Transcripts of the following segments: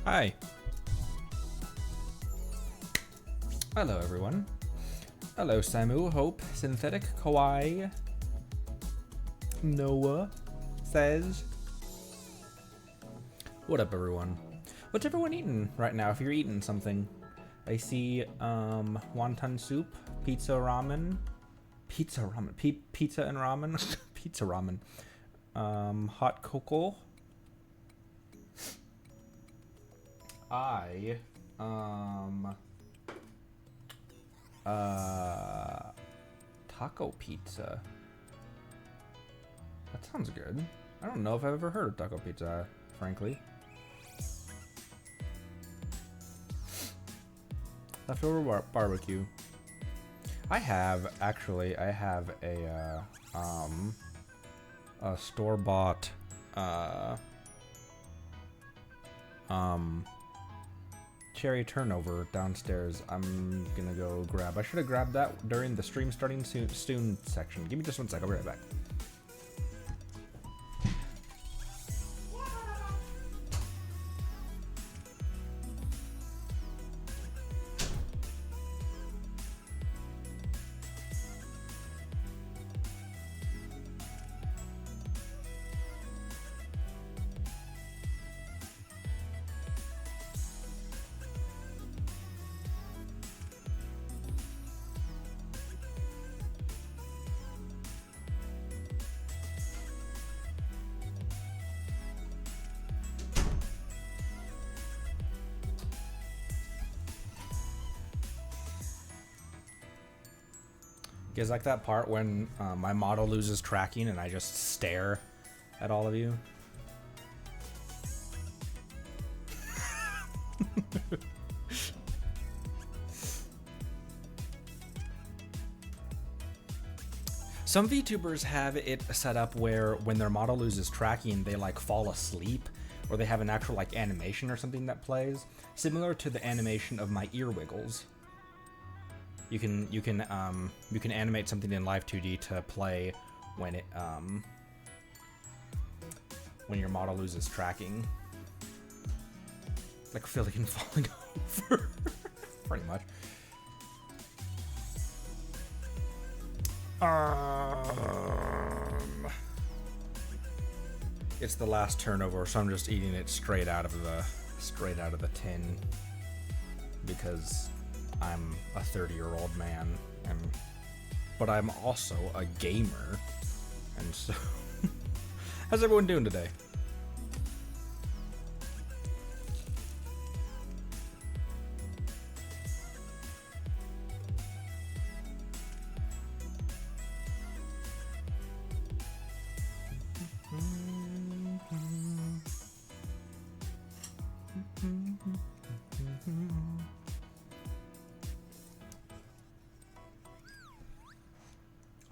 Hi. Hello, everyone. Hello, Samu, Hope, Synthetic, Kawaii, Noah, Says. What up, everyone? What's everyone eating right now, if you're eating something? I see, wonton soup, pizza ramen, pizza and ramen, pizza ramen, hot cocoa. Taco pizza. That sounds good. I don't know if I've ever heard of taco pizza, frankly. Leftover barbecue. I have a store-bought, cherry turnover downstairs. I'm gonna go grab. I should have grabbed that during the stream starting soon section. Give me just one sec. I'll be right back. You guys like that part when my model loses tracking and I just stare at all of you? Some VTubers have it set up where when their model loses tracking, they like fall asleep, or they have an actual like animation or something that plays, similar to the animation of my ear wiggles. You can animate something in Live 2D to play when it when your model loses tracking, like filling falling over, pretty much. It's the last turnover, so I'm just eating it straight out of the tin because I'm a 30-year-old man, but I'm also a gamer, and so how's everyone doing today?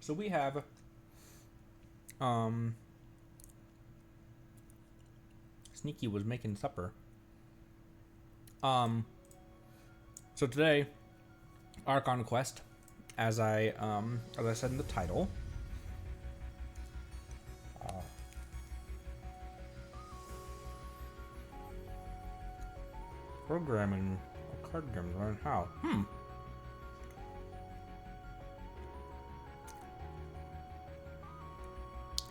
So we have Sneaky was making supper. So today, Archon quest, as I said in the title. Programming a card game, learn how.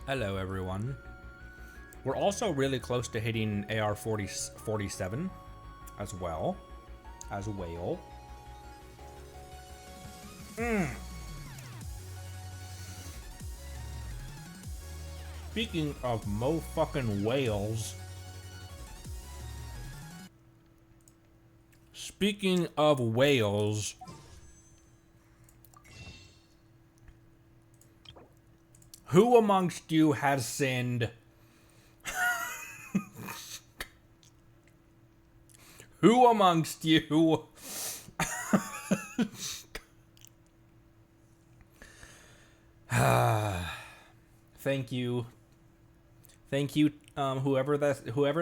Hello, everyone. We're also really close to hitting AR 47 as well. As whale. Speaking of mo-fucking whales. Speaking of whales. Who amongst you has sinned? Who amongst you? Thank you. Thank you, whoever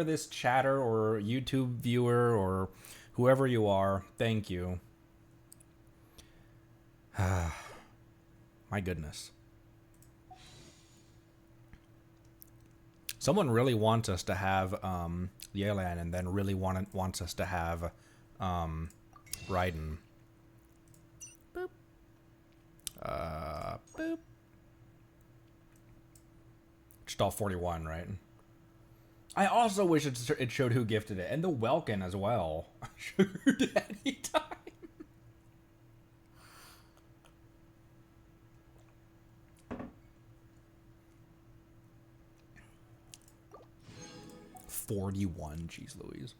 this chatter or YouTube viewer or whoever you are. Thank you. My goodness. Someone really wants us to have Yelan, and then really wants us to have Raiden. Boop. Boop. Just all 41, right? I also wish it showed who gifted it, and the Welkin as well. Sugar Daddy time. 41, jeez Louise.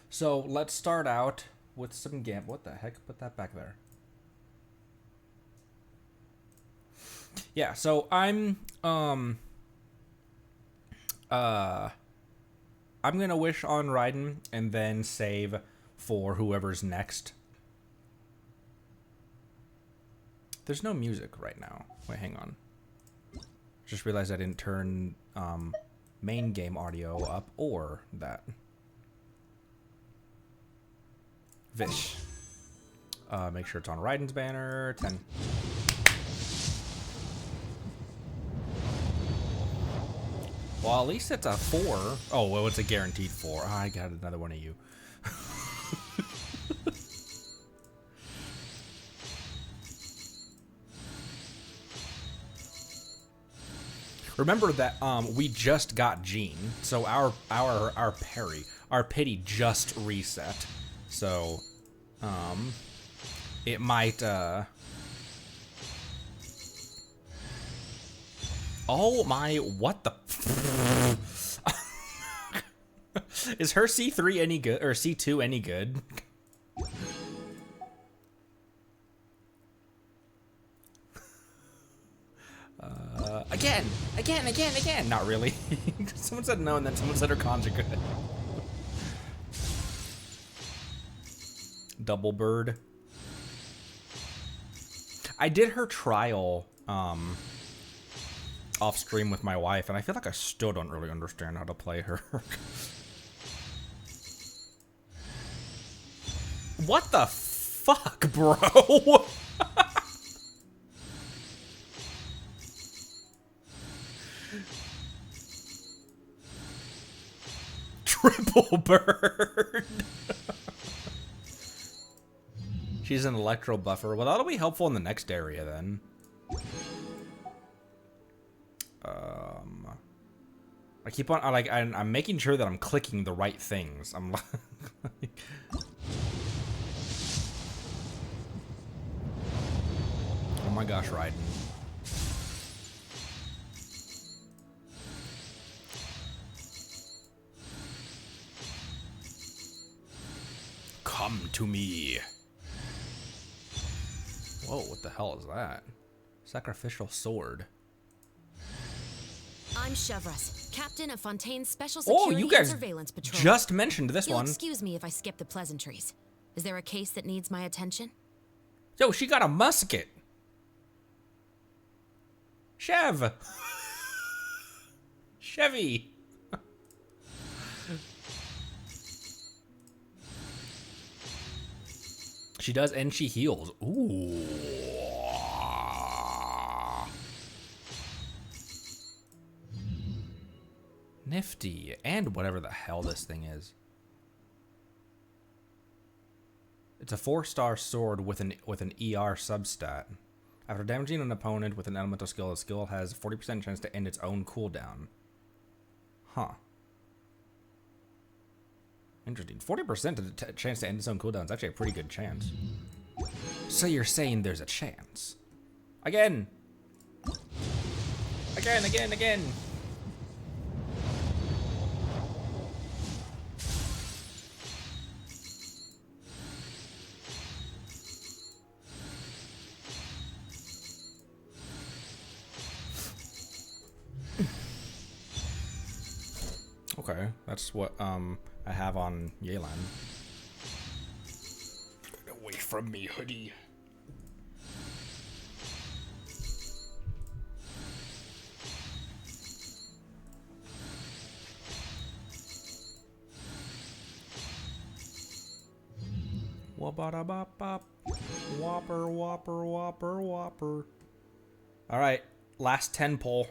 So let's start out with some game. What the heck? Put that back there. Yeah, so I'm gonna wish on Raiden and then save for whoever's next. There's no music right now. Wait, hang on. Just realized I didn't turn main game audio up or that. Vish. Make sure it's on Raiden's banner. 10. Well, at least it's a 4. Oh, well, it's a guaranteed 4. Oh, I got another one of you. Remember that we just got Jean, so our pity just reset. So it might oh my, what the is her C3 any good, or C2 any good? Again. Not really. Someone said no, and then someone said her conjugate. Double bird. I did her trial off stream with my wife, and I feel like I still don't really understand how to play her. What the fuck, bro? Triple bird. She's an electro buffer. Well, that'll be helpful in the next area then. I keep on I'm making sure that I'm clicking the right things. I'm like, oh my gosh, Raiden. Come to me. Whoa, what the hell is that? Sacrificial sword. I'm Chevreuse, captain of Fontaine's Special Security and Surveillance Patrol. Just mentioned this one. Excuse me if I skip the pleasantries. Is there a case that needs my attention? Yo, she got a musket. Chev. Chevy. She does, and she heals. Ooh. Nifty. And whatever the hell this thing is. It's a 4-star sword with an ER substat. After damaging an opponent with an elemental skill, the skill has a 40% chance to end its own cooldown. Huh. Interesting. 40% chance to end its own cooldown is actually a pretty good chance. So you're saying there's a chance. Again. Again. Okay, that's what I have on Yelan. Get away from me, hoodie. Wabba-da-bop-bop. Whopper. Alright, last 10 pull.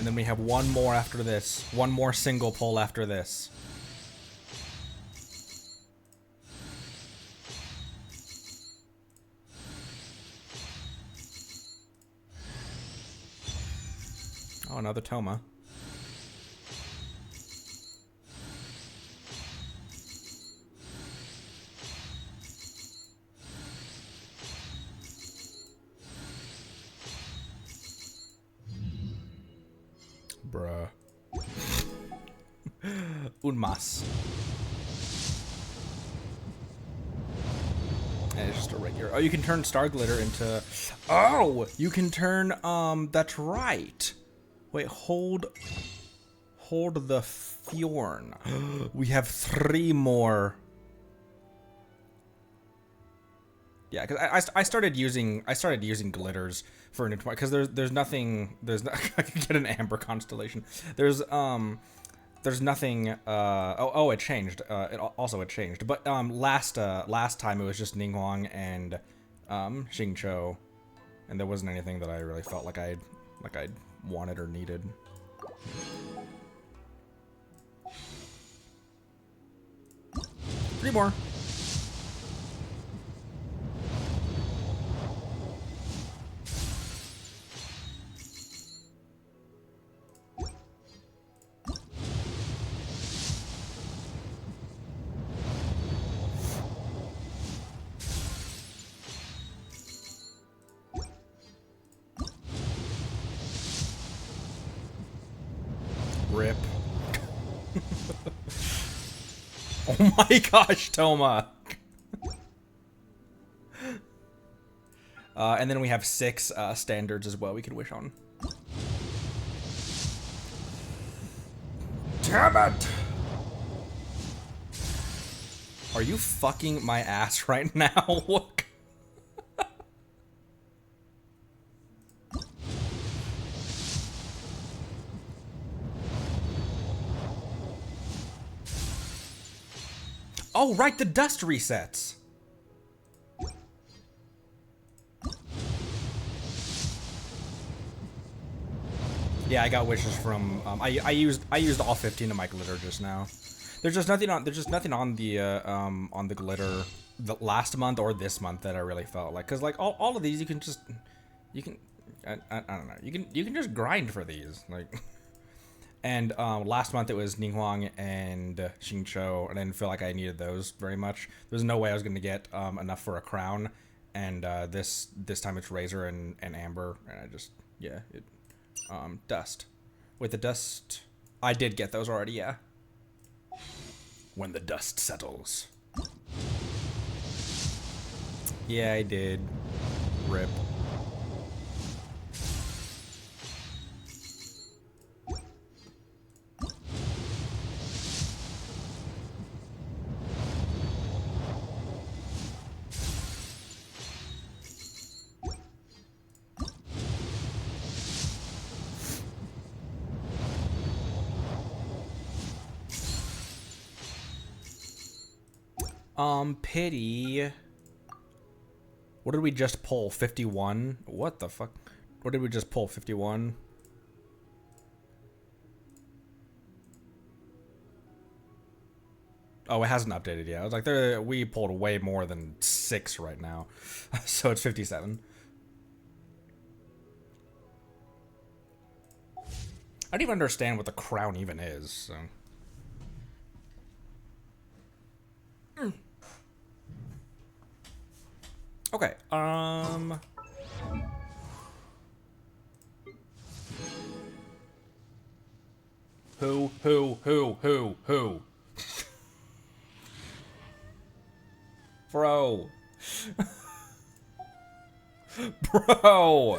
And then we have one more after this. One more single pull after this. Oh, another Toma. Bruh. Unmas. And it's just a regular. Oh, you can turn Star Glitter into. Oh, you can turn. That's right. Wait, hold the Fjorn. We have 3 more. Yeah, because I started using glitters for an because there's nothing I can get an amber constellation. There's nothing it changed. It changed. But last time it was just Ningguang and Xingqiu, and there wasn't anything that I really felt like I wanted or needed. Three more. Rip. Oh my gosh, Toma. And then we have 6 standards as well we could wish on. Damn it! Are you fucking my ass right now? Oh, right, the dust resets. Yeah, I got wishes from. I used all 15 of my glitter just now. There's just nothing on. There's just nothing on the glitter the last month or this month that I really felt like, cause like all of these you can I don't know, you can just grind for these like. And last month it was Ningguang and Xingqiu, and I didn't feel like I needed those very much. There's no way I was going to get enough for a crown, and this time it's Razor and Amber, and I just, yeah, dust. With the dust, I did get those already, yeah. When the dust settles. Yeah, I did. Rip. Pity. What did we just pull? 51? What the fuck? What did we just pull? 51? Oh, it hasn't updated yet. I was like, we pulled way more than 6 right now. So it's 57. I don't even understand what the crown even is, so. Okay, Who? Bro. Bro.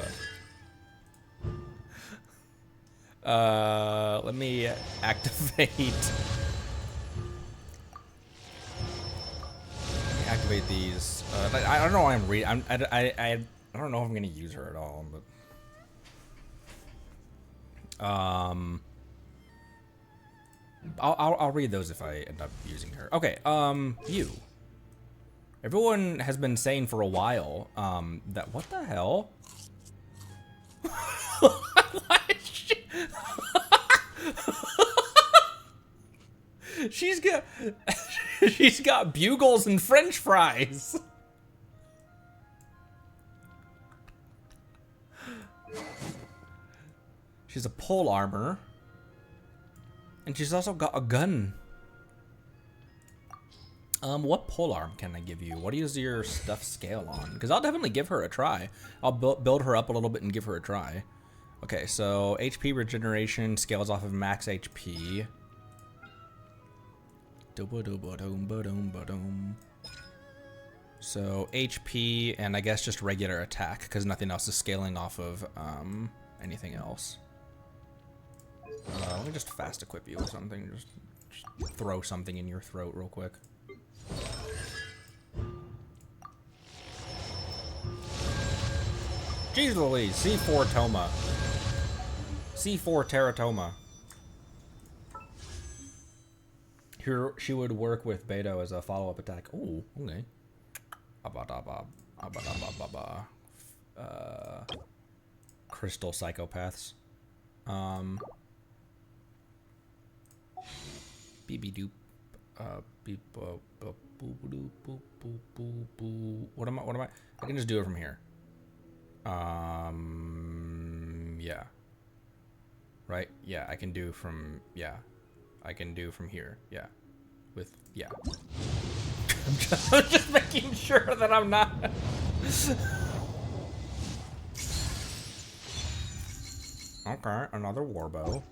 Let me activate. Activate these. I don't know why I'm reading. I don't know if I'm gonna use her at all, but I'll read those if I end up using her. Okay. You. Everyone has been saying for a while that what the hell? Why is she... she's got bugles and French fries. She's a pole armor. And she's also got a gun. What polearm can I give you? What is your stuff scale on? Because I'll definitely give her a try. I'll build her up a little bit and give her a try. Okay, so HP regeneration scales off of max HP. So HP and I guess just regular attack because nothing else is scaling off of anything else. Let me just fast equip you with something. Just throw something in your throat real quick. Jeez Louise, C4 Toma. C4 Teratoma. Here, she would work with Beto as a follow-up attack. Oh, okay. Crystal psychopaths. BB-doop. What am I? I can just do it from here. Yeah. Right? Yeah, I can do from, yeah. I can do from here. Yeah. With, yeah. I'm just making sure that I'm not. Okay, another warbow.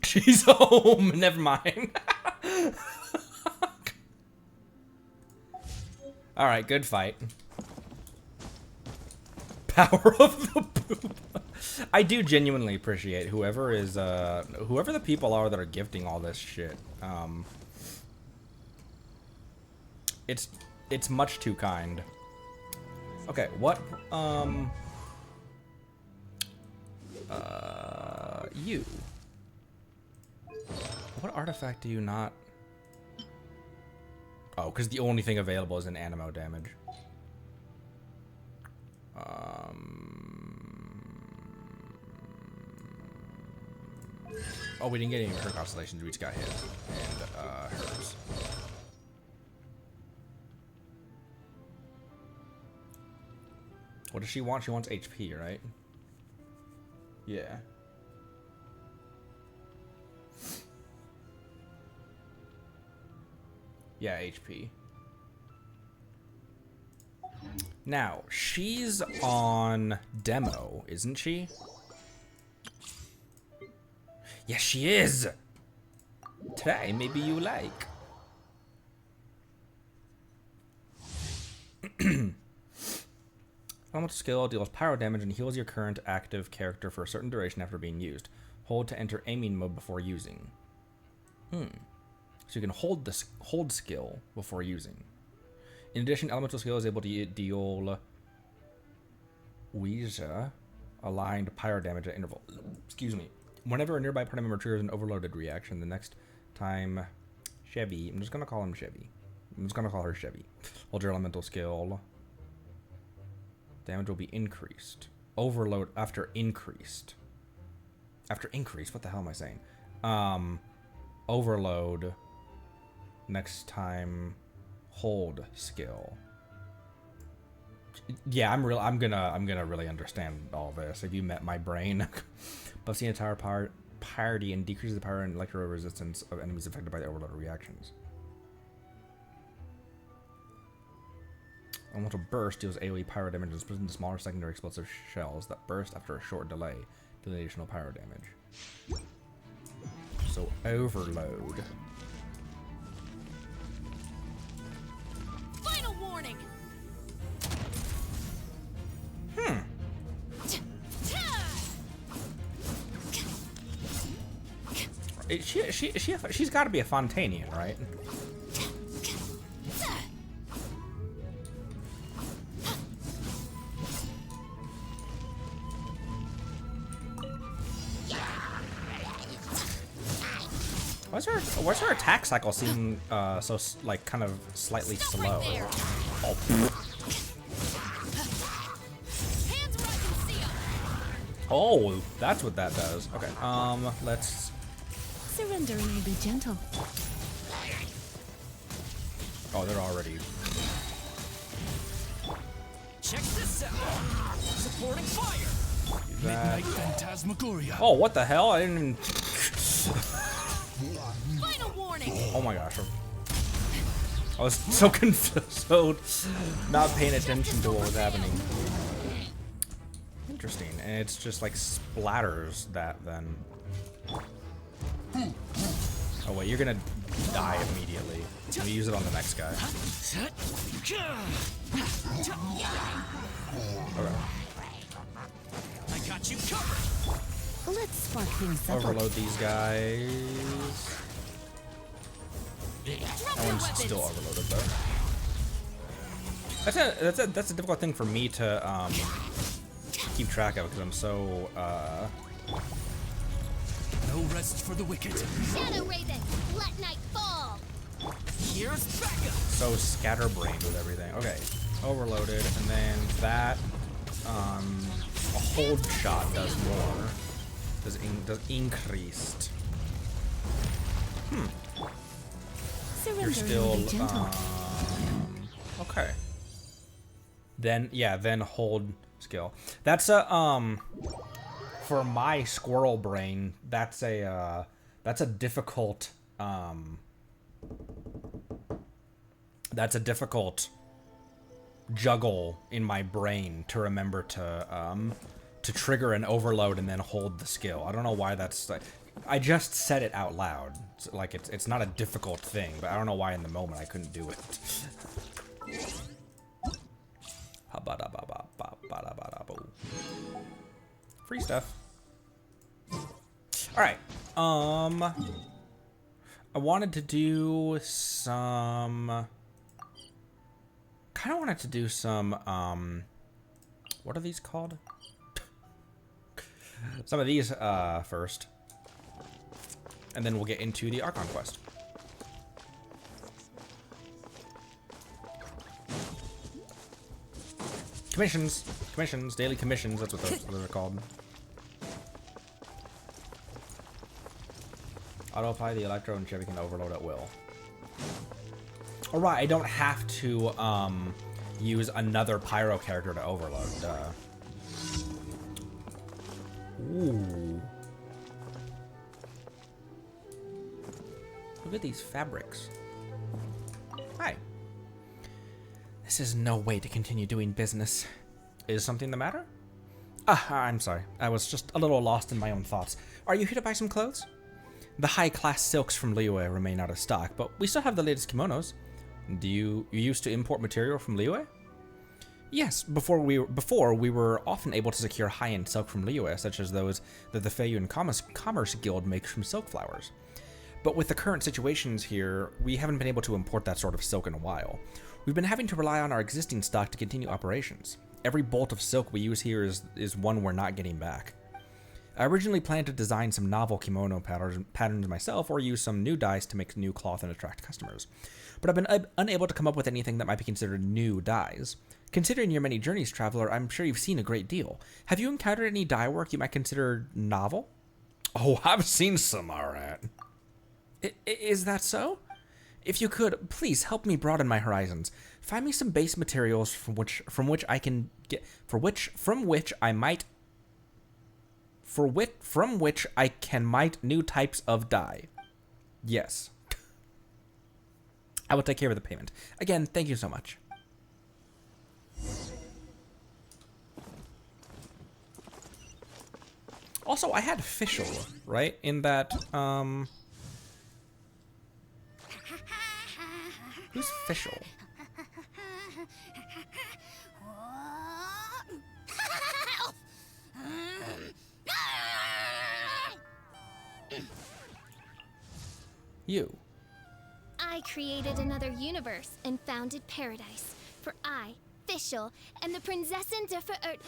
She's home. Never mind. All right, good fight. Power of the poop. I do genuinely appreciate whoever is whoever the people are that are gifting all this shit. It's much too kind. Okay, what you. What artifact do you not? Oh, because the only thing available is an animo damage. Oh, we didn't get any of her constellations. We just got his and hers. What does she want? She wants HP, right? Yeah. Yeah, HP. Now, she's on demo, isn't she? Yes, she is! Try, maybe you like. Elemental skill deals pyro damage and heals your current active character for a certain duration after being used. Hold to enter aiming mode before using. So you can hold the hold skill before using. In addition, elemental skill is able to deal Ouija aligned pyro damage at interval. Excuse me. Whenever a nearby party member triggers an overloaded reaction, the next time Chevy, I'm just gonna call him Chevy. I'm just gonna call her Chevy. Hold your elemental skill. Damage will be increased. Overload after increased. After increased, what the hell am I saying? Overload. Next time, hold skill. Yeah, I'm gonna really understand all this. If you met my brain, buffs the entire party and decreases the power and electro resistance of enemies affected by the overload reactions. Elemental burst deals AoE pyro damage and splits into smaller secondary explosive shells that burst after a short delay, dealing additional pyro damage. So overload. Final warning. She's got to be a Fontanian, right? Why's her attack cycle seem so like kind of slightly slow? Oh. Oh, that's what that does. Okay. Let's. Surrendering will be gentle. Oh, they're already. Check this out. Supporting fire. Midnight Phantasmagoria. Oh, what the hell? I didn't even. Final warning. Oh my gosh. I was so confused, so not paying attention to what was happening. Interesting, and it's just like splatters that then. Oh wait, you're gonna die immediately. Let me use it on the next guy. Okay. I got you covered. Let's spark things up. Overload these guys. That one's still overloaded though. That's a difficult thing for me to keep track of because I'm so No rest for the wicked. Shadow Raven, let night fall. Here's backup. so scatterbrained with everything. Okay, overloaded, and then that a hold shot does more. Does increased. You're still okay. Then yeah, then hold skill. That's a for my squirrel brain, that's a difficult juggle in my brain to remember to trigger an overload and then hold the skill. I don't know why that's like, I just said it out loud. Like it's not a difficult thing, but I don't know why in the moment I couldn't do it. Free stuff. All right. I wanted to do some. Kind of wanted to do some. What are these called? Some of these first, and then we'll get into the Archon quest. Commissions, daily commissions, that's what they're called. Auto-apply the electro and Chevy can overload at will. Alright, I don't have to use another pyro character to overload. Ooh. Look at these fabrics. Hi. This is no way to continue doing business. Is something the matter? I'm sorry. I was just a little lost in my own thoughts. Are you here to buy some clothes? The high-class silks from Liyue remain out of stock, but we still have the latest kimonos. Do you used to import material from Liyue? Yes, before we were often able to secure high-end silk from Liyue, such as those that the Feiyun Commerce Guild makes from silk flowers. But with the current situations here, we haven't been able to import that sort of silk in a while. We've been having to rely on our existing stock to continue operations. Every bolt of silk we use here is one we're not getting back. I originally planned to design some novel kimono patterns myself or use some new dyes to make new cloth and attract customers. But I've been unable to come up with anything that might be considered new dyes. Considering your many journeys, traveler, I'm sure you've seen a great deal. Have you encountered any dye work you might consider novel? Oh, I've seen some, alright. Is that so? If you could, please help me broaden my horizons. Find me some base materials from which I can get new types of dye. Yes. I will take care of the payment. Again, thank you so much. Also, I had official, right? In that, who's official? You. I created another universe and founded paradise. For I, Fischl, am the Prinzessin der Verirrt.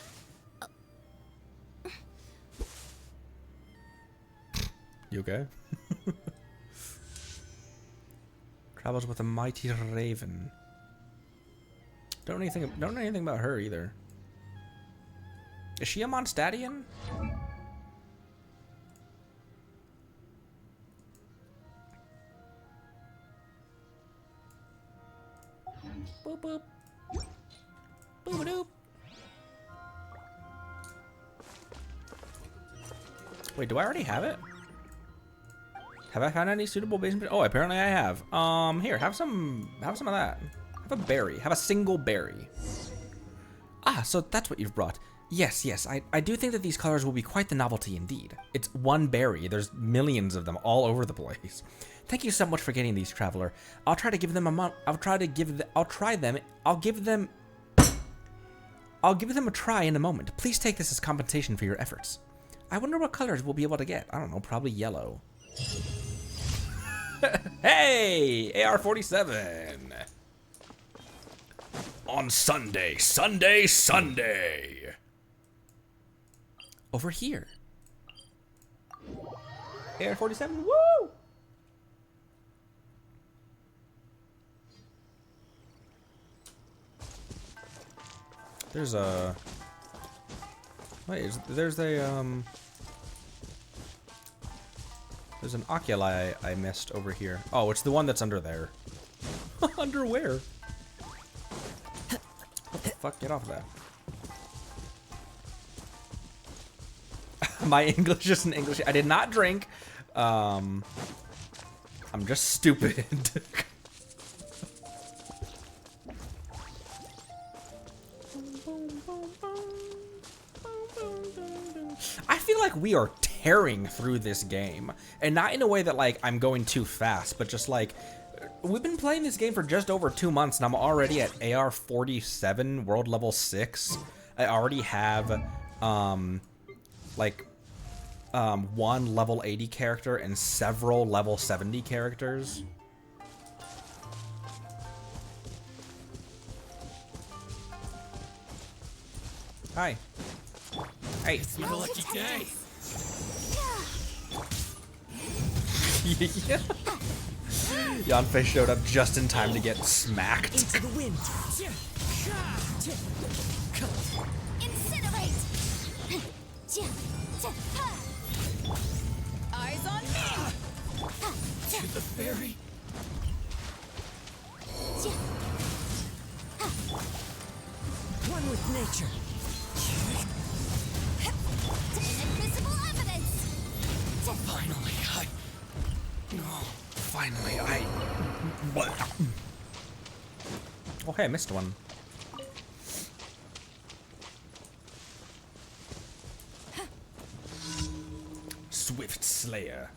You okay? Travels with a mighty raven. Don't know anything about her either. Is she a Mondstadian? Boop boop. Boop doop. Wait, do I already have it? Have I found any suitable basement? Oh, apparently I have. Here, have some of that. Have a berry. Have a single berry. Ah, so that's what you've brought. Yes, I do think that these colors will be quite the novelty indeed. It's one berry. There's millions of them all over the place. Thank you so much for getting these, traveler. I'll try to give them a try in a moment. Please take this as compensation for your efforts. I wonder what colors we'll be able to get. I don't know, probably yellow. Hey, AR-47. On Sunday. Over here. AR-47, woo! There's a... Wait, there's an oculi I missed over here. Oh, it's the one that's under there. Under where? What the fuck? Get off of that. My English isn't English. I did not drink. I'm just stupid. I feel like we are tearing through this game, and not in a way that like I'm going too fast, but just like we've been playing this game for just over 2 months, and I'm already at AR-47 world level 6. I already have one level 80 character and several level 70 characters. Hi. Hey. It's your lucky day. Yeah. Yanfei showed up just in time to get smacked. Into the wind. Incinerate! Eyes on me! To the fairy. One with nature. Invisible evidence! Finally, What? Okay, I missed one. Swift Slayer.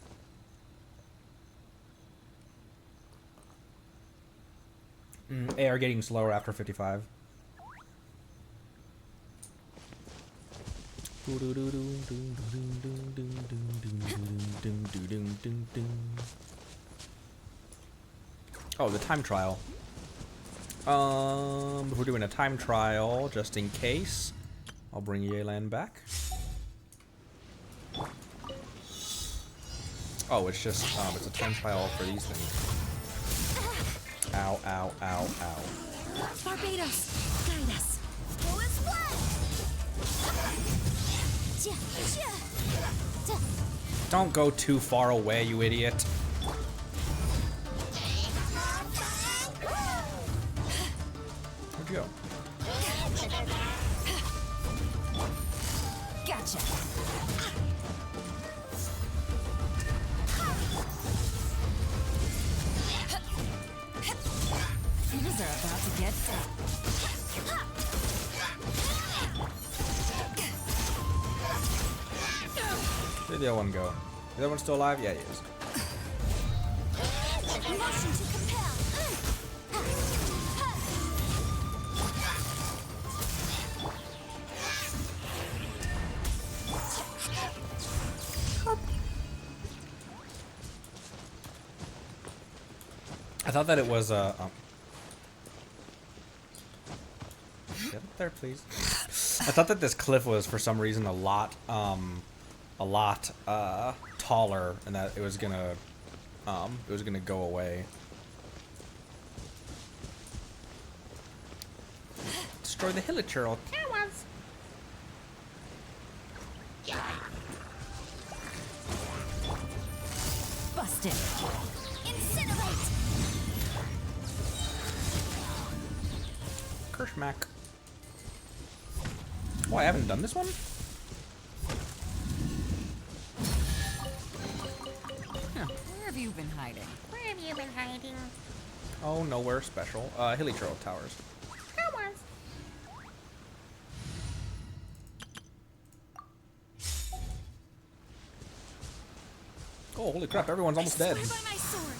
AR getting slower after 55. Oh, the time trial. If we're doing a time trial, just in case, I'll bring Yelan back. Oh, it's just, it's a time trial for these things. Ow, ow, ow, ow. Barbados, guide us. Go as one. Don't go too far away, you idiot. Where'd you go? Gotcha. Things are about to get set. Where'd the other one go? The other one's still alive? Yeah, he is. Motion to compel. I thought that it was get up there, please. I thought that this cliff was for some reason a lot taller, and that it was gonna go away. destroy the hilichurl towers. Busted. Incinerate! Kershmack. Oh, I haven't done this one? Huh. Where have you been hiding? Where have you been hiding? Oh, nowhere special. Hilichurl towers. Towers. Oh, holy crap, everyone's almost dead. Swear by my sword.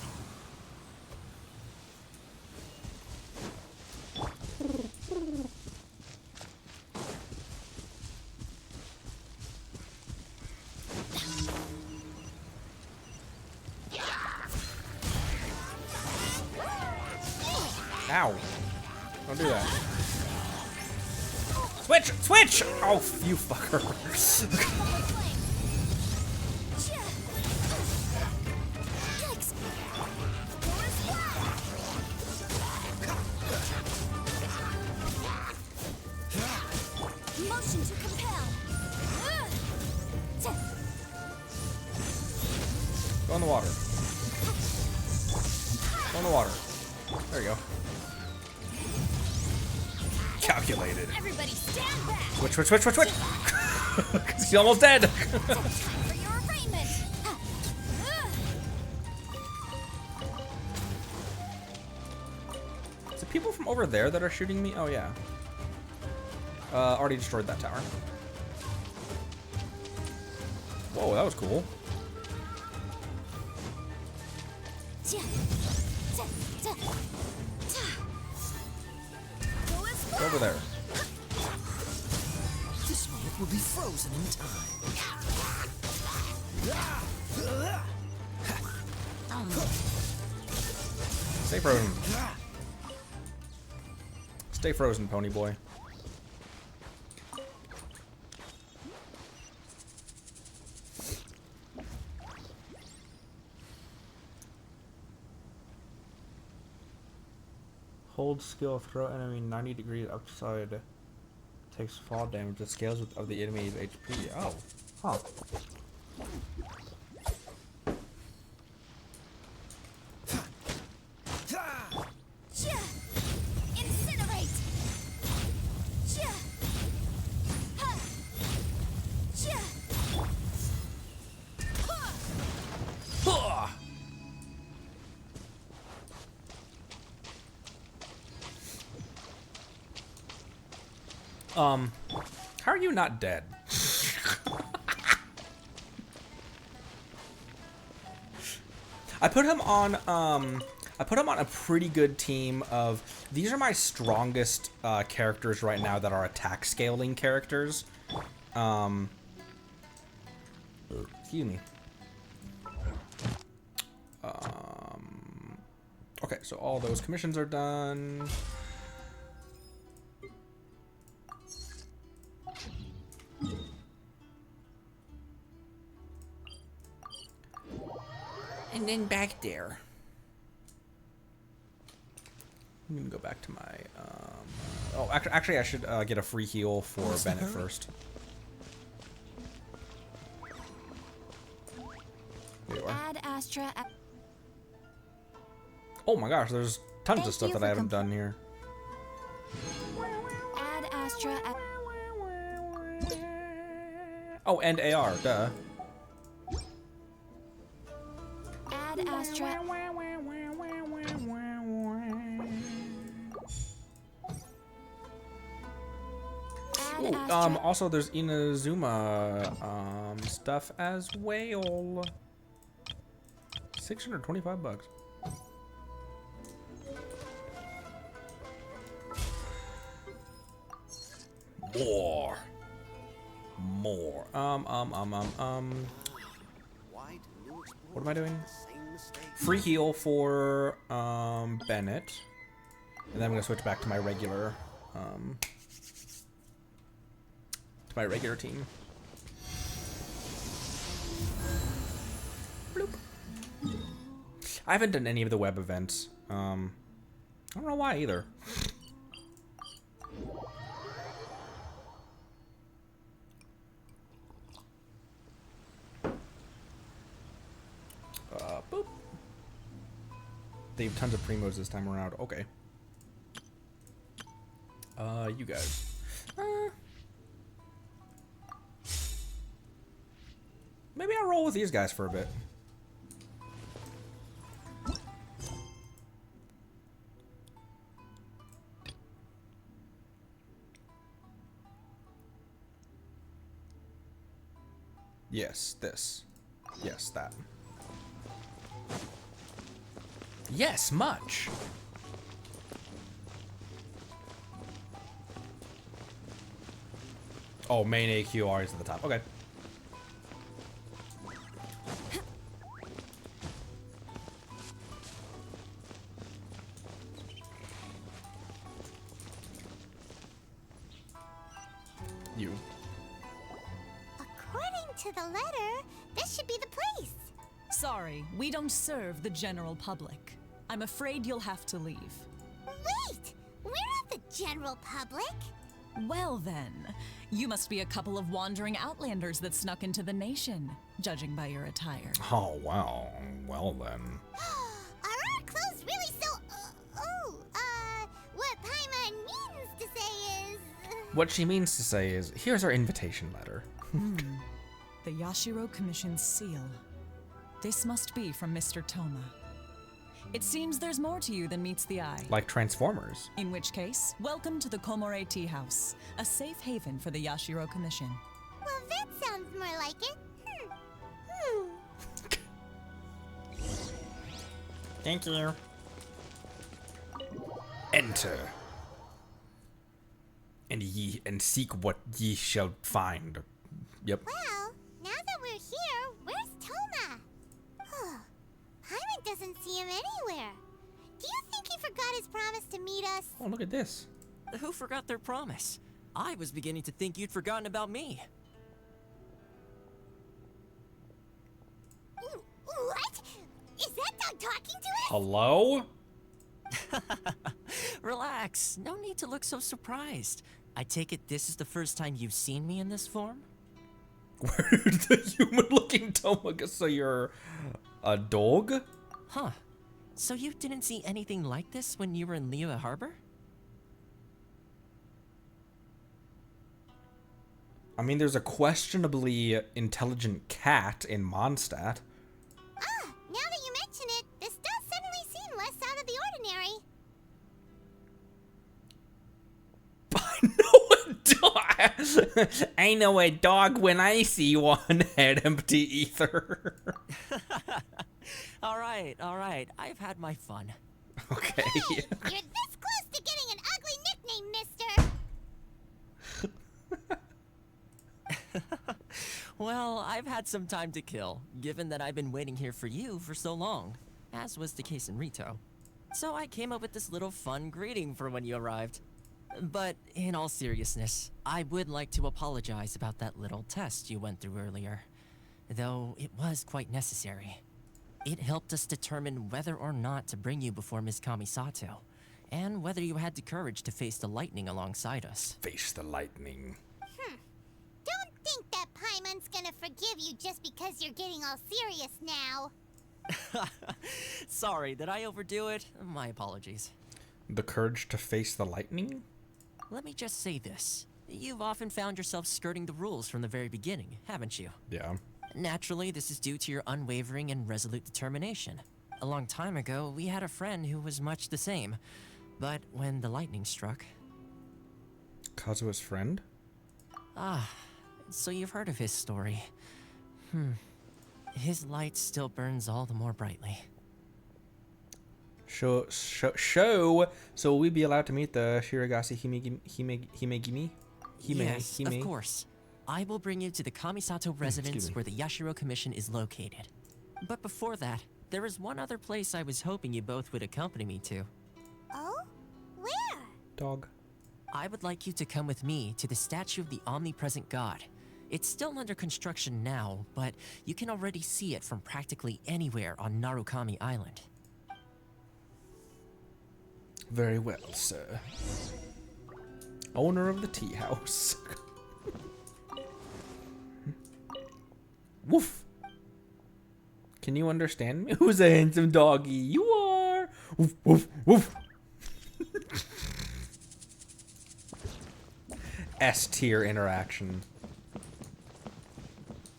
Ow. Don't do that. Switch! Switch! Oh, you fucker. Motion to compel. Go in the water. Go in the water. There you go. Calculated. Everybody stand back. Switch, switch, switch, switch, switch! Because he's almost dead. For your arraignment. Is it people from over there that are shooting me? Oh, yeah. Already destroyed that tower. Whoa, that was cool. Go over there. This moment will be frozen in time. Stay frozen. Stay frozen, pony boy. Hold skill, throw enemy 90 degrees upside. Takes fall damage. It scales with of the enemy's HP. Oh. Huh. Incinerate. How are you not dead? I put him on a pretty good team of, these are my strongest characters right now that are attack scaling characters. Excuse me. Okay, so all those commissions are done. And then back there. I'm gonna go back to my, oh, actually I should get a free heal for Bennett first. There you are. Add Astra. Oh my gosh, there's tons Thank of stuff you that for I haven't done here. Add Astra. Oh, and AR, duh. Add Astra. Ooh, also there's Inazuma stuff as well. 625 bucks. More. What am I doing? Free heal for Bennett. And then I'm gonna switch back to my regular team. Bloop. I haven't done any of the web events. I don't know why either. They have tons of primos this time around. Okay. You guys. Maybe I'll roll with these guys for a bit. Yes, this. Yes, that. Yes, much. Oh, main AQR is at the top. Okay. You. According to the letter, this should be the place. Sorry, we don't serve the general public. I'm afraid you'll have to leave. Wait! We're not the general public. Well then, you must be a couple of wandering outlanders that snuck into the nation, judging by your attire. Oh, wow. Well then. Are our clothes really so... what Paimon means to say is... What she means to say is, here's our invitation letter. The Yashiro Commission's seal. This must be from Mr. Toma. It seems there's more to you than meets the eye. Like Transformers. In which case, welcome to the Komore Tea House, a safe haven for the Yashiro Commission. Well, that sounds more like it. Thank you. Enter. And seek what ye shall find. Yep. Well, now that we're here, where's Toma? Paimon doesn't see him anywhere. Do you think he forgot his promise to meet us? Oh, look at this. Who forgot their promise? I was beginning to think you'd forgotten about me. What? Is that dog talking to us? Hello? Relax, no need to look so surprised. I take it this is the first time you've seen me in this form? Where's the human-looking Toma? So you're a dog? Huh. So you didn't see anything like this when you were in Liyue Harbor? I mean, there's a questionably intelligent cat in Mondstadt. Ah, now that you mention it, this does suddenly seem less out of the ordinary. I know a dog when I see one. Head empty ether. All right. I've had my fun. Okay. Hey, you're this close to getting an ugly nickname, mister. Well, I've had some time to kill, given that I've been waiting here for you for so long, as was the case in Rito. So I came up with this little fun greeting for when you arrived. But in all seriousness, I would like to apologize about that little test you went through earlier, though it was quite necessary. It helped us determine whether or not to bring you before Ms. Kamisato, and whether you had the courage to face the lightning alongside us. Face the lightning. Don't think that Paimon's gonna forgive you just because you're getting all serious now. Sorry, did I overdo it? My apologies. The courage to face the lightning? Let me just say this. You've often found yourself skirting the rules from the very beginning, haven't you? Yeah. Naturally, this is due to your unwavering and resolute determination. A long time ago, we had a friend who was much the same. But when the lightning struck... Kazuha's friend? Ah, so you've heard of his story. His light still burns all the more brightly. Show. So will we be allowed to meet the Shiragasi Himegimi? Yes, of course. I will bring you to the Kamisato residence where the Yashiro Commission is located. But before that, there is one other place I was hoping you both would accompany me to. Oh? Where? Dog. I would like you to come with me to the statue of the omnipresent god. It's still under construction now, but you can already see it from practically anywhere on Narukami Island. Very well, sir. Owner of the tea house. Woof. Can you understand me? Who's a handsome doggy? You are. Woof, woof, woof. S tier interaction.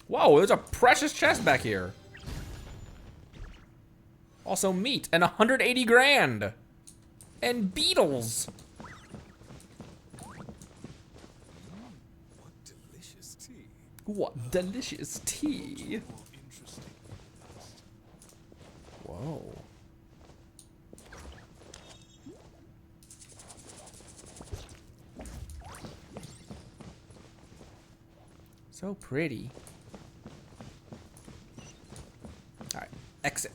Whoa, there's a precious chest back here. Also meat and 180 grand. And beetles. What delicious tea. Whoa. So pretty. Alright, exit.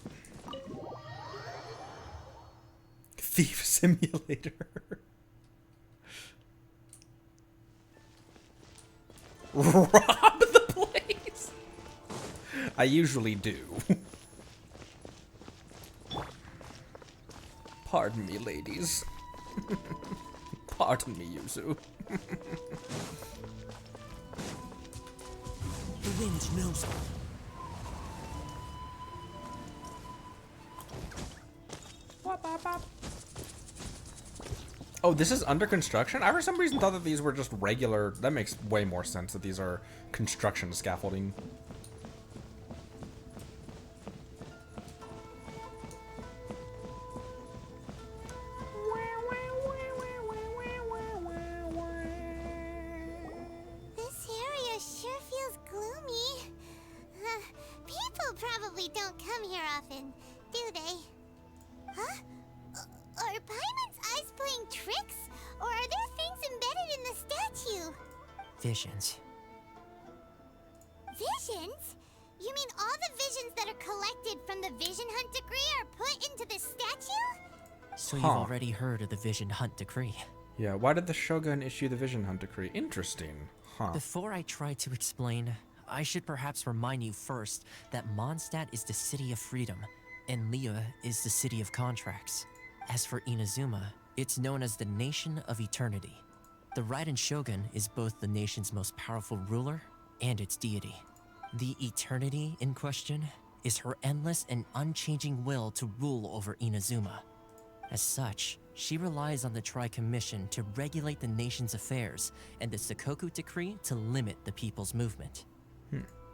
Thief simulator. Rob the place? I usually do. Pardon me, ladies. Pardon me, Yuzu. The wind knows me. Oh, this is under construction? I for some reason thought that these were just regular. That makes way more sense that these are construction scaffolding. This area sure feels gloomy. People probably don't come here often, do they? Huh? Are Paimon's eyes playing tricks? Or are there things embedded in the statue? Visions. Visions? You mean all the visions that are collected from the Vision Hunt decree are put into this statue? So you've Huh. already heard of the Vision Hunt decree. Yeah, why did the Shogun issue the Vision Hunt decree? Interesting. Huh. Before I try to explain, I should perhaps remind you first that Mondstadt is the city of freedom, and Liyue is the city of contracts. As for Inazuma, it's known as the Nation of Eternity. The Raiden Shogun is both the nation's most powerful ruler and its deity. The Eternity in question is her endless and unchanging will to rule over Inazuma. As such, she relies on the Tri-Commission to regulate the nation's affairs and the Sakoku Decree to limit the people's movement.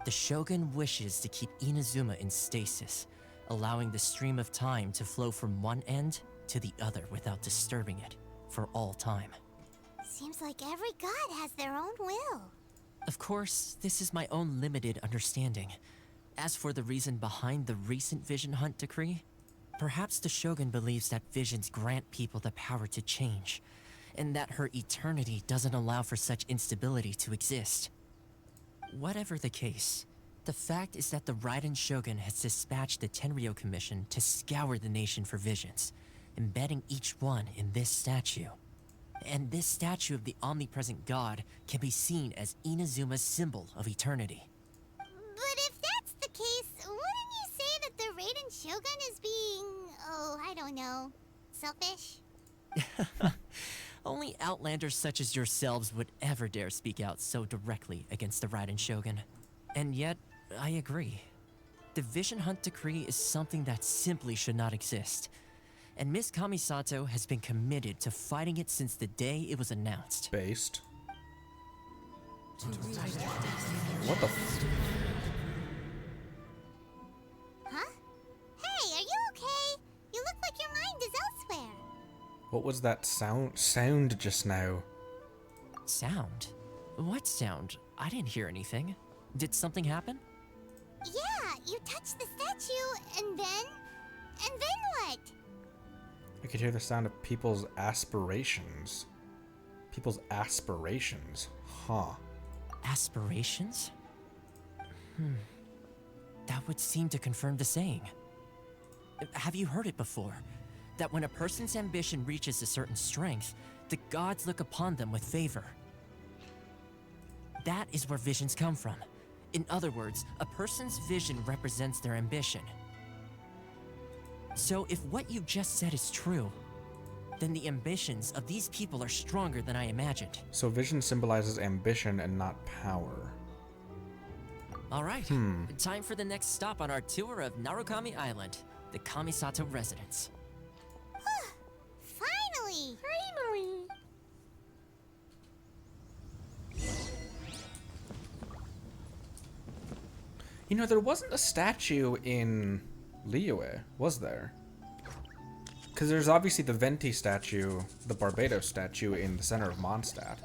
The Shogun wishes to keep Inazuma in stasis, allowing the stream of time to flow from one end to the other without disturbing it for all time. Seems like every god has their own will. Of course, this is my own limited understanding. As for the reason behind the recent Vision Hunt decree, perhaps the Shogun believes that visions grant people the power to change, and that her eternity doesn't allow for such instability to exist. Whatever the case, the fact is that the Raiden Shogun has dispatched the Tenryou Commission to scour the nation for visions, embedding each one in this statue. And this statue of the omnipresent god can be seen as Inazuma's symbol of eternity. But if that's the case, wouldn't you say that the Raiden Shogun is being, oh, I don't know, selfish? Only outlanders such as yourselves would ever dare speak out so directly against the Raiden Shogun. And yet, I agree. The Vision Hunt decree is something that simply should not exist. And Miss Kamisato has been committed to fighting it since the day it was announced. Based. What the Huh? Hey, are you okay? You look like your mind is elsewhere. What was that sound just now? Sound? What sound? I didn't hear anything. Did something happen? Yeah, you touched the statue, and then what? I could hear the sound of people's aspirations. People's aspirations. Huh. Aspirations? That would seem to confirm the saying. Have you heard it before? That when a person's ambition reaches a certain strength, the gods look upon them with favor. That is where visions come from. In other words, a person's vision represents their ambition. So if what you just said is true, then the ambitions of these people are stronger than I imagined. So vision symbolizes ambition and not power. All right, time for the next stop on our tour of Narukami Island, the Kamisato residence. You know, there wasn't a statue in Liyue, was there? Because there's obviously the Venti statue, the Barbados statue in the center of Mondstadt.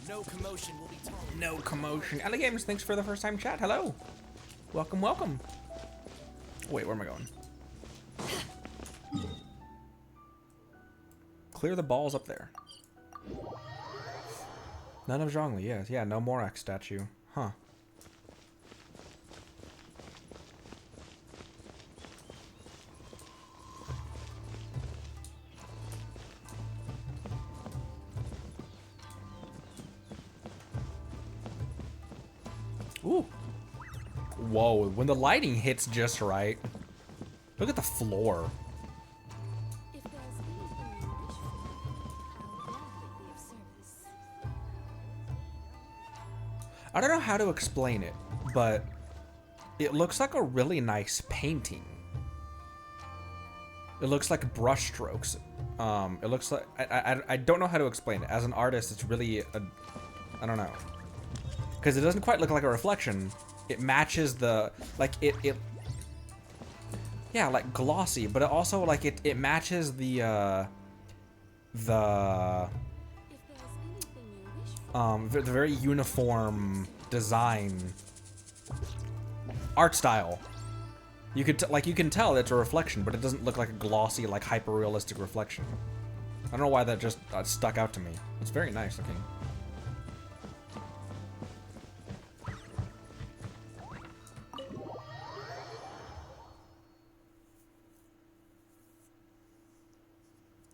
No commotion will be tolerated. No commotion. LA Games, thanks for the first time chat. Hello. Welcome, welcome. Wait, where am I going? Clear the balls up there. None of Zhongli, yes. Yeah, no Morak statue. Huh. Ooh. Whoa, when the lighting hits just right. Look at the floor. If there's anything you wish for, I'll gladly be of service. I don't know how to explain it, but it looks like a really nice painting. It looks like brush strokes. It looks like I don't know how to explain it. As an artist, it's really I don't know, because it doesn't quite look like a reflection. It matches the yeah, like glossy, but it also like it matches the If there's anything you wish for, the very uniform design art style. You could you can tell it's a reflection, but it doesn't look like a glossy, like hyper realistic reflection. I don't know why that just stuck out to me. It's very nice looking.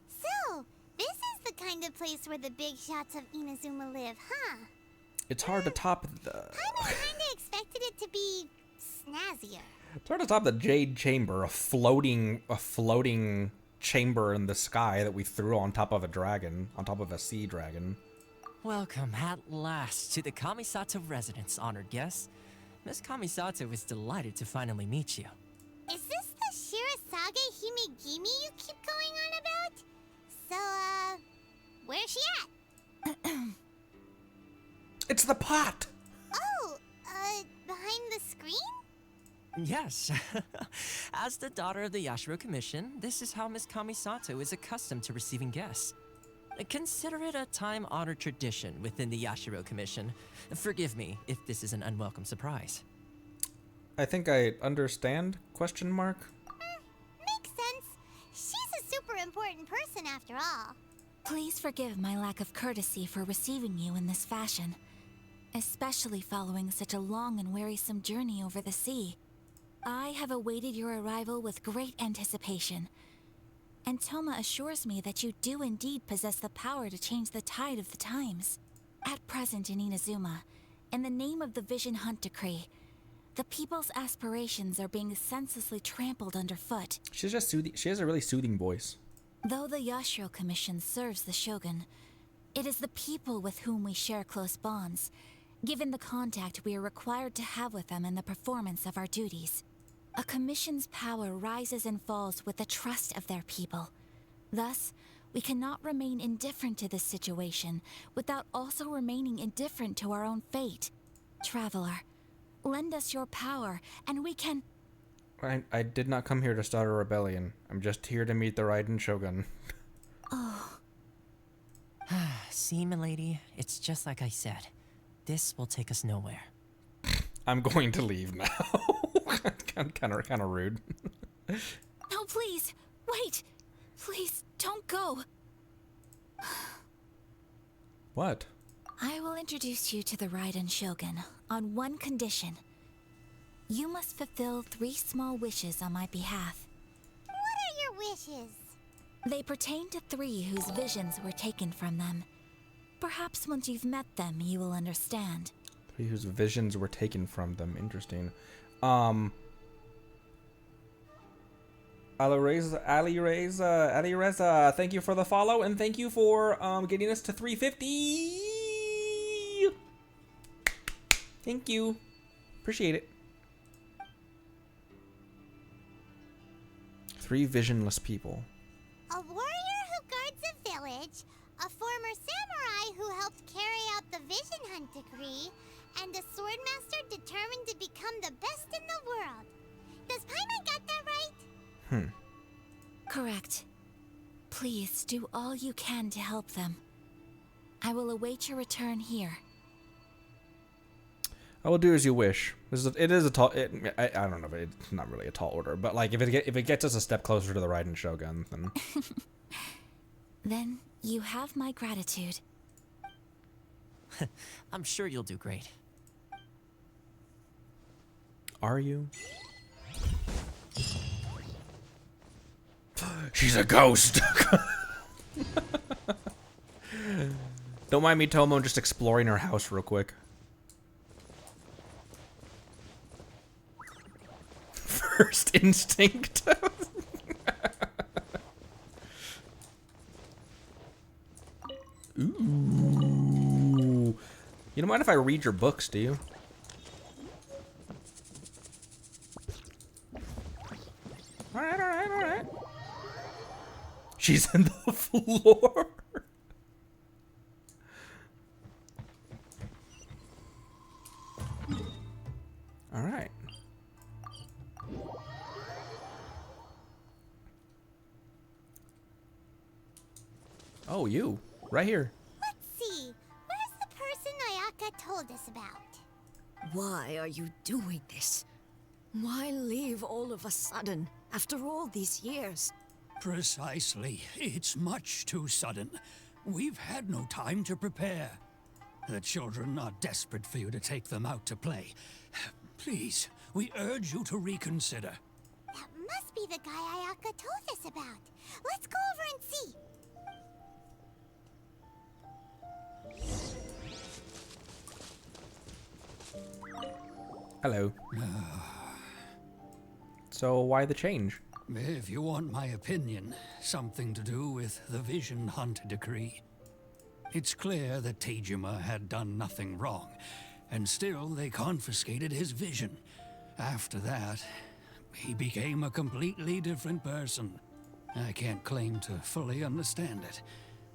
So, this is the kind of place where the big shots of Inazuma live, huh? It's hard to top the. Kinda expected it to be snazzier. It's hard to top the Jade Chamber, a floating chamber in the sky that we threw on top of a dragon, on top of a sea dragon. Welcome at last to the Kamisato residence, honored guests. Miss Kamisato is delighted to finally meet you. Is this the Shirasage Himegimi you keep going on about? So, where's she at? It's the pot! Oh, behind the screen? Yes. As the daughter of the Yashiro Commission, this is how Miss Kamisato is accustomed to receiving guests. Consider it a time-honored tradition within the Yashiro Commission. Forgive me if this is an unwelcome surprise. I think I understand, question mark? Makes sense. She's a super important person after all. Please forgive my lack of courtesy for receiving you in this fashion, especially following such a long and wearisome journey over the sea. I have awaited your arrival with great anticipation, and Toma assures me that you do indeed possess the power to change the tide of the times. At present in Inazuma, in the name of the Vision Hunt Decree, the people's aspirations are being senselessly trampled underfoot. She's just soothing. She has a really soothing voice. Though the Yashiro Commission serves the Shogun, it is the people with whom we share close bonds, given the contact we are required to have with them in the performance of our duties. A commission's power rises and falls with the trust of their people. Thus, we cannot remain indifferent to this situation without also remaining indifferent to our own fate. Traveler, lend us your power, and we can... I did not come here to start a rebellion. I'm just here to meet the Raiden Shogun. Oh, See, milady, it's just like I said. This will take us nowhere. I'm going to leave now. kind of rude. no, please, wait! Please, don't go! What? I will introduce you to the Raiden Shogun on one condition. You must fulfill 3 small wishes on my behalf. What are your wishes? They pertain to 3 whose visions were taken from them. Perhaps once you've met them, you will understand. 3 whose visions were taken from them. Interesting. Ali Reza, thank you for the follow, and thank you for getting us to 350. Thank you. Appreciate it. 3 visionless people. A warrior who guards a village, a former samurai who helped carry out the Vision Hunt decree, and a swordmaster determined to become the best in the world. Does Paimon got that right? Correct. Please do all you can to help them. I will await your return here. I will do as you wish. It is a tall. I don't know if it's not really a tall order, but like if it gets us a step closer to the Raiden Shogun, then. Then you have my gratitude. I'm sure you'll do great. Are you? She's a ghost. Don't mind me, Tomo, just exploring her house real quick. First instinct. Ooh. You don't mind if I read your books, do you? Alright, alright, alright. She's in the floor. Alright. Oh, you. Right here. Let's see. Where's the person Ayaka told us about? Why are you doing this? Why leave all of a sudden, after all these years? Precisely. It's much too sudden. We've had no time to prepare. The children are desperate for you to take them out to play. Please, we urge you to reconsider. That must be the guy Ayaka told us about. Let's go over and see. Hello. So why the change? If you want my opinion, something to do with the Vision Hunt decree. It's clear that Tejima had done nothing wrong, and still they confiscated his vision. After that, he became a completely different person. I can't claim to fully understand it,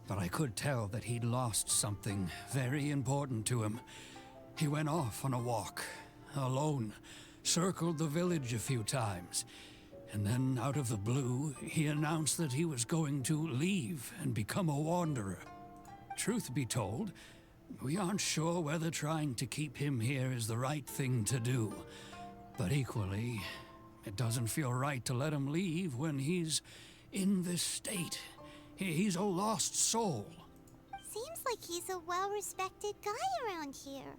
but I could tell that he'd lost something very important to him. He went off on a walk, alone, circled the village a few times, and then out of the blue, he announced that he was going to leave and become a wanderer. Truth be told, we aren't sure whether trying to keep him here is the right thing to do. But equally, it doesn't feel right to let him leave when he's in this state. He's a lost soul. Seems like he's a well-respected guy around here.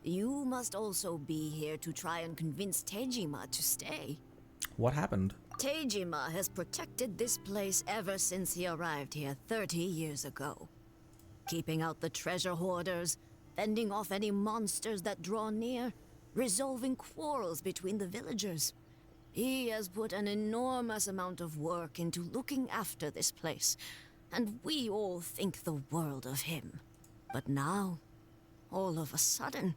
You must also be here to try and convince Tejima to stay. What happened? Tejima has protected this place ever since he arrived here 30 years ago. Keeping out the treasure hoarders, fending off any monsters that draw near, resolving quarrels between the villagers. He has put an enormous amount of work into looking after this place, and we all think the world of him. But now, all of a sudden,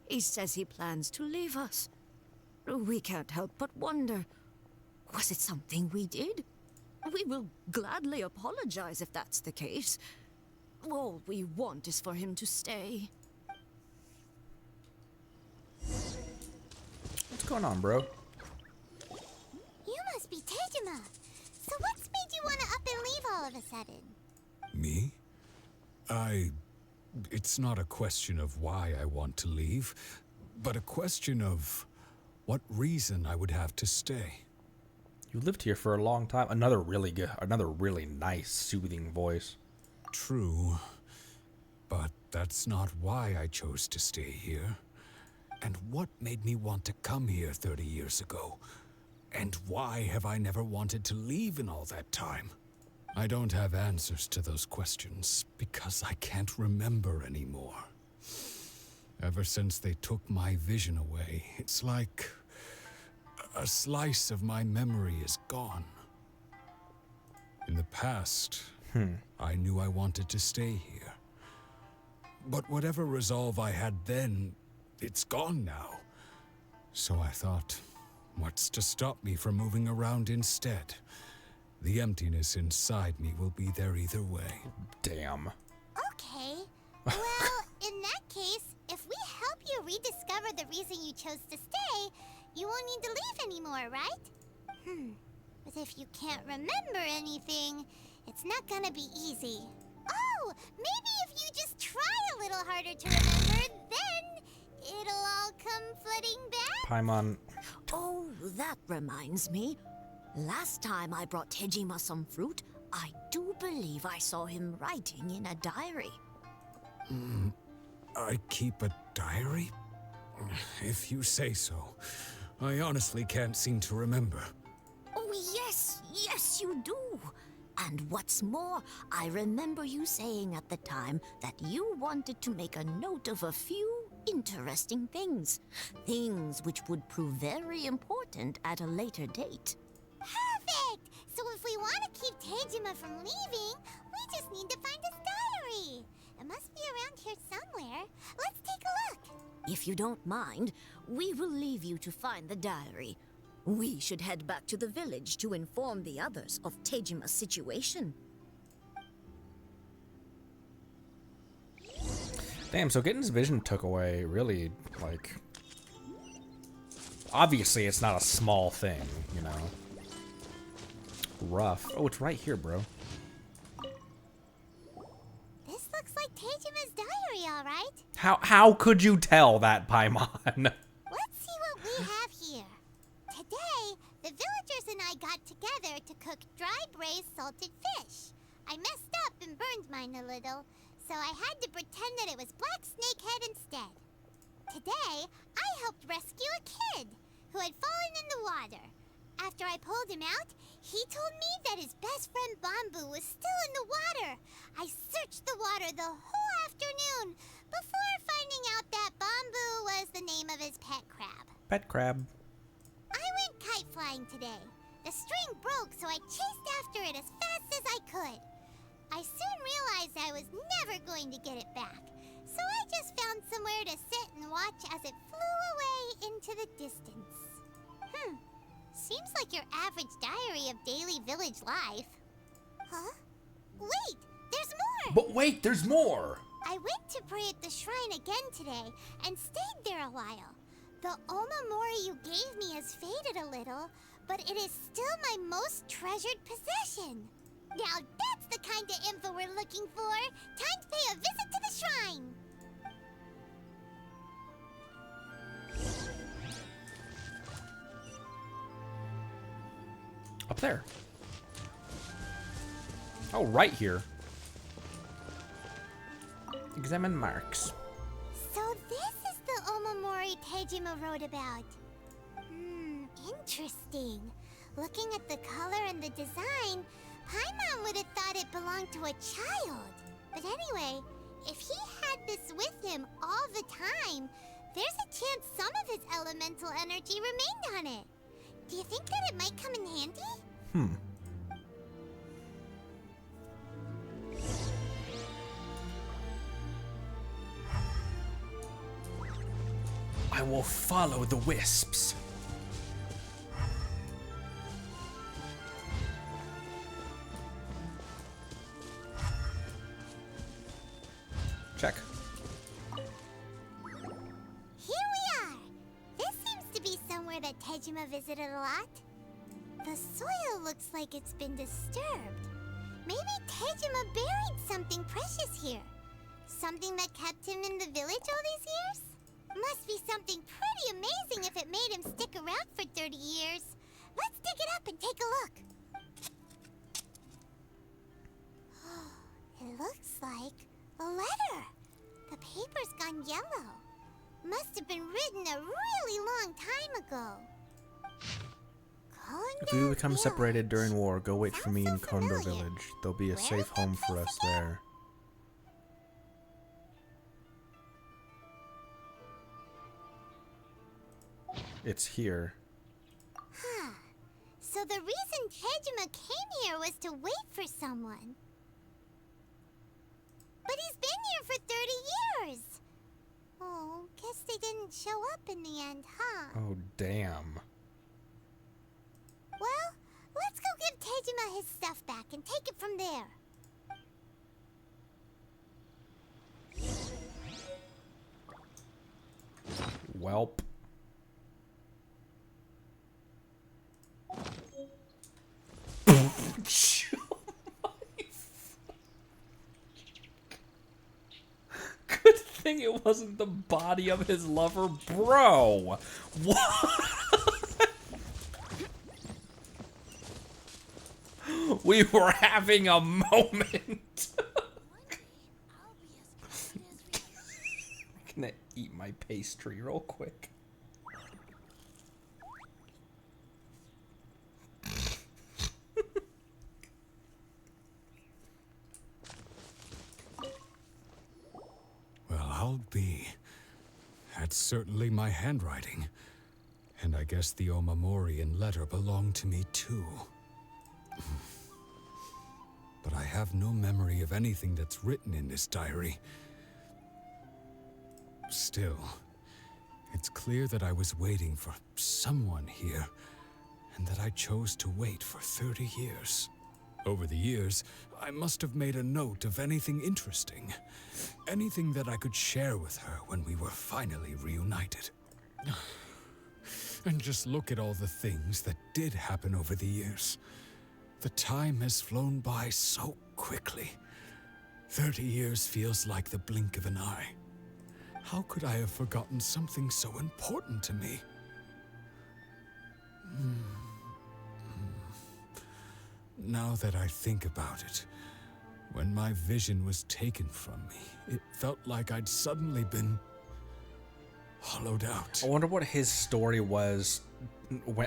he says he plans to leave us. We can't help but wonder, was it something we did? We will gladly apologize if that's the case. All we want is for him to stay. What's going on, bro? You must be Tejima. So what's made you want to up and leave all of a sudden? Me? It's not a question of why I want to leave, but a question of what reason I would have to stay. You lived here for a long time. Another really nice, soothing voice. True, but that's not why I chose to stay here. And what made me want to come here 30 years ago? And why have I never wanted to leave in all that time? I don't have answers to those questions because I can't remember anymore. Ever since they took my vision away, it's like a slice of my memory is gone. In the past, I knew I wanted to stay here. But whatever resolve I had then, it's gone now. So I thought, what's to stop me from moving around instead? The emptiness inside me will be there either way. Damn. Okay. Well, in that case, if we help you rediscover the reason you chose to stay, you won't need to leave anymore, right? But if you can't remember anything, it's not gonna be easy. Oh, maybe if you just try a little harder to remember, then it'll all come flooding back. Paimon. Oh, that reminds me. Last time I brought Tejima some fruit, I do believe I saw him writing in a diary. I keep a diary? If you say so. I honestly can't seem to remember. Oh, yes, you do. And what's more, I remember you saying at the time that you wanted to make a note of a few interesting things. Things which would prove very important at a later date. Perfect! So if we want to keep Tejima from leaving, we just need to find his diary. It must be around here somewhere. Let's take a look. If you don't mind, we will leave you to find the diary. We should head back to the village to inform the others of Tejima's situation. Damn, so getting his vision took away really, like... Obviously, it's not a small thing, you know? Rough. Oh, it's right here, bro. This looks like Tejima's diary, all right? How could you tell that, Paimon? Let's see what we have here. Today, the villagers and I got together to cook dry braised salted fish. I messed up and burned mine a little, so I had to pretend that it was black snakehead instead. Today, I helped rescue a kid who had fallen in the water. After I pulled him out, he told me that his best friend Bamboo was still in the water. I searched the water the whole afternoon before finding out that Bamboo was the name of his pet crab. Pet crab. I went kite flying today. The string broke, so I chased after it as fast as I could. I soon realized I was never going to get it back, so I just found somewhere to sit and watch as it flew away into the distance. Seems like your average diary of daily village life. Huh? Wait, there's more! But wait, there's more! I went to pray at the shrine again today and stayed there a while. The omamori you gave me has faded a little, but it is still my most treasured possession. Now that's the kind of info we're looking for. Time to pay a visit to the shrine. Up there. Oh, right here. Examine marks. So this is the omamori Tejima wrote about. Interesting. Looking at the color and the design, Paimon would have thought it belonged to a child. But anyway, if he had this with him all the time, there's a chance some of his elemental energy remained on it. Do you think that it might come in handy? I will follow the wisps. Check. Here we are! This seems to be somewhere that Tejima visited a lot. The soil looks like it's been disturbed. Maybe Tejima buried something precious here. Something that kept him in the village all these years? Must be something pretty amazing if it made him stick around for 30 years. Let's dig it up and take a look. It looks like a letter. The paper's gone yellow. Must have been written a really long time ago. If we become separated during war, go wait for me in Sounds so Kondo familiar. village. There'll be a Where safe is that home for place us again? there. It's here. So the reason Tejima came here was to wait for someone. But he's been here for 30 up in the end, huh? Oh, damn. Well, let's go give Tejima his stuff back and take it from there. Welp. Good thing it wasn't the body of his lover, bro. What? We were having a moment. I'm gonna eat my pastry real quick. Well, I'll be. That's certainly my handwriting. And I guess the Omamorian letter belonged to me too. But I have no memory of anything that's written in this diary. Still, it's clear that I was waiting for someone here, and that I chose to wait for 30 years. Over the years, I must have made a note of anything interesting. Anything that I could share with her when we were finally reunited. And just look at all the things that did happen over the years. The time has flown by so quickly. 30 years feels like the blink of an eye. How could I have forgotten something so important to me? Now that I think about it, when my vision was taken from me, it felt like I'd suddenly been hollowed out. I wonder what his story was,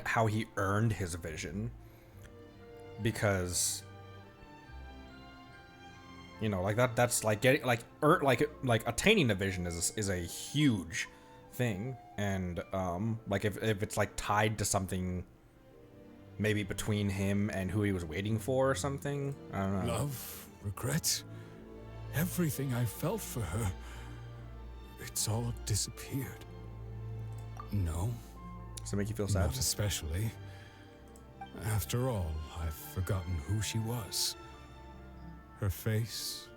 how he earned his vision. Because, you know, like that's like getting like attaining a vision is a huge thing, and like if it's like tied to something maybe between him and who he was waiting for or something, I don't know. Love, regret, everything I felt for her, it's all disappeared. No. Does it make you feel sad? Not especially. After all, I've forgotten who she was. Her face,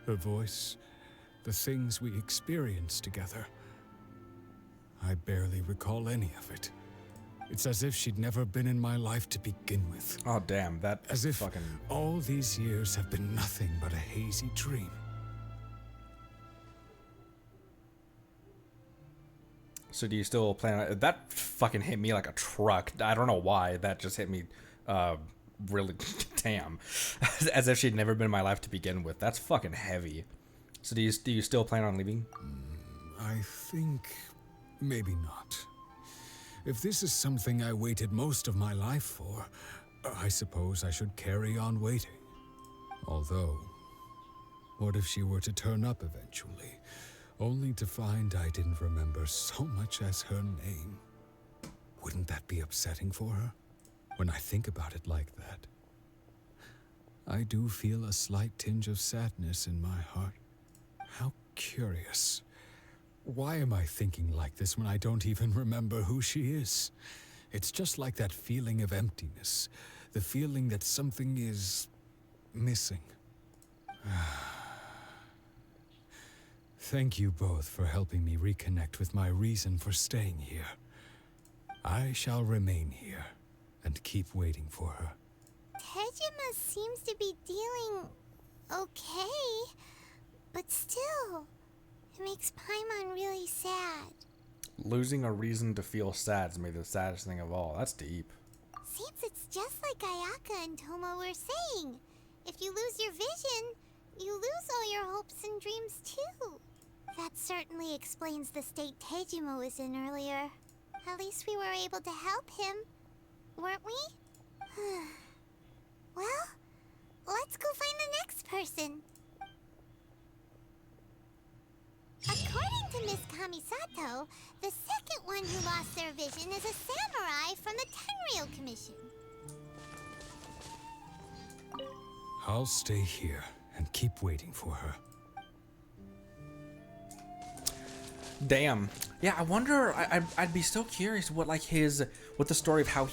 her voice, the things we experienced together. I barely recall any of it. It's as if she'd never been in my life to begin with. Oh damn, that as if fucking... all these years have been nothing but a hazy dream. So do you still plan on... That fucking hit me like a truck. I don't know why. That just hit me really... Damn. As if she'd never been in my life to begin with. That's fucking heavy. So do you still plan on leaving? I think... maybe not. If this is something I waited most of my life for, I suppose I should carry on waiting. Although, what if she were to turn up eventually? Only to find I didn't remember so much as her name. Wouldn't that be upsetting for her? When I think about it like that, I do feel a slight tinge of sadness in my heart. How curious. Why am I thinking like this when I don't even remember who she is? It's just like that feeling of emptiness. The feeling that something is missing. Thank you both for helping me reconnect with my reason for staying here. I shall remain here and keep waiting for her. Tejima seems to be dealing okay, but still, it makes Paimon really sad. Losing a reason to feel sad is maybe the saddest thing of all. That's deep. Seems it's just like Ayaka and Toma were saying. If you lose your vision, you lose all your hopes and dreams too. That certainly explains the state Tejima was in earlier. At least we were able to help him, weren't we? Well, let's go find the next person. According to Miss Kamisato, the second one who lost their vision is a samurai from the Tenryou Commission. I'll stay here and keep waiting for her. Damn. Yeah, I wonder. I'd be so curious what like what the story of how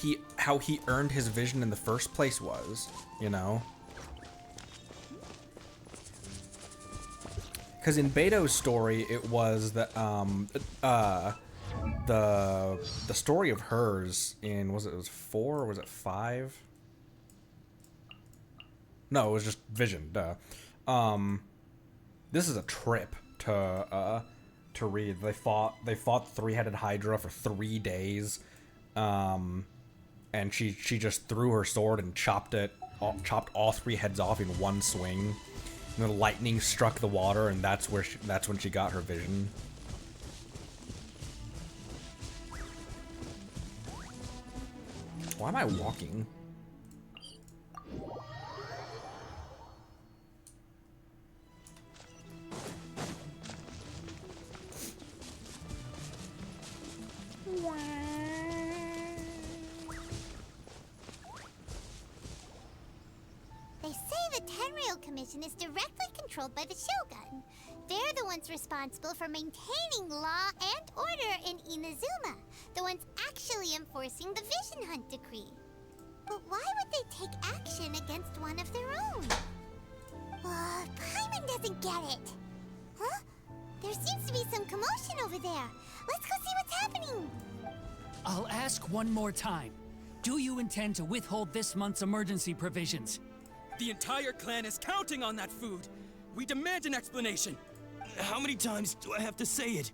he earned his vision in the first place was. You know. Because in Beto's story, it was that the story of hers in it was 4 or was it 5? No, it was just Vision. Duh. This is a trip to read. They fought three-headed Hydra for 3 days, and she just threw her sword and chopped all 3 heads off in one swing. And the lightning struck the water, and that's when she got her vision. Why am I walking? They say the Tenryou Commission is directly controlled by the Shogun. They're the ones responsible for maintaining law and order in Inazuma. The ones actually enforcing the Vision Hunt Decree. But why would they take action against one of their own? Paimon doesn't get it. Huh? There seems to be some commotion over there. Let's go see what's happening. I'll ask one more time. Do you intend to withhold this month's emergency provisions? The entire clan is counting on that food. We demand an explanation. How many times do I have to say it?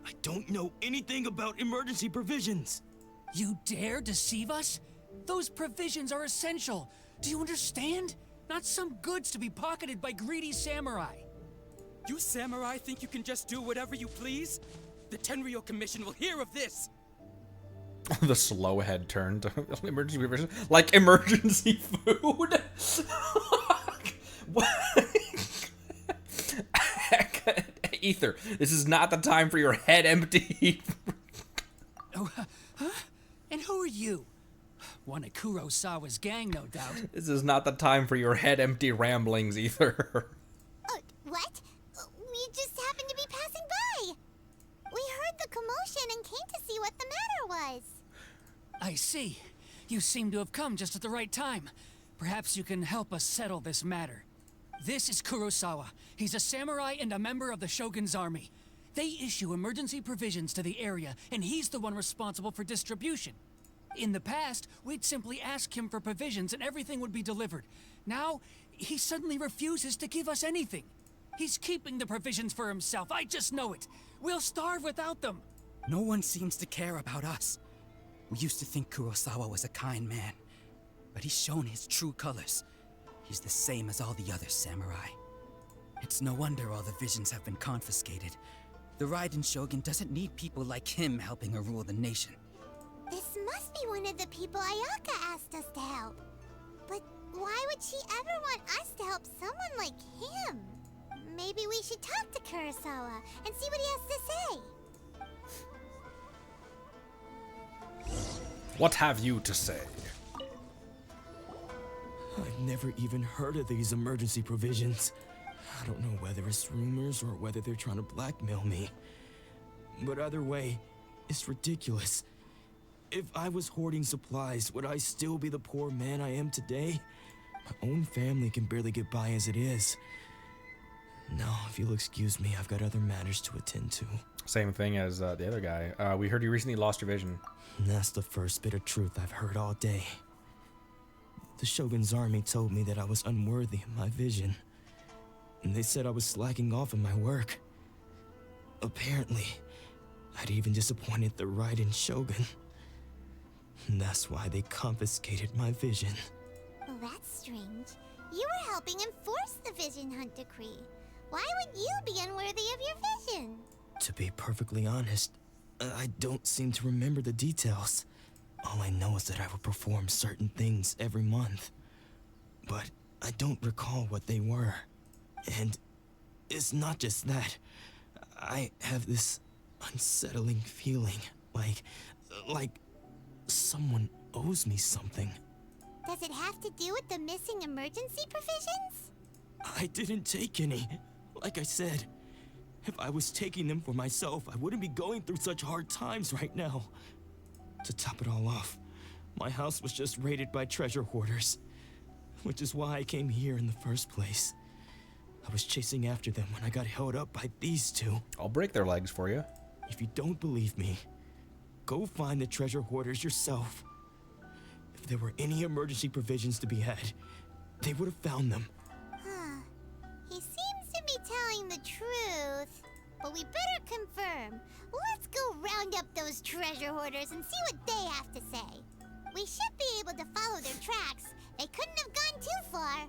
I don't know anything about emergency provisions. You dare deceive us? Those provisions are essential. Do you understand? Not some goods to be pocketed by greedy samurai. You samurai think you can just do whatever you please? The Tenryou Commission will hear of this. The slow head turn to emergency provision, like emergency food. What? Ether, this is not the time for your head empty. Oh, huh? And who are you? One of Kurosawa's gang, no doubt. This is not the time for your head empty ramblings, Ether. What? We just happened to be passing by. We heard the commotion and came to see what the matter was. I see. You seem to have come just at the right time. Perhaps you can help us settle this matter. This is Kurosawa. He's a samurai and a member of the Shogun's army. They issue emergency provisions to the area, and he's the one responsible for distribution. In the past, we'd simply ask him for provisions and everything would be delivered. Now, he suddenly refuses to give us anything. He's keeping the provisions for himself, I just know it. We'll starve without them. No one seems to care about us. We used to think Kurosawa was a kind man, but he's shown his true colors. He's the same as all the other samurai. It's no wonder all the visions have been confiscated. The Raiden Shogun doesn't need people like him helping her rule the nation. This must be one of the people Ayaka asked us to help. But why would she ever want us to help someone like him? Maybe we should talk to Kurosawa and see what he has to say. What have you to say? I've never even heard of these emergency provisions. I don't know whether it's rumors or whether they're trying to blackmail me. But either way, it's ridiculous. If I was hoarding supplies, would I still be the poor man I am today? My own family can barely get by as it is. Now, if you'll excuse me, I've got other matters to attend to. Same thing as the other guy. We heard you recently lost your vision. And that's the first bit of truth I've heard all day. The Shogun's army told me that I was unworthy of my vision. And they said I was slacking off in my work. Apparently, I'd even disappointed the Raiden Shogun. And that's why they confiscated my vision. Well, that's strange. You were helping enforce the Vision Hunt Decree. Why would you be unworthy of your vision? To be perfectly honest, I don't seem to remember the details. All I know is that I would perform certain things every month. But I don't recall what they were. And it's not just that. I have this unsettling feeling, like someone owes me something. Does it have to do with the missing emergency provisions? I didn't take any, like I said. If I was taking them for myself, I wouldn't be going through such hard times right now. To top it all off, my house was just raided by treasure hoarders, which is why I came here in the first place. I was chasing after them when I got held up by these two. I'll break their legs for you. If you don't believe me, go find the treasure hoarders yourself. If there were any emergency provisions to be had, they would have found them. Huh. He seems to be telling the truth. But we better confirm. Let's go round up those treasure hoarders and see what they have to say. We should be able to follow their tracks. They couldn't have gone too far.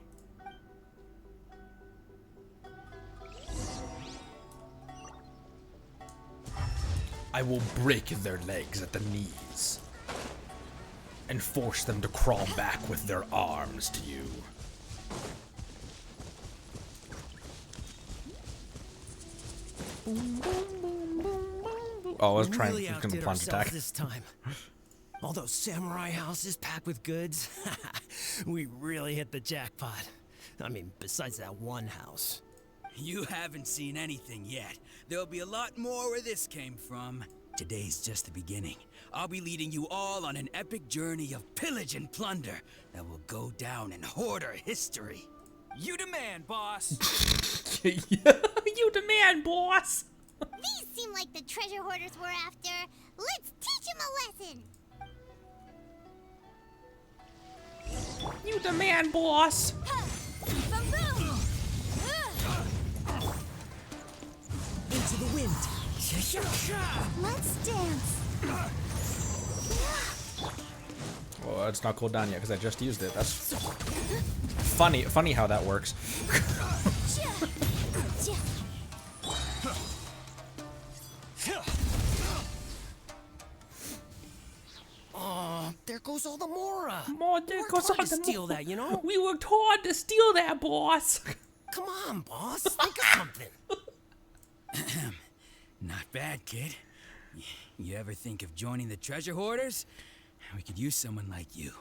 I will break their legs at the knees and force them to crawl back with their arms to you. Oh, I was trying really to outdid plunge attack. this time. All those samurai houses packed with goods. We really hit the jackpot. I mean, besides that one house. You haven't seen anything yet. There'll be a lot more where this came from. Today's just the beginning. I'll be leading you all on an epic journey of pillage and plunder that will go down in hoarder history. You demand, boss. You demand, boss. These seem like the treasure hoarders we're after. Let's teach them a lesson. You demand, boss. Into the wind. Let's dance. Well, it's not cooled down yet because I just used it. That's funny how that works. Oh, there goes all the Mora. There goes all the steal that, you know? We worked hard to steal that, boss. Come on, boss. Think of something. Not bad, kid. You ever think of joining the treasure hoarders? We could use someone like you.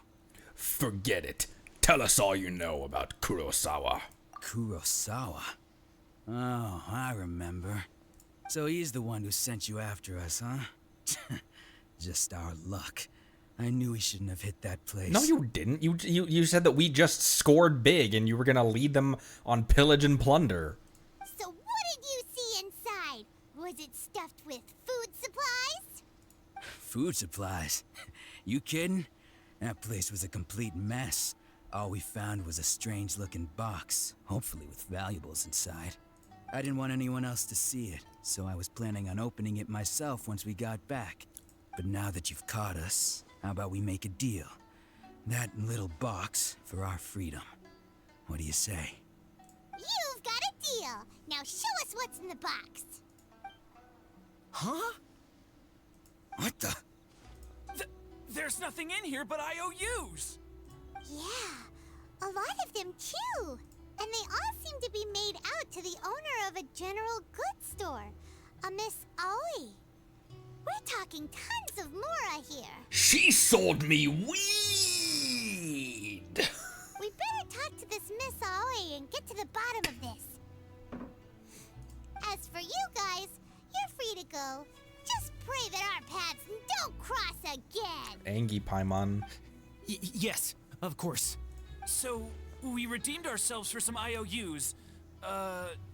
Forget it. Tell us all you know about Kurosawa. Kurosawa? Oh, I remember. So he's the one who sent you after us, huh? Just our luck. I knew we shouldn't have hit that place. No, you didn't. You said that we just scored big and you were gonna lead them on pillage and plunder. So what did you see inside? Was it stuffed with food supplies? Food supplies? You kidding? That place was a complete mess. All we found was a strange-looking box, hopefully with valuables inside. I didn't want anyone else to see it, so I was planning on opening it myself once we got back. But now that you've caught us, how about we make a deal? That little box for our freedom. What do you say? You've got a deal. Now show us what's in the box. Huh? What the? There's nothing in here but IOUs. Yeah, a lot of them too. And they all seem to be made out to the owner of a general goods store, a Miss Aoi. We're talking tons of Mora here. She sold me weed. We better talk to this Miss Aoi and get to the bottom of this. As for you guys, you're free to go. Just pray that our paths don't cross again. Angie Paimon. Yes, of course. So, we redeemed ourselves for some IOUs.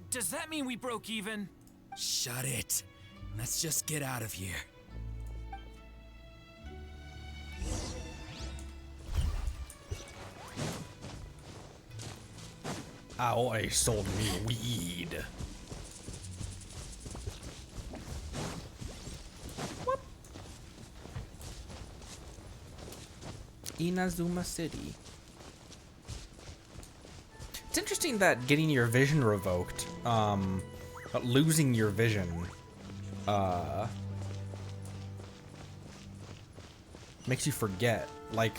Does that mean we broke even? Shut it. Let's just get out of here. Aoi sold me weed. What? Inazuma City. It's interesting that getting your vision revoked, losing your vision, makes you forget, like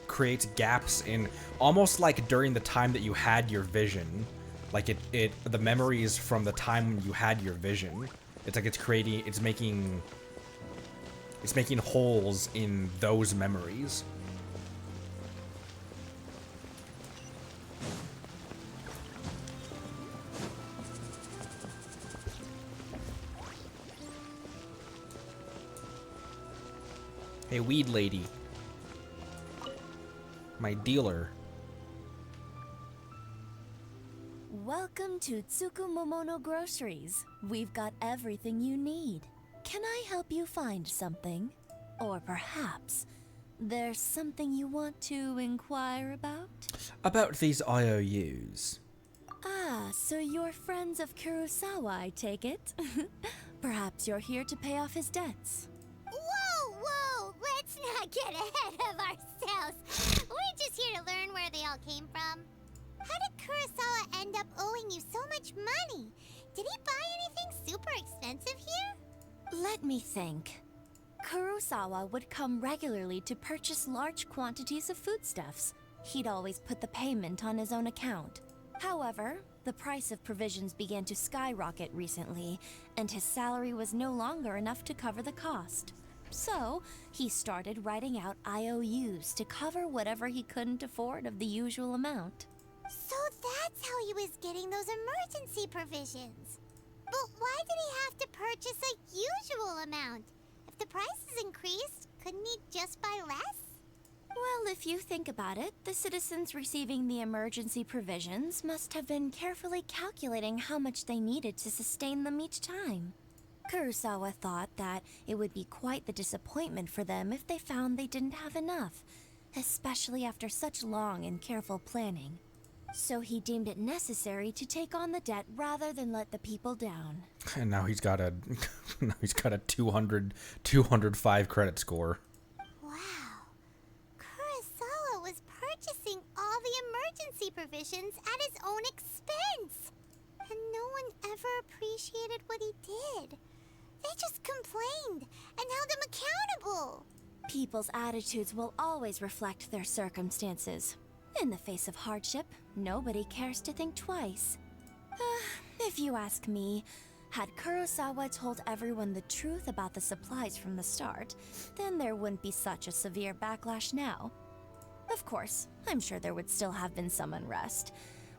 creates gaps in, almost like during the time that you had your vision, like the memories from the time when you had your vision, it's like it's making holes in those memories. Hey, weed lady. My dealer. Welcome to Tsukumomono Groceries. We've got everything you need. Can I help you find something? Or perhaps there's something you want to inquire about? About these IOUs. Ah, so you're friends of Kurosawa, I take it? Perhaps you're here to pay off his debts. Whoa, whoa! Let's not get ahead of ourselves. We're just here to learn where they all came from. How did Kurosawa end up owing you so much money? Did he buy anything super expensive here? Let me think. Kurosawa would come regularly to purchase large quantities of foodstuffs. He'd always put the payment on his own account. However, the price of provisions began to skyrocket recently, and his salary was no longer enough to cover the cost. So, he started writing out IOUs to cover whatever he couldn't afford of the usual amount. So that's how he was getting those emergency provisions. But why did he have to purchase a usual amount? If the prices increased, couldn't he just buy less? Well, if you think about it, the citizens receiving the emergency provisions must have been carefully calculating how much they needed to sustain them each time. Kurosawa thought that it would be quite the disappointment for them if they found they didn't have enough, especially after such long and careful planning. So he deemed it necessary to take on the debt rather than let the people down. And now he's got a 205 credit score. Wow. Kurosawa was purchasing all the emergency provisions at his own expense. And no one ever appreciated what he did. They just complained and held him accountable. People's attitudes will always reflect their circumstances. In the face of hardship, nobody cares to think twice. If you ask me, had Kurosawa told everyone the truth about the supplies from the start, then there wouldn't be such a severe backlash now. Of course, I'm sure there would still have been some unrest.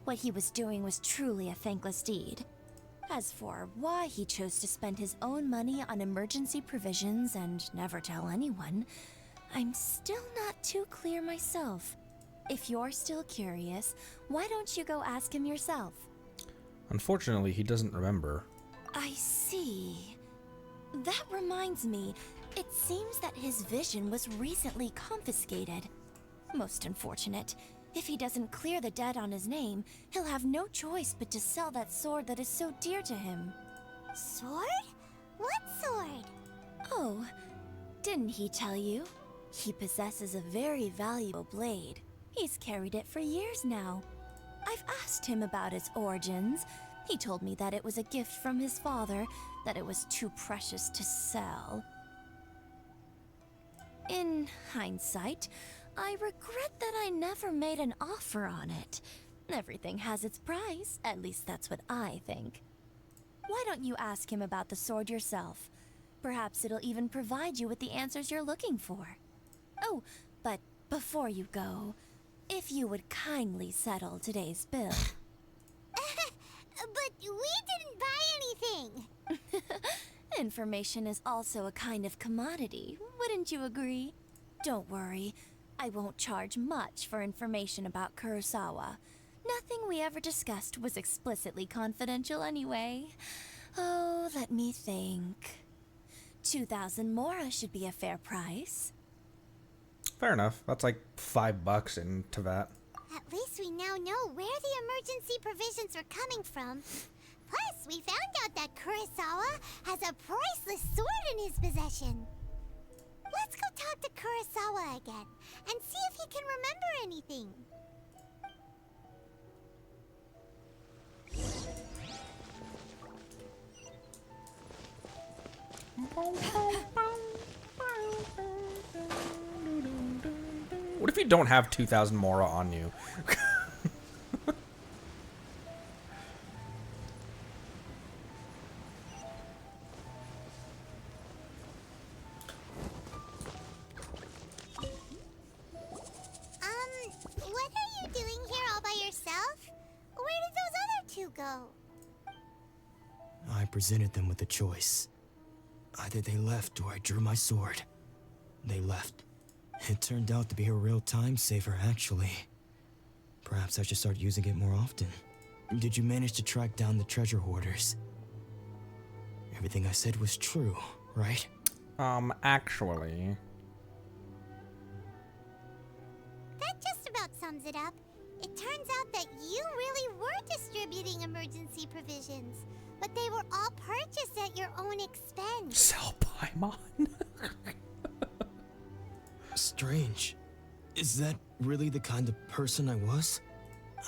What he was doing was truly a thankless deed. As for why he chose to spend his own money on emergency provisions and never tell anyone, I'm still not too clear myself. If you're still curious, why don't you go ask him yourself? Unfortunately, he doesn't remember. I see. That reminds me, it seems that his vision was recently confiscated. Most unfortunate. If he doesn't clear the debt on his name, he'll have no choice but to sell that sword that is so dear to him. Sword? What sword? Oh, didn't he tell you? He possesses a very valuable blade. He's carried it for years now. I've asked him about its origins. He told me that it was a gift from his father, that it was too precious to sell. In hindsight, I regret that I never made an offer on it. Everything has its price, at least that's what I think. Why don't you ask him about the sword yourself? Perhaps it'll even provide you with the answers you're looking for. Oh, but before you go, if you would kindly settle today's bill. But we didn't buy anything. Information is also a kind of commodity, wouldn't you agree? Don't worry, I won't charge much for information about Kurosawa. Nothing we ever discussed was explicitly confidential anyway. Oh, let me think. 2,000 mora should be a fair price. Fair enough. That's like $5 in Teyvat. At least we now know where the emergency provisions were coming from. Plus, we found out that Kurosawa has a priceless sword in his possession. Let's go talk to Kurosawa again and see if he can remember anything. What if you don't have 2,000 mora on you? What are you doing here all by yourself? Where did those other two go? I presented them with a choice. Either they left or I drew my sword. They left. It turned out to be a real time saver, actually. Perhaps I should start using it more often. Did you manage to track down the treasure hoarders? Everything I said was true, right? Actually. That just about sums it up. It turns out that you really were distributing emergency provisions, but they were all purchased at your own expense. Sell Paimon? Strange. Is that really the kind of person I was?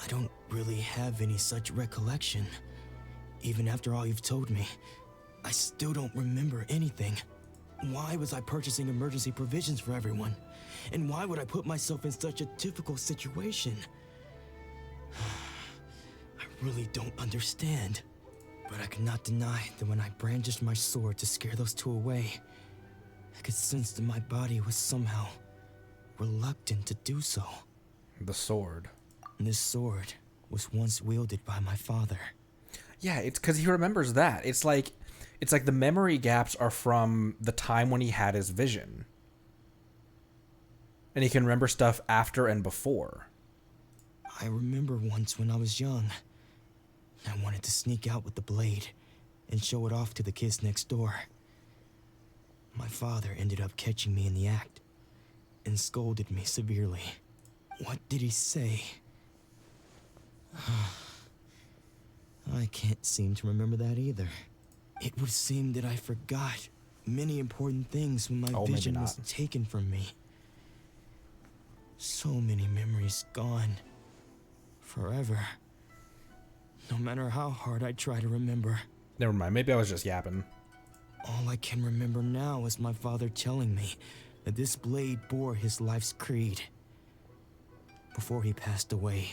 I don't really have any such recollection. Even after all you've told me, I still don't remember anything. Why was I purchasing emergency provisions for everyone? And why would I put myself in such a difficult situation? I really don't understand. But I cannot deny that when I brandished my sword to scare those two away, I could sense that my body was somehow reluctant to do so. The sword. This sword was once wielded by my father. Yeah, it's because he remembers that. It's like the memory gaps are from the time when he had his vision. And he can remember stuff after and before. I remember once when I was young, I wanted to sneak out with the blade and show it off to the kids next door. My father ended up catching me in the act and scolded me severely. What did he say? I can't seem to remember that either. It would seem that I forgot many important things when my vision was taken from me. So many memories gone. Forever. No matter how hard I try to remember. Never mind, maybe I was just yapping. All I can remember now is my father telling me that this blade bore his life's creed. Before he passed away,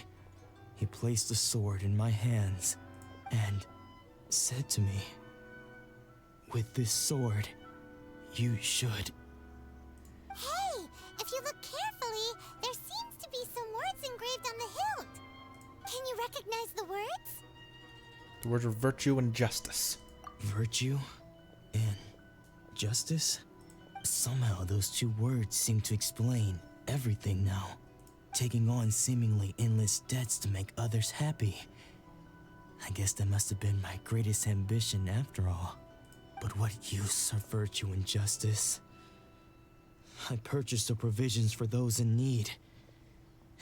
he placed the sword in my hands and said to me, "With this sword, you should." Hey, if you look carefully, there seems to be some words engraved on the hilt. Can you recognize the words? The words are virtue and justice. Virtue and justice? Somehow those two words seem to explain everything now. Taking on seemingly endless debts to make others happy. I guess that must have been my greatest ambition after all. But what use are virtue and justice? I purchased the provisions for those in need.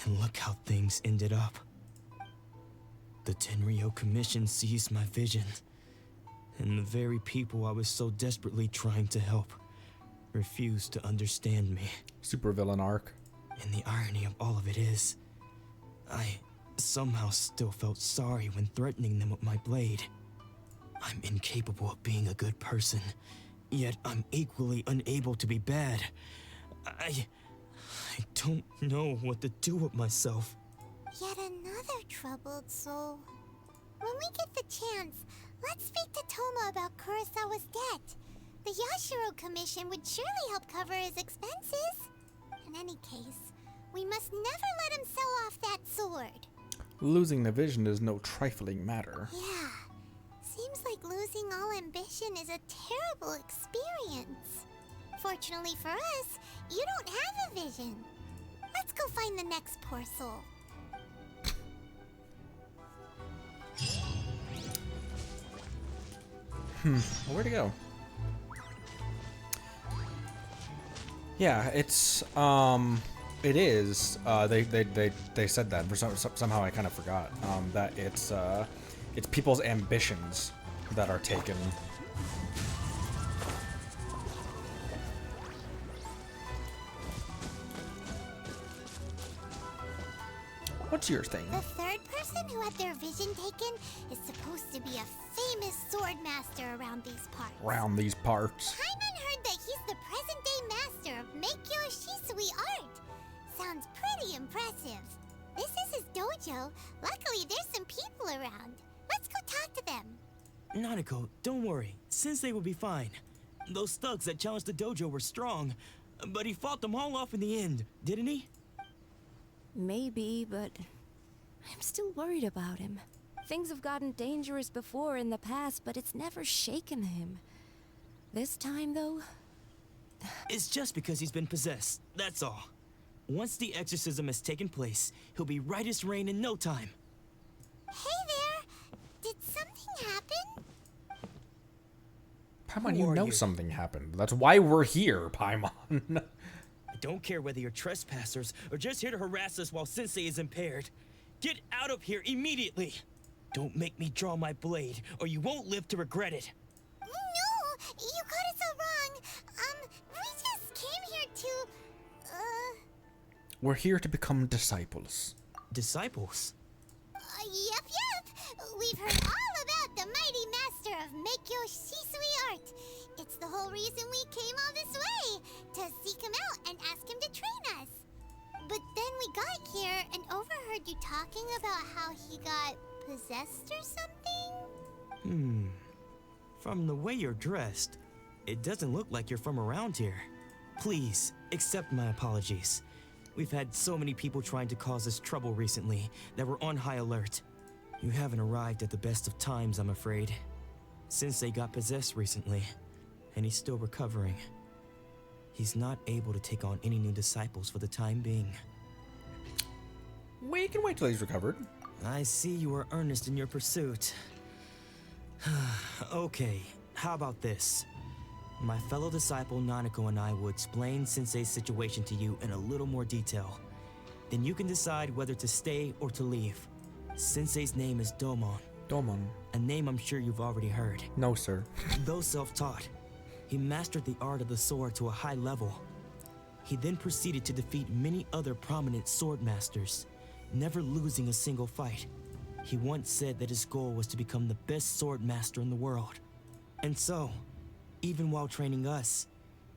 And look how things ended up. The Tenryo Commission seized my vision. And the very people I was so desperately trying to help refused to understand me. Supervillain arc. And the irony of all of it is, I somehow still felt sorry when threatening them with my blade. I'm incapable of being a good person, yet I'm equally unable to be bad. I don't know what to do with myself. Yet another troubled soul. When we get the chance, let's speak to Toma about Kurosawa's debt. The Yashiro Commission would surely help cover his expenses. In any case, we must never let him sell off that sword. Losing the vision is no trifling matter. Yeah. Seems like losing all ambition is a terrible experience. Fortunately for us, you don't have a vision. Let's go find the next poor soul. Where'd it go? Yeah, it's it is. They said that. Somehow I kind of forgot that it's people's ambitions that are taken. What's your thing? The third person who had their vision taken is supposed to be a famous sword master around these parts. Around these parts. Paimon heard that he's the present-day master of Meikyo Shisui art. Sounds pretty impressive. This is his dojo. Luckily, there's some people around. Let's go talk to them. Nanako, don't worry. Sensei will be fine. Those thugs that challenged the dojo were strong, but he fought them all off in the end, didn't he? Maybe, but I'm still worried about him. Things have gotten dangerous before in the past, but it's never shaken him. This time, though, It's just because he's been possessed, that's all. Once the exorcism has taken place, he'll be right as rain in no time. Hey there! Did something happen? Paimon, Who you are know you? something happened. That's why we're here, Paimon. I don't care whether you're trespassers or just here to harass us while Sensei is impaired. Get out of here immediately! Don't make me draw my blade, or you won't live to regret it. No! You got it so wrong. We just came here to... We're here to become disciples. Disciples? Yep. We've heard all about the mighty master of Meikyo Shisui art. It's the whole reason we came all this way, to seek him out and ask him to train us. But then we got here and overheard you talking about how he got possessed or something? From the way you're dressed, it doesn't look like you're from around here. Please, accept my apologies. We've had so many people trying to cause us trouble recently that we're on high alert. You haven't arrived at the best of times, I'm afraid. Sensei got possessed recently, and he's still recovering. He's not able to take on any new disciples for the time being. We can wait till he's recovered. I see you are earnest in your pursuit. Okay, how about this? My fellow disciple Nanako and I will explain Sensei's situation to you in a little more detail. Then you can decide whether to stay or to leave. Sensei's name is Domon. Domon. A name I'm sure you've already heard. No, sir. Though self-taught, he mastered the art of the sword to a high level. He then proceeded to defeat many other prominent sword masters, never losing a single fight. He once said that his goal was to become the best sword master in the world. And so, even while training us,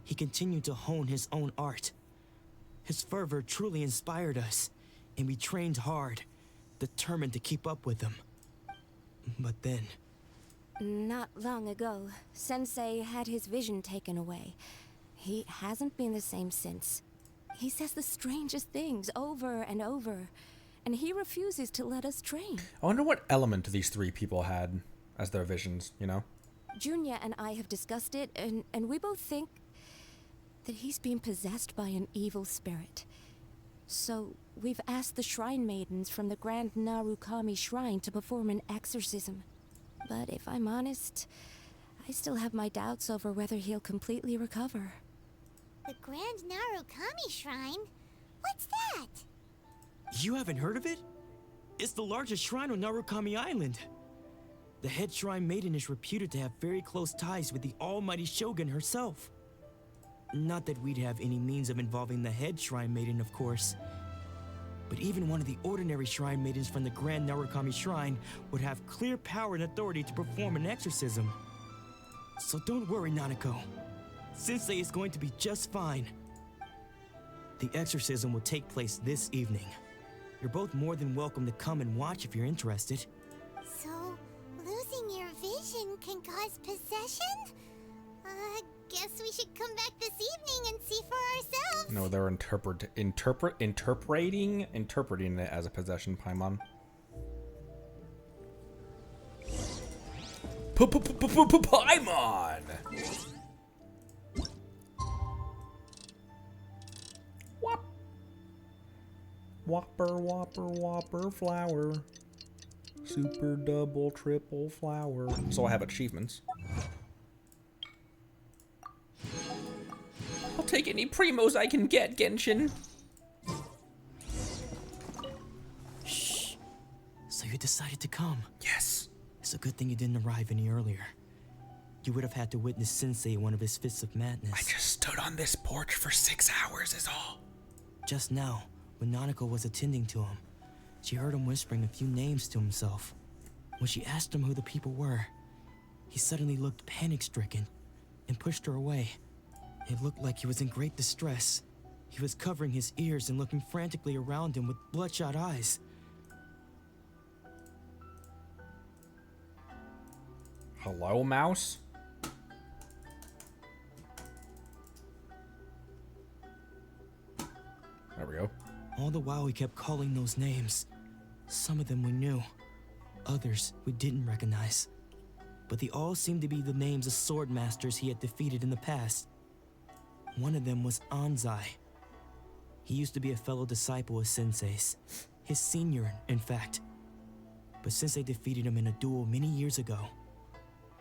he continued to hone his own art. His fervor truly inspired us, and we trained hard, determined to keep up with him. But then... Not long ago, Sensei had his vision taken away. He hasn't been the same since. He says the strangest things over and over, and he refuses to let us train. I wonder what element these three people had as their visions, you know? Junya and I have discussed it, and we both think that he's being possessed by an evil spirit. So, we've asked the shrine maidens from the Grand Narukami Shrine to perform an exorcism. But if I'm honest, I still have my doubts over whether he'll completely recover. The Grand Narukami Shrine? What's that? You haven't heard of it? It's the largest shrine on Narukami Island. The head shrine maiden is reputed to have very close ties with the almighty Shogun herself. Not that we'd have any means of involving the head shrine maiden, of course. But even one of the ordinary shrine maidens from the Grand Narukami Shrine would have clear power and authority to perform an exorcism. So don't worry, Nanako. Sensei is going to be just fine. The exorcism will take place this evening. You're both more than welcome to come and watch if you're interested. So, losing your vision can cause possession? Guess we should come back this evening and see for ourselves. No, they're interpreting it as a possession, Paimon. Paimon! Whop. Whopper flower. Super double triple flower. So I have achievements. I'll take any primos I can get, Genshin. Shh. So you decided to come? Yes. It's a good thing you didn't arrive any earlier. You would have had to witness Sensei in one of his fits of madness. I just stood on this porch for 6 hours is all. Just now, when Nanako was attending to him, she heard him whispering a few names to himself. When she asked him who the people were, he suddenly looked panic-stricken and pushed her away. It looked like he was in great distress. He was covering his ears and looking frantically around him with bloodshot eyes. Hello, mouse? There we go. All the while he kept calling those names. Some of them we knew, others we didn't recognize. But they all seemed to be the names of sword masters he had defeated in the past. One of them was Anzai. He used to be a fellow disciple of Sensei's. His senior, in fact. But Sensei defeated him in a duel many years ago.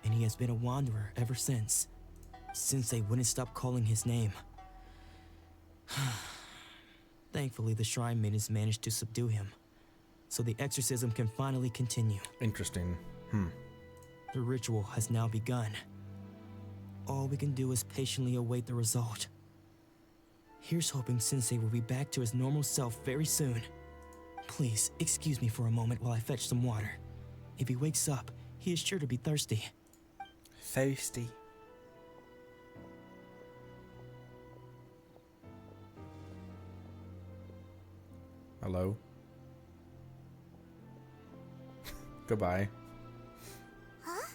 And he has been a wanderer ever since. Sensei wouldn't stop calling his name. Thankfully, the shrine maidens managed to subdue him. So the exorcism can finally continue. Interesting. The ritual has now begun. All we can do is patiently await the result. Here's hoping Sensei will be back to his normal self very soon. Please, excuse me for a moment while I fetch some water. If he wakes up, he is sure to be thirsty. Thirsty. Hello? Goodbye. Huh?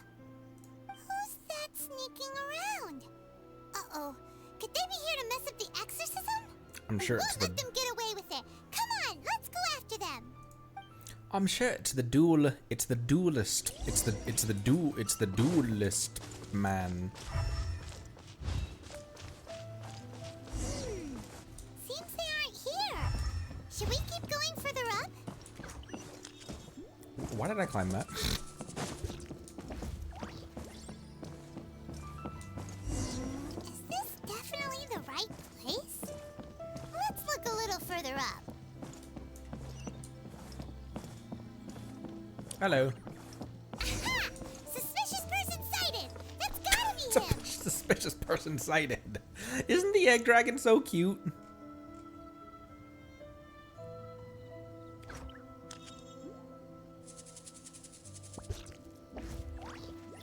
Who's that sneaking around? Uh-oh. Could they be here to mess up the exorcism? I'm sure it's Let them get away with it. Come on, let's go after them. I'm sure it's the duelist. It's the duelist man. Seems they aren't here. Should we keep going further up? Why did I climb that? Is this definitely the right place? Let's look a little further up. Hello. Aha! Suspicious person sighted! That's gotta be him! Suspicious person sighted. Isn't the egg dragon so cute?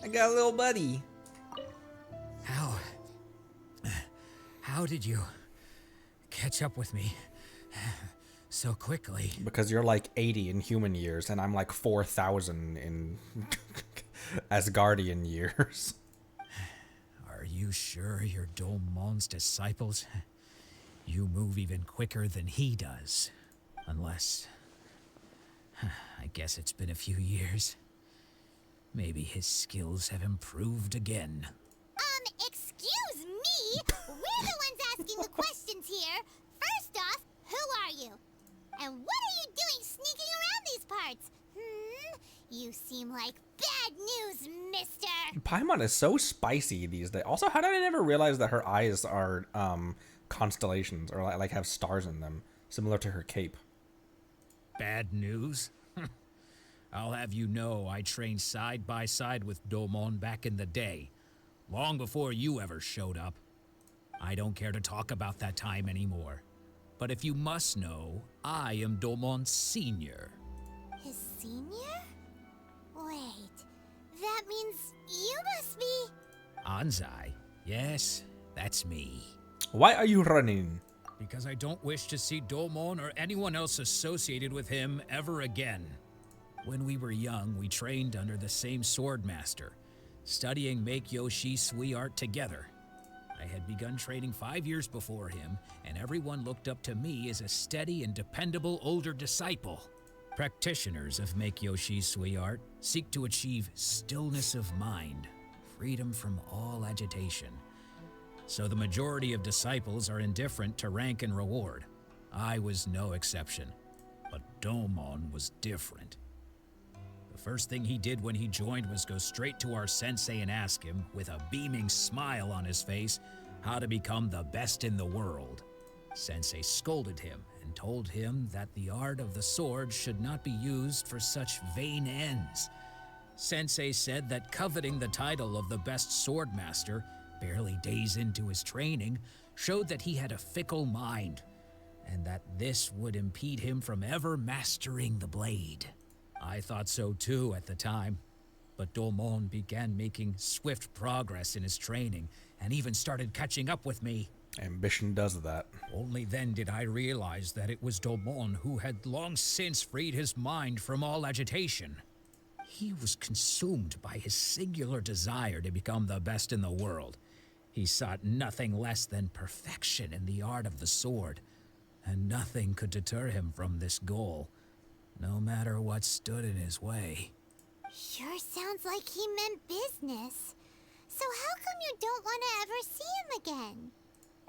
I got a little buddy. How did you catch up with me so quickly? Because you're like 80 in human years, and I'm like 4,000 in Asgardian years. Are you sure you're Domon's disciples? You move even quicker than he does. Unless... I guess it's been a few years. Maybe his skills have improved again. Excuse me? We're the ones asking the questions here. First off, who are you? And what are you doing sneaking around these parts? You seem like bad news, mister. Paimon is so spicy these days. Also, how did I never realize that her eyes are constellations, or like have stars in them, similar to her cape? Bad news? I'll have you know I trained side by side with Domon back in the day, long before you ever showed up. I don't care to talk about that time anymore. But if you must know, I am Domon's senior. His senior? Wait, that means you must be... Anzai? Yes, that's me. Why are you running? Because I don't wish to see Domon or anyone else associated with him ever again. When we were young, we trained under the same sword master, studying Make-Yoshi Sui art together. I had begun training 5 years before him, and everyone looked up to me as a steady and dependable older disciple. Practitioners of Make-Yoshi Sui art seek to achieve stillness of mind, freedom from all agitation. So the majority of disciples are indifferent to rank and reward. I was no exception, but Domon was different. The first thing he did when he joined was go straight to our sensei and ask him, with a beaming smile on his face, how to become the best in the world. Sensei scolded him and told him that the art of the sword should not be used for such vain ends. Sensei said that coveting the title of the best sword master, barely days into his training, showed that he had a fickle mind, and that this would impede him from ever mastering the blade. I thought so too at the time, but Domon began making swift progress in his training and even started catching up with me. Ambition does that. Only then did I realize that it was Domon who had long since freed his mind from all agitation. He was consumed by his singular desire to become the best in the world. He sought nothing less than perfection in the art of the sword, and nothing could deter him from this goal, no matter what stood in his way. Sure sounds like he meant business. So how come you don't want to ever see him again?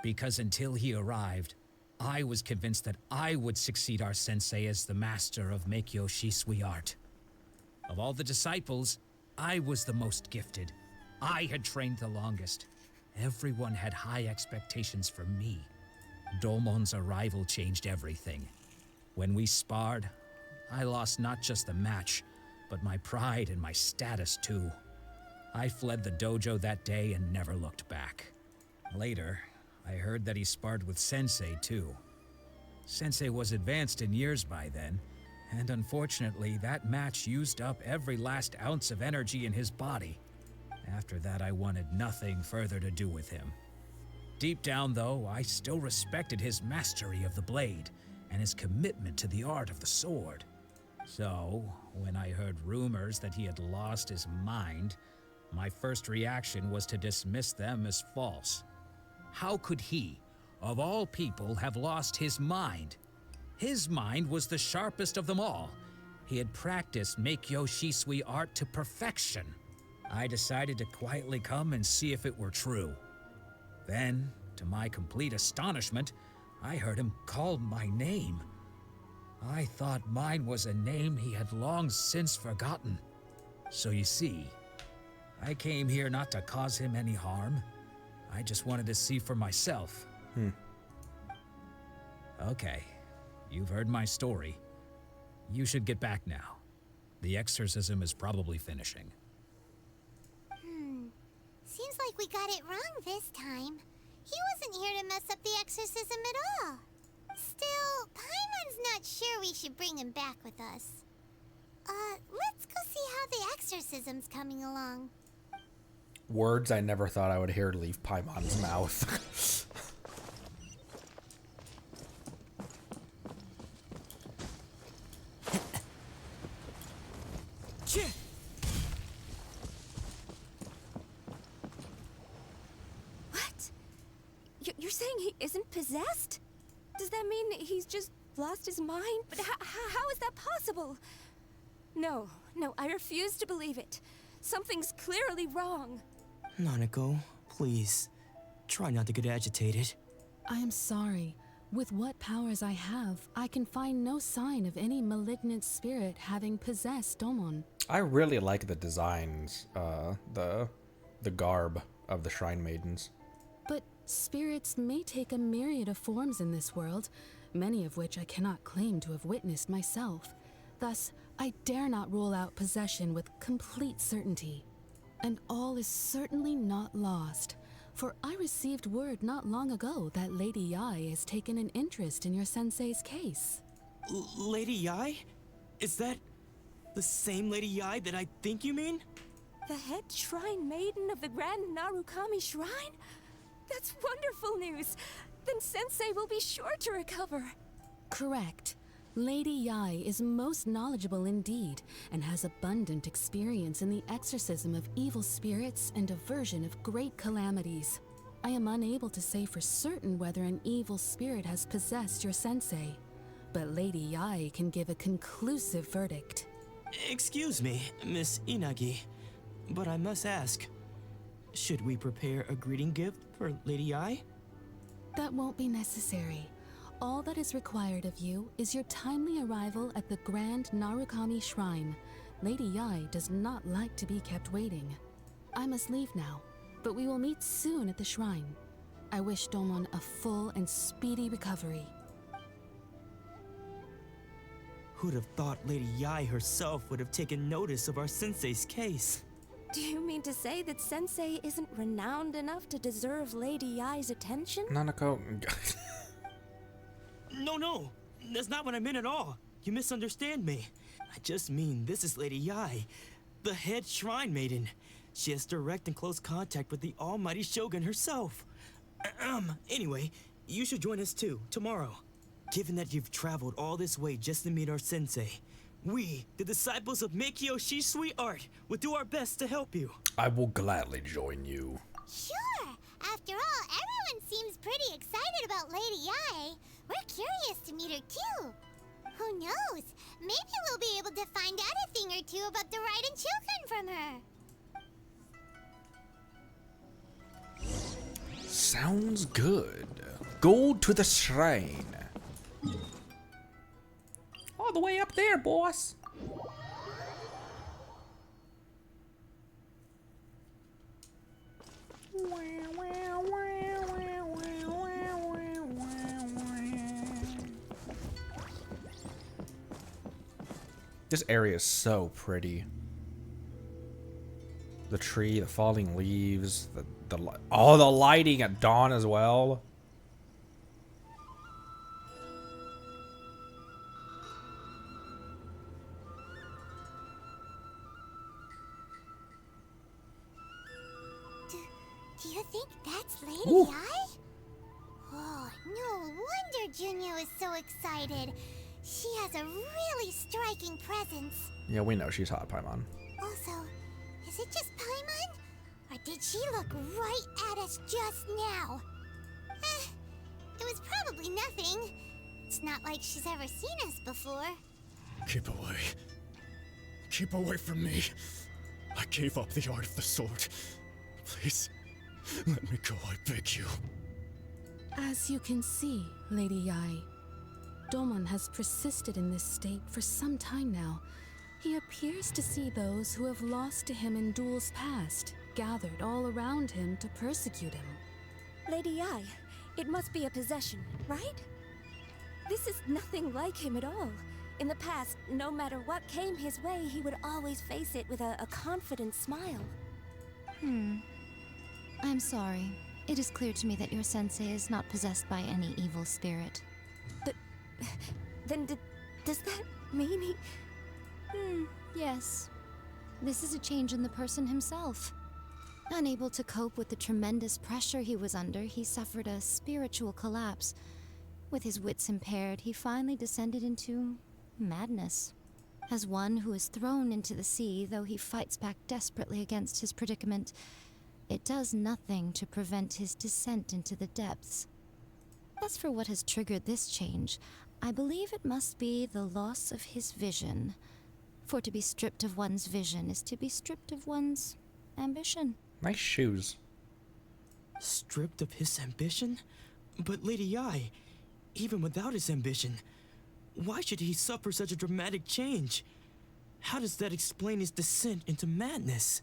because until he arrived, I was convinced that I would succeed our sensei as the master of Meikyo Shisui art. Of all the disciples, I was the most gifted. I had trained the longest. Everyone had high expectations for me. Domon's arrival changed everything. When we sparred, I lost not just the match, but my pride and my status too. I fled the dojo that day and never looked back. Later, I heard that he sparred with Sensei too. Sensei was advanced in years by then, and unfortunately that match used up every last ounce of energy in his body. After that, I wanted nothing further to do with him. Deep down though, I still respected his mastery of the blade and his commitment to the art of the sword. So, when I heard rumors that he had lost his mind, my first reaction was to dismiss them as false. How could he, of all people, have lost his mind? His mind was the sharpest of them all. He had practiced Meikyo Shisui art to perfection. I decided to quietly come and see if it were true. Then, to my complete astonishment, I heard him call my name. I thought mine was a name he had long since forgotten. So you see, I came here not to cause him any harm. I just wanted to see for myself. Okay, you've heard my story. You should get back now. The exorcism is probably finishing. Seems like we got it wrong this time. He wasn't here to mess up the exorcism at all. Still, Paimon's not sure we should bring him back with us. Let's go see how the exorcism's coming along. Words I never thought I would hear leave Paimon's mouth. What? You're saying he isn't possessed? Does that mean he's just lost his mind? But how is that possible? No, I refuse to believe it. Something's clearly wrong. Nanako, please. Try not to get agitated. I am sorry. With what powers I have, I can find no sign of any malignant spirit having possessed Domon. I really like the designs, the garb of the Shrine Maidens. But spirits may take a myriad of forms in this world, many of which I cannot claim to have witnessed myself. Thus, I dare not rule out possession with complete certainty. And all is certainly not lost, for I received word not long ago that Lady Yae has taken an interest in your sensei's case. Lady Yae? Is that the same Lady Yae that I think you mean? The head shrine maiden of the Grand Narukami Shrine? That's wonderful news! Then Sensei will be sure to recover. Correct. Lady Yae is most knowledgeable indeed, and has abundant experience in the exorcism of evil spirits and aversion of great calamities. I am unable to say for certain whether an evil spirit has possessed your sensei, but Lady Yae can give a conclusive verdict. Excuse me, Miss Inagi, but I must ask, should we prepare a greeting gift for Lady Yae? That won't be necessary. All that is required of you is your timely arrival at the Grand Narukami Shrine. Lady Yae does not like to be kept waiting. I must leave now, but we will meet soon at the shrine. I wish Domon a full and speedy recovery. Who'd have thought Lady Yae herself would have taken notice of our sensei's case? Do you mean to say that Sensei isn't renowned enough to deserve Lady Yae's attention? Nanako. No, that's not what I meant at all. You misunderstand me. I just mean this is Lady Yae, the head shrine maiden. She has direct and close contact with the almighty Shogun herself. Anyway, you should join us too, tomorrow. Given that you've traveled all this way just to meet our sensei, we, the disciples of Meikyo Shisui art, will do our best to help you. I will gladly join you. Sure! After all, everyone seems pretty excited about Lady Yae. We're curious to meet her too. Who knows? Maybe we'll be able to find out a thing or two about the Raiden Shogun from her. Sounds good. Go to the shrine. All the way up there, boss. This area is so pretty. The tree, the falling leaves, the lighting at dawn as well. Do you think that's Lady Ooh. Yae? Oh, no wonder Junyo is so excited. She has a really striking presence. Yeah, we know she's hot, Paimon. Also, is it just Paimon? Or did she look right at us just now? It was probably nothing. It's not like she's ever seen us before. Keep away. Keep away from me. I gave up the art of the sword. Please, let me go, I beg you. As you can see, Lady Yae, Domon has persisted in this state for some time now. He appears to see those who have lost to him in duels past, gathered all around him to persecute him. Lady Yae, it must be a possession, right? This is nothing like him at all. In the past, no matter what came his way, he would always face it with a confident smile. I'm sorry. It is clear to me that your sensei is not possessed by any evil spirit. But then does that mean he... Yes. This is a change in the person himself. Unable to cope with the tremendous pressure he was under, he suffered a spiritual collapse. With his wits impaired, he finally descended into madness. As one who is thrown into the sea, though he fights back desperately against his predicament, it does nothing to prevent his descent into the depths. As for what has triggered this change, I believe it must be the loss of his vision. For to be stripped of one's vision is to be stripped of one's ambition. Nice shoes. Stripped of his ambition? But Lady Yae, even without his ambition, why should he suffer such a dramatic change? How does that explain his descent into madness?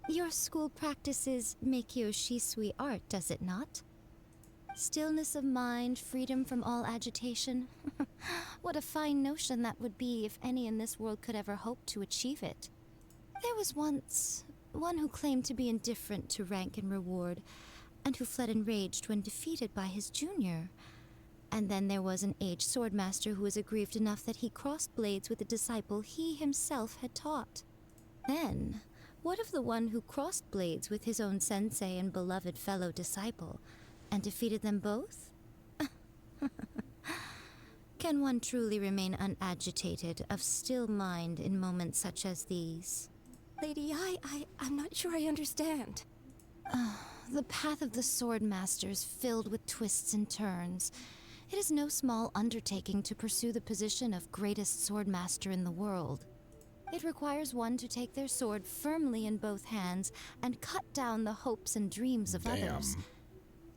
Your school practices Meikyo Shisui art, does it not? Stillness of mind, freedom from all agitation. What a fine notion that would be if any in this world could ever hope to achieve it. There was once one who claimed to be indifferent to rank and reward, and who fled enraged when defeated by his junior. And then there was an aged swordmaster who was aggrieved enough that he crossed blades with a disciple he himself had taught. Then, what of the one who crossed blades with his own sensei and beloved fellow disciple, and defeated them both? Can one truly remain unagitated, of still mind in moments such as these? Lady Yae, I'm not sure I understand. The path of the swordmaster is filled with twists and turns. It is no small undertaking to pursue the position of greatest swordmaster in the world. It requires one to take their sword firmly in both hands and cut down the hopes and dreams of others,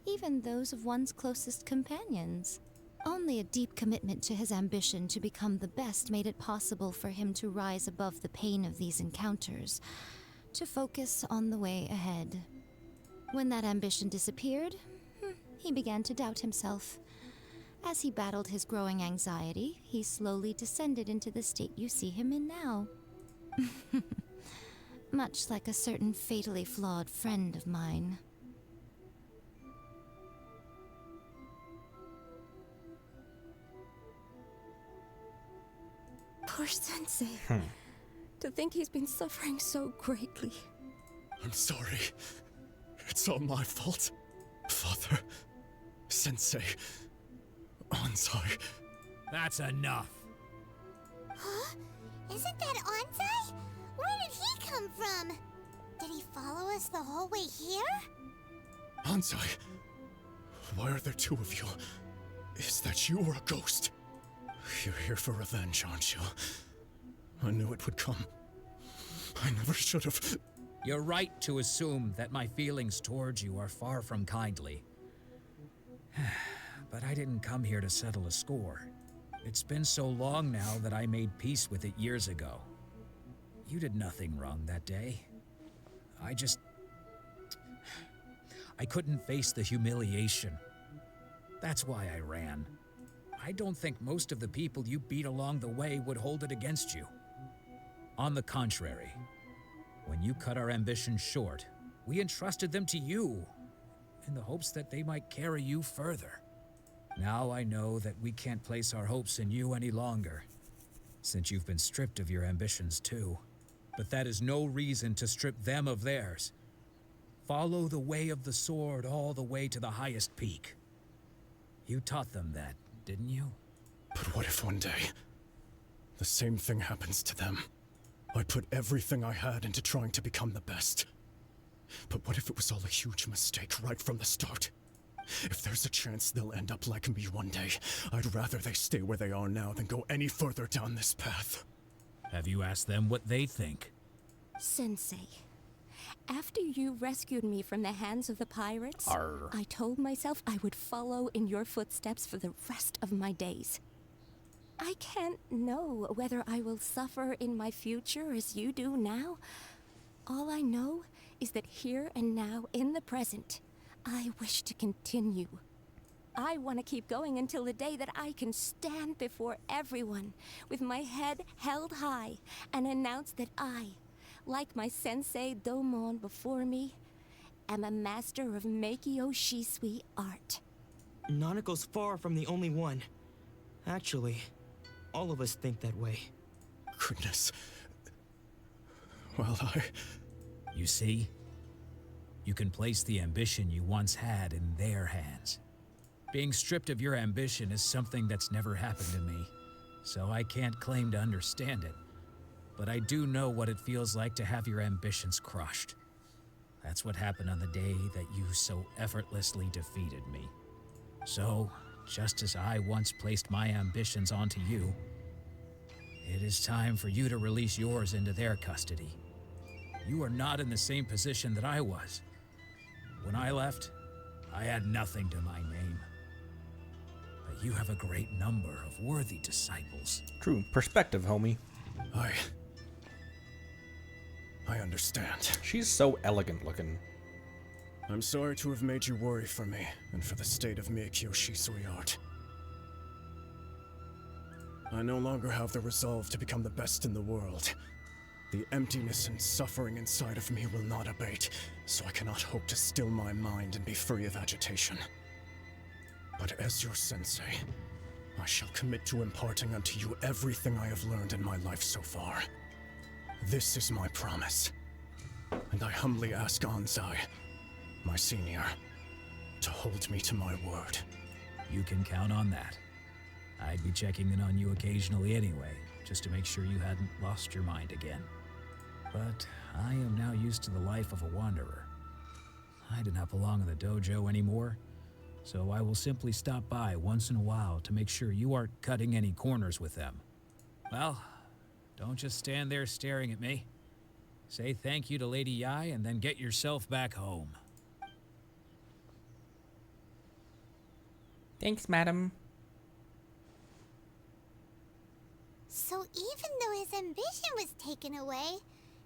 even those of one's closest companions. Only a deep commitment to his ambition to become the best made it possible for him to rise above the pain of these encounters, to focus on the way ahead. When that ambition disappeared, he began to doubt himself. As he battled his growing anxiety, he slowly descended into the state you see him in now. Much like a certain fatally flawed friend of mine. Poor Sensei. To think he's been suffering so greatly. I'm sorry. It's all my fault. Father, Sensei, Ansai. That's enough. Huh? Isn't that Ansai? Where did he come from? Did he follow us the whole way here? Ansai, why are there two of you? Is that you or a ghost? You're here for revenge, aren't you? I knew it would come. I never should have. You're right to assume that my feelings towards you are far from kindly. But I didn't come here to settle a score. It's been so long now that I made peace with it years ago. You did nothing wrong that day. I couldn't face the humiliation. That's why I ran. I don't think most of the people you beat along the way would hold it against you. On the contrary, when you cut our ambitions short, we entrusted them to you, in the hopes that they might carry you further. Now I know that we can't place our hopes in you any longer, since you've been stripped of your ambitions too. But that is no reason to strip them of theirs. Follow the way of the sword all the way to the highest peak. You taught them that, didn't you? But what if one day, the same thing happens to them? I put everything I had into trying to become the best. But what if it was all a huge mistake right from the start? If there's a chance they'll end up like me one day, I'd rather they stay where they are now than go any further down this path. Have you asked them what they think? Sensei, after you rescued me from the hands of the pirates, Arr. I told myself I would follow in your footsteps for the rest of my days. I can't know whether I will suffer in my future as you do now. All I know is that here and now, in the present, I wish to continue. I want to keep going until the day that I can stand before everyone with my head held high and announce that I, like my sensei Domon before me, am a master of Meikyo Shisui art. Nanako's far from the only one. Actually, all of us think that way. Goodness. Well, You see? You can place the ambition you once had in their hands. Being stripped of your ambition is something that's never happened to me, so I can't claim to understand it. But I do know what it feels like to have your ambitions crushed. That's what happened on the day that you so effortlessly defeated me. So, just as I once placed my ambitions onto you, it is time for you to release yours into their custody. You are not in the same position that I was. When I left, I had nothing to my name. But you have a great number of worthy disciples. True. Perspective, homie. I understand. She's so elegant looking. I'm sorry to have made you worry for me, and for the state of Meikyo Shisui art. I no longer have the resolve to become the best in the world. The emptiness and suffering inside of me will not abate, so I cannot hope to still my mind and be free of agitation. But as your sensei, I shall commit to imparting unto you everything I have learned in my life so far. This is my promise, and I humbly ask Anzai, my senior, to hold me to my word. You can count on that. I'd be checking in on you occasionally anyway, just to make sure you hadn't lost your mind again. But I am now used to the life of a wanderer. I do not belong in the dojo anymore, so I will simply stop by once in a while to make sure you aren't cutting any corners with them. Well, don't just stand there staring at me. Say thank you to Lady Yae and then get yourself back home. Thanks, madam. So even though his ambition was taken away,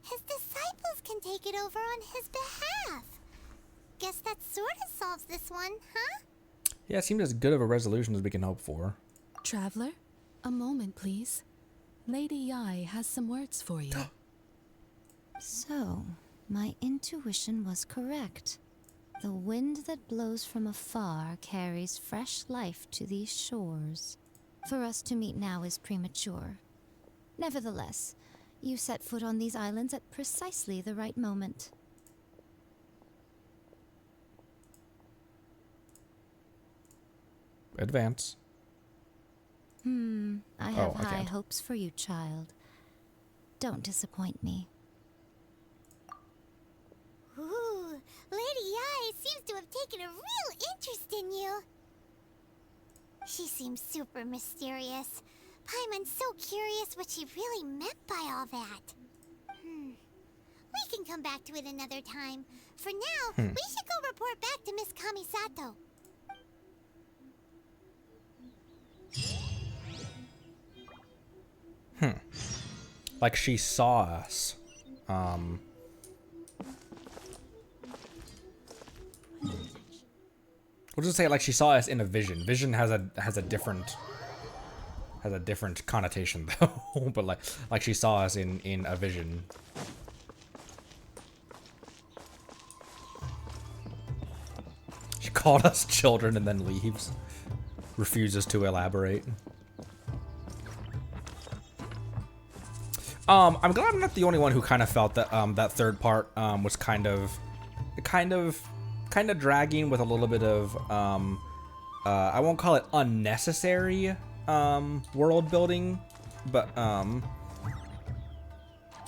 his disciples can take it over on his behalf. Guess that sort of solves this one, huh? Yeah, it seemed as good of a resolution as we can hope for. Traveler, a moment, please. Lady Yae has some words for you. So, my intuition was correct. The wind that blows from afar carries fresh life to these shores. For us to meet now is premature. Nevertheless, you set foot on these islands at precisely the right moment. Advance. I have high hopes for you, child. Don't disappoint me. Ooh, Lady Yae seems to have taken a real interest in you. She seems super mysterious. Paimon's so curious what she really meant by all that. We can come back to it another time. For now, we should go report back to Miss Kamisato. like she saw us. We'll just say like she saw us in a vision. Vision has a different connotation though, but like she saw us in a vision. She called us children and then leaves. Refuses to elaborate. I'm glad I'm not the only one who kind of felt that that third part was kind of dragging with a little bit of I won't call it unnecessary world building, but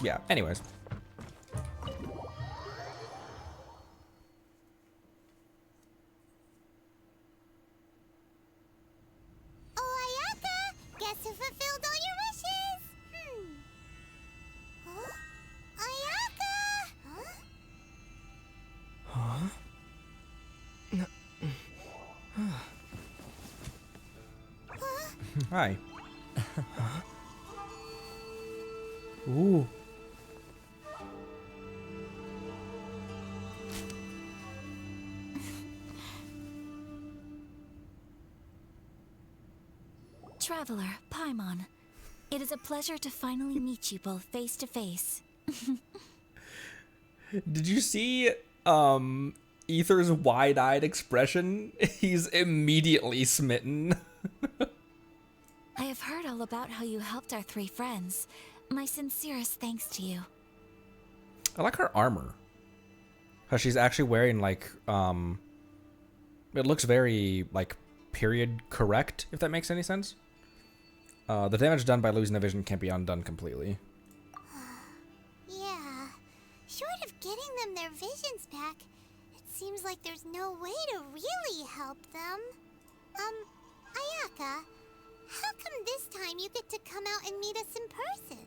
yeah, anyways. Oh, Ayaka! Guess who fulfilled all your wishes? Huh? Ayaka! Huh? Hi. Ooh. Traveler, Paimon. It is a pleasure to finally meet you both face to face. Did you see Ether's wide-eyed expression? He's immediately smitten. I have heard all about how you helped our three friends. My sincerest thanks to you. I like her armor. How she's actually wearing like it looks very like period correct, if that makes any sense. The damage done by losing the vision can't be undone completely. Yeah. Short of getting them their visions back, it seems like there's no way to really help them. Ayaka, how come this time you get to come out and meet us in person?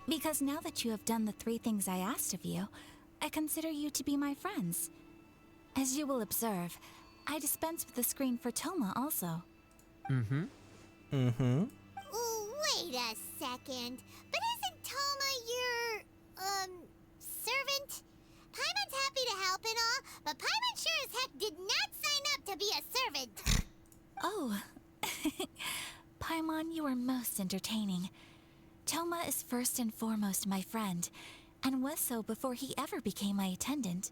Because now that you have done the three things I asked of you, I consider you to be my friends. As you will observe, I dispense with the screen for Toma also. Mm-hmm. Wait a second. But isn't Toma your, servant? Paimon's happy to help and all, but Paimon sure as heck did not sign up to be a servant. Oh. Paimon, you are most entertaining. Toma is first and foremost my friend, and was so before he ever became my attendant.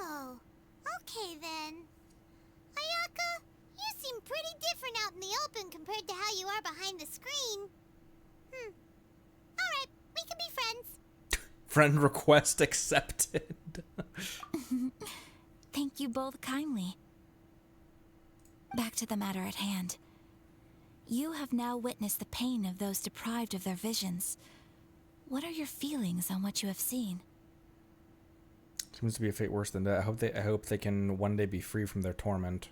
Oh, okay then. Ayaka, you seem pretty different out in the open compared to how you are behind the screen. Alright, we can be friends. Friend request accepted. Thank you both kindly. Back to the matter at hand. You have now witnessed the pain of those deprived of their visions. What are your feelings on what you have seen? Seems to be a fate worse than that. I hope they can one day be free from their torment.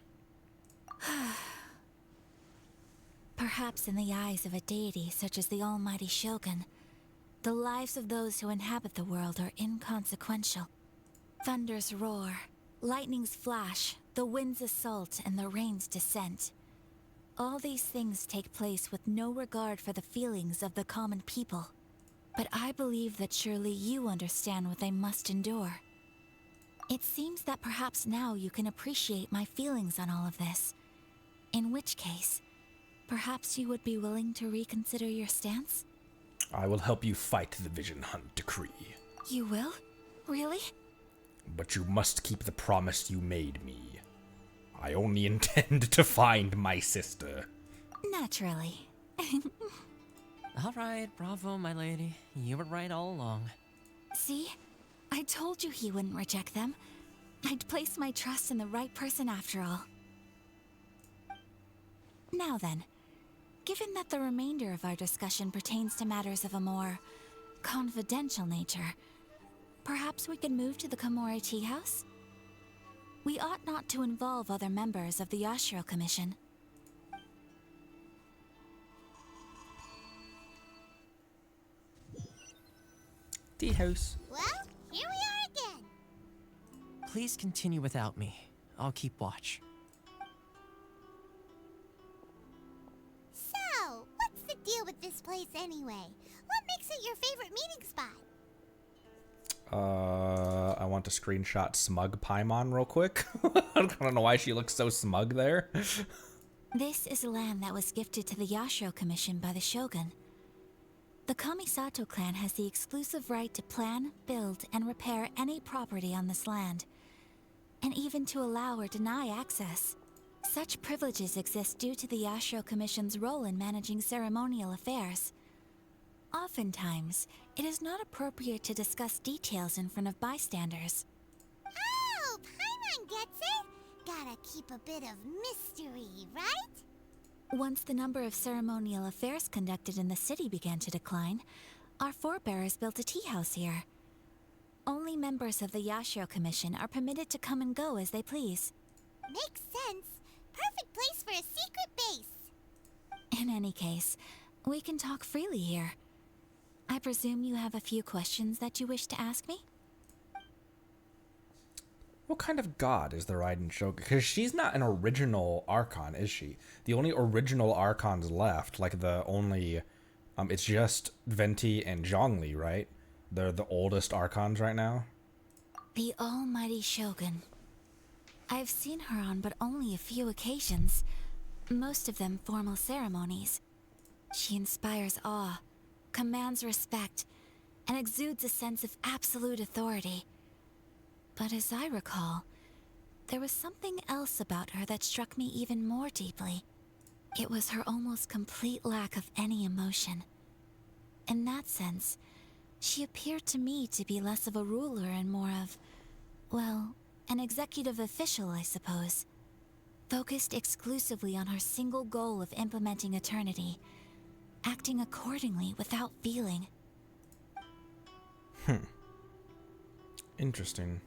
Perhaps in the eyes of a deity such as the almighty Shogun, the lives of those who inhabit the world are inconsequential. Thunders roar, lightnings flash, the winds assault, and the rains descent. All these things take place with no regard for the feelings of the common people. But I believe that surely you understand what they must endure. It seems that perhaps now you can appreciate my feelings on all of this. In which case, perhaps you would be willing to reconsider your stance? I will help you fight the Vision Hunt decree. You will? Really? But you must keep the promise you made me. I only intend to find my sister. Naturally. All right, bravo, my lady. You were right all along. See? I told you he wouldn't reject them. I'd placed my trust in the right person after all. Now then, given that the remainder of our discussion pertains to matters of a more confidential nature, perhaps we could move to the Komori Tea House? We ought not to involve other members of the Yashiro Commission. Tea house. Well, here we are again. Please continue without me. I'll keep watch. So, what's the deal with this place anyway? What makes it your favorite meeting spot? I want to screenshot smug Paimon real quick. I don't know why she looks so smug there. This is land that was gifted to the Yashiro Commission by the Shogun. The Kamisato clan has the exclusive right to plan, build, and repair any property on this land, and even to allow or deny access. Such privileges exist due to the Yashiro Commission's role in managing ceremonial affairs. Oftentimes, it is not appropriate to discuss details in front of bystanders. Oh, Paimon gets it! Gotta keep a bit of mystery, right? Once the number of ceremonial affairs conducted in the city began to decline, our forebears built a tea house here. Only members of the Yashiro Commission are permitted to come and go as they please. Makes sense. Perfect place for a secret base. In any case, we can talk freely here. I presume you have a few questions that you wish to ask me? What kind of god is the Raiden Shogun? Because she's not an original Archon, is she? The only original Archons left, like the only... it's just Venti and Zhongli, right? They're the oldest Archons right now. The almighty Shogun. I've seen her on but only a few occasions, most of them formal ceremonies. She inspires awe, commands respect, and exudes a sense of absolute authority. But as I recall, there was something else about her that struck me even more deeply. It was her almost complete lack of any emotion. In that sense, she appeared to me to be less of a ruler and more of, well, an executive official, I suppose. Focused exclusively on her single goal of implementing eternity, acting accordingly without feeling. Interesting.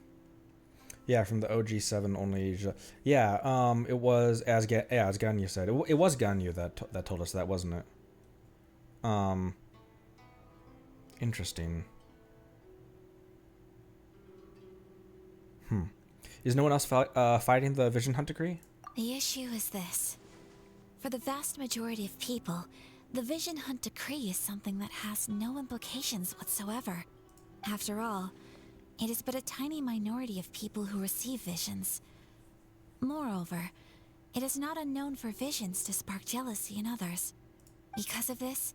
Yeah, from the OG7 only. Yeah, it was as Ganyu said. It was Ganyu that told us that, wasn't it? Interesting. Is no one else fighting the Vision Hunt decree? The issue is this. For the vast majority of people, the Vision Hunt decree is something that has no implications whatsoever. After all, it is but a tiny minority of people who receive visions. Moreover, it is not unknown for visions to spark jealousy in others. Because of this,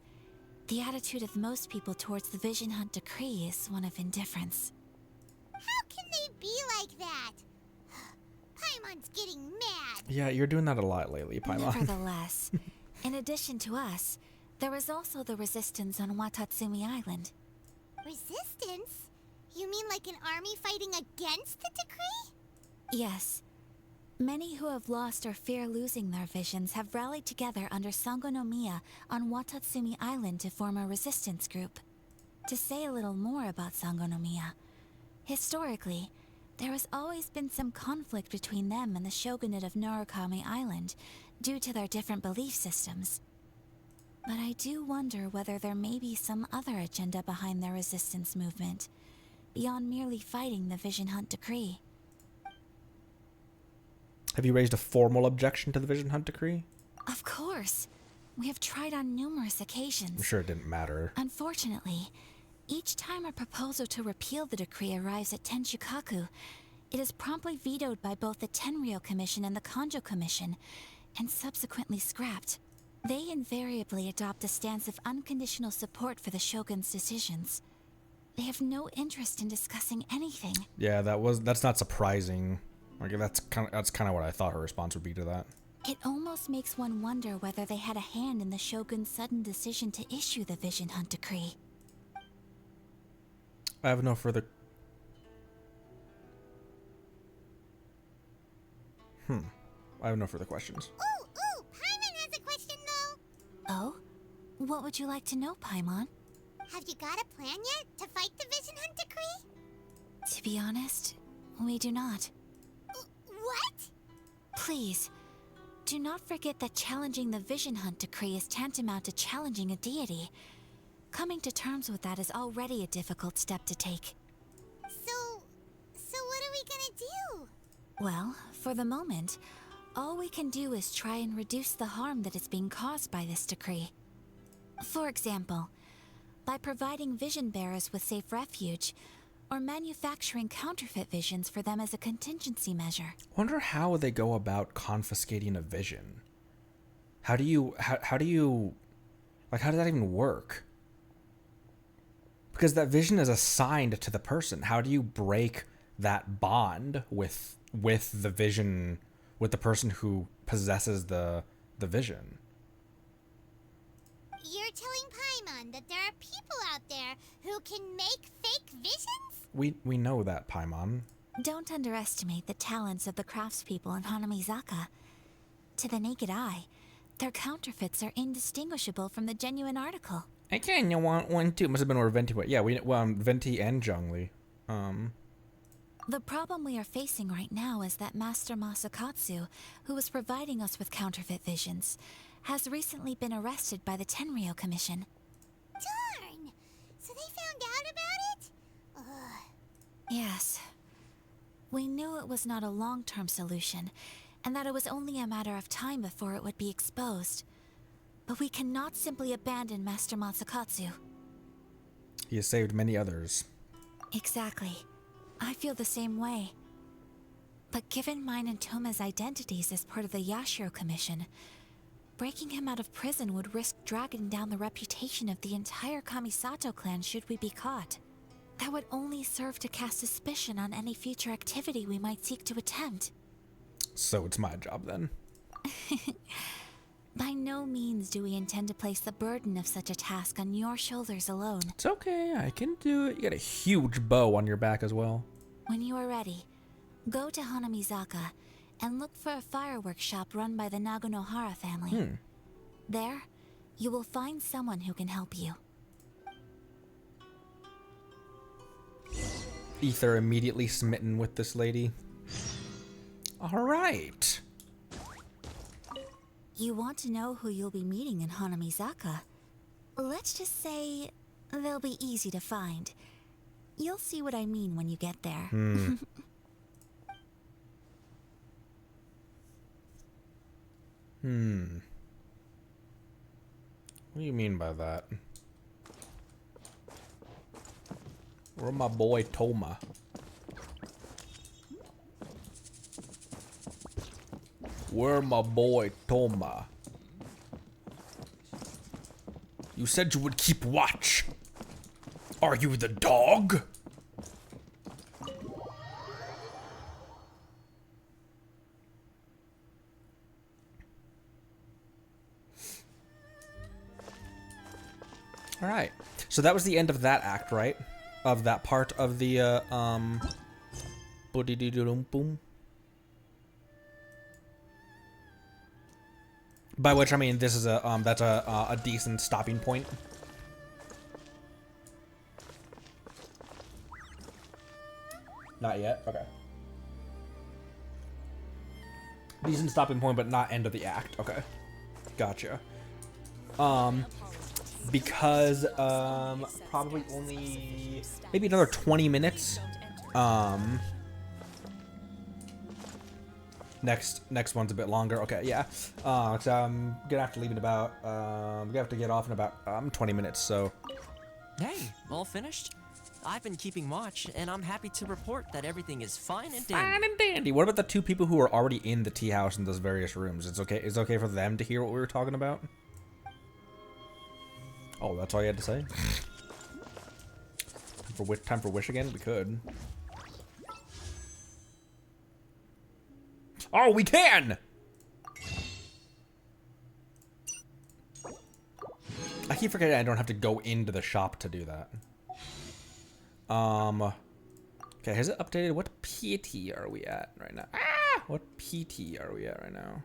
the attitude of most people towards the Vision Hunt decree is one of indifference. How can they be like that? Paimon's getting mad. Yeah, you're doing that a lot lately, Paimon. Nevertheless, in addition to us, there is also the resistance on Watatsumi Island. Resistance? You mean like an army fighting against the decree? Yes. Many who have lost or fear losing their visions have rallied together under Sangonomiya on Watatsumi Island to form a resistance group. To say a little more about Sangonomiya, historically, there has always been some conflict between them and the shogunate of Narukami Island due to their different belief systems. But I do wonder whether there may be some other agenda behind their resistance movement, beyond merely fighting the Vision Hunt decree. Have you raised a formal objection to the Vision Hunt decree? Of course. We have tried on numerous occasions. I'm sure it didn't matter. Unfortunately, each time a proposal to repeal the decree arrives at Tenshukaku, it is promptly vetoed by both the Tenryou Commission and the Kanjo Commission, and subsequently scrapped. They invariably adopt a stance of unconditional support for the Shogun's decisions. They have no interest in discussing anything. Yeah, that's not surprising. Like that's kind of what I thought her response would be to that. It almost makes one wonder whether they had a hand in the Shogun's sudden decision to issue the Vision Hunt decree. I have no further... I have no further questions. Ooh, Paimon has a question though. Oh? What would you like to know, Paimon? Have you got a plan yet to fight the Vision Hunt decree? To be honest, we do not. What? Please, do not forget that challenging the Vision Hunt decree is tantamount to challenging a deity. Coming to terms with that is already a difficult step to take. So what are we gonna do? Well, for the moment, all we can do is try and reduce the harm that is being caused by this decree. For example, by providing vision bearers with safe refuge, or manufacturing counterfeit visions for them as a contingency measure. Wonder how they go about confiscating a vision. How do you like, how does that even work? Because that vision is assigned to the person. How do you break that bond with the vision, with the person who possesses the vision? You're telling Paimon that there are people out there who can make fake visions? We know that, Paimon. Don't underestimate the talents of the craftspeople in Hanamizaka. To the naked eye, their counterfeits are indistinguishable from the genuine article. I kinda want one too. Must have been where Venti went. Yeah, Venti and Zhongli. The problem we are facing right now is that Master Masakatsu, who was providing us with counterfeit visions, has recently been arrested by the Tenryou Commission. Darn! So they found out about it? Ugh. Yes. We knew it was not a long-term solution, and that it was only a matter of time before it would be exposed. But we cannot simply abandon Master Masakatsu. He has saved many others. Exactly. I feel the same way. But given mine and Toma's identities as part of the Yashiro Commission, breaking him out of prison would risk dragging down the reputation of the entire Kamisato clan should we be caught. That would only serve to cast suspicion on any future activity we might seek to attempt. So it's my job then. By no means do we intend to place the burden of such a task on your shoulders alone. It's okay, I can do it. You got a huge bow on your back as well. When you are ready, go to Hanamizaka and look for a fireworks shop run by the Nagonohara family. There, you will find someone who can help you. Ether immediately smitten with this lady. Alright. You want to know who you'll be meeting in Hanamizaka? Let's just say they'll be easy to find. You'll see what I mean when you get there. What do you mean by that? Where my boy Toma? Where my boy Toma? You said you would keep watch. Are you the dog? All right. So that was the end of that act, right? Of that part of the boom. By which I mean this is that's a decent stopping point. Not yet. Okay. Decent stopping point, but not end of the act. Okay. Gotcha. Because probably only maybe another 20 minutes. Next one's a bit longer. Okay, yeah. So I'm gonna have to leave in about we're gonna have to get off in about 20 minutes. So. Hey, all finished? I've been keeping watch, and I'm happy to report that everything is fine and dandy. Fine and dandy. What about the two people who are already in the tea house in those various rooms? It's okay. It's okay for them to hear what we were talking about. Oh, that's all you had to say? Time for wish again? We could. Oh, we can! I keep forgetting I don't have to go into the shop to do that. Okay, has it updated? What PT are we at right now? Ah! What PT are we at right now?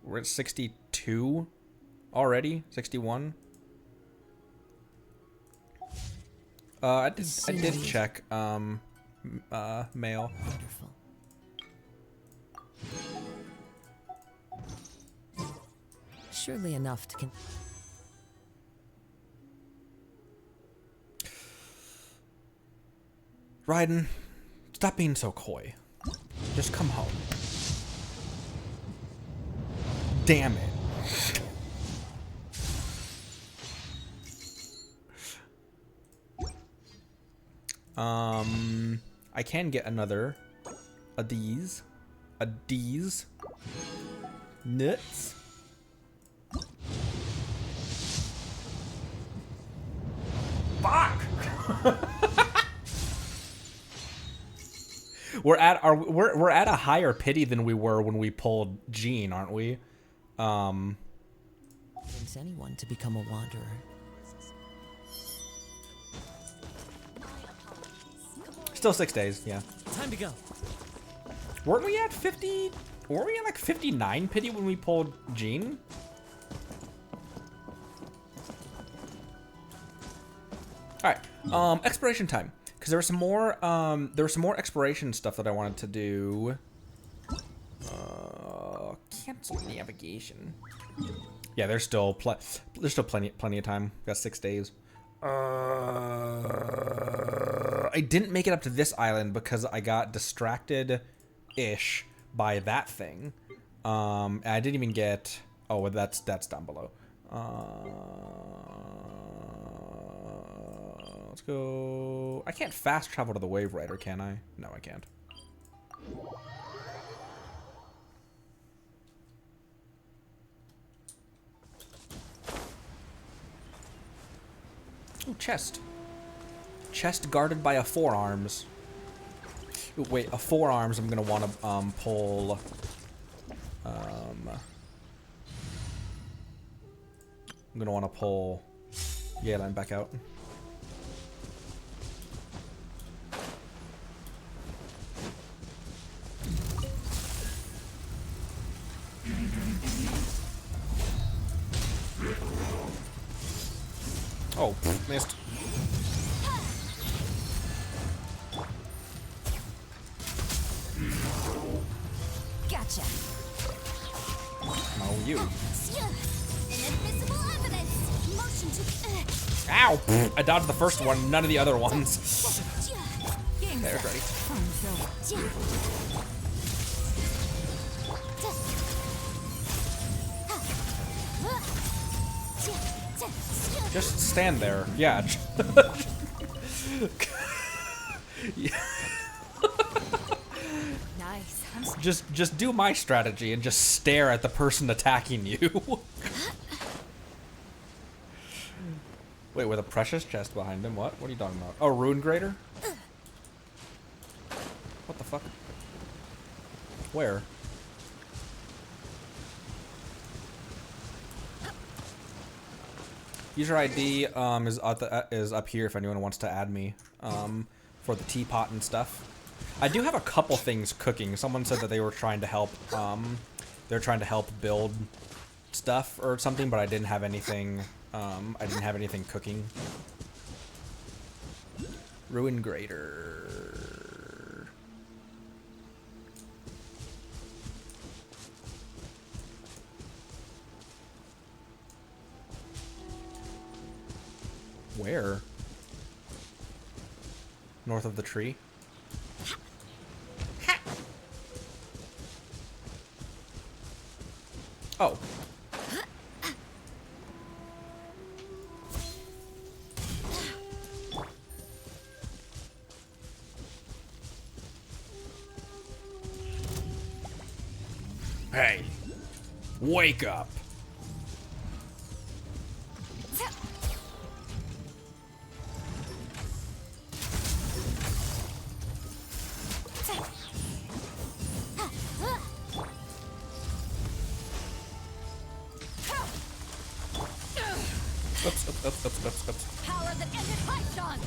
We're at 62 already? 61? I did check mail. Wonderful. Surely enough to Raiden, stop being so coy. Just come home. Damn it. I can get another of these. Nuts. Fuck! we're at a higher pity than we were when we pulled Jean, aren't we? Brings anyone to become a wanderer. Still 6 days, yeah. Time to go. Weren't we at 50? Weren't we at like 59 pity when we pulled Jean? All right, exploration time, because there was some more exploration stuff that I wanted to do. Cancel navigation. Yeah, there's still plenty of time. Got 6 days. I didn't make it up to this island because I got distracted-ish by that thing. And I didn't even get. Oh, well, that's down below. Let's go. I can't fast travel to the Wave Rider, can I? No, I can't. Ooh, chest. Chest guarded by a forearms. Ooh, wait, a forearms I'm gonna want to pull. I'm gonna want to pull Yae back out. Oh, missed. Gotcha. Oh, you. Inadmissible evidence. Motion to. Ow! I dodged the first one, none of the other ones. There's ready. Just stand there. Yeah. Nice. Just do my strategy and just stare at the person attacking you. Wait, with a precious chest behind him. What? What are you talking about? Oh, Rune Grader? What the fuck? Where? User ID is up here if anyone wants to add me for the teapot and stuff. I do have a couple things cooking. Someone said that they were trying to help. They're trying to help build stuff or something, but I didn't have anything. I didn't have anything cooking. Ruin Grader. Where? North of the tree? Oh. Hey. Wake up. Oops. Power that ended Raiden.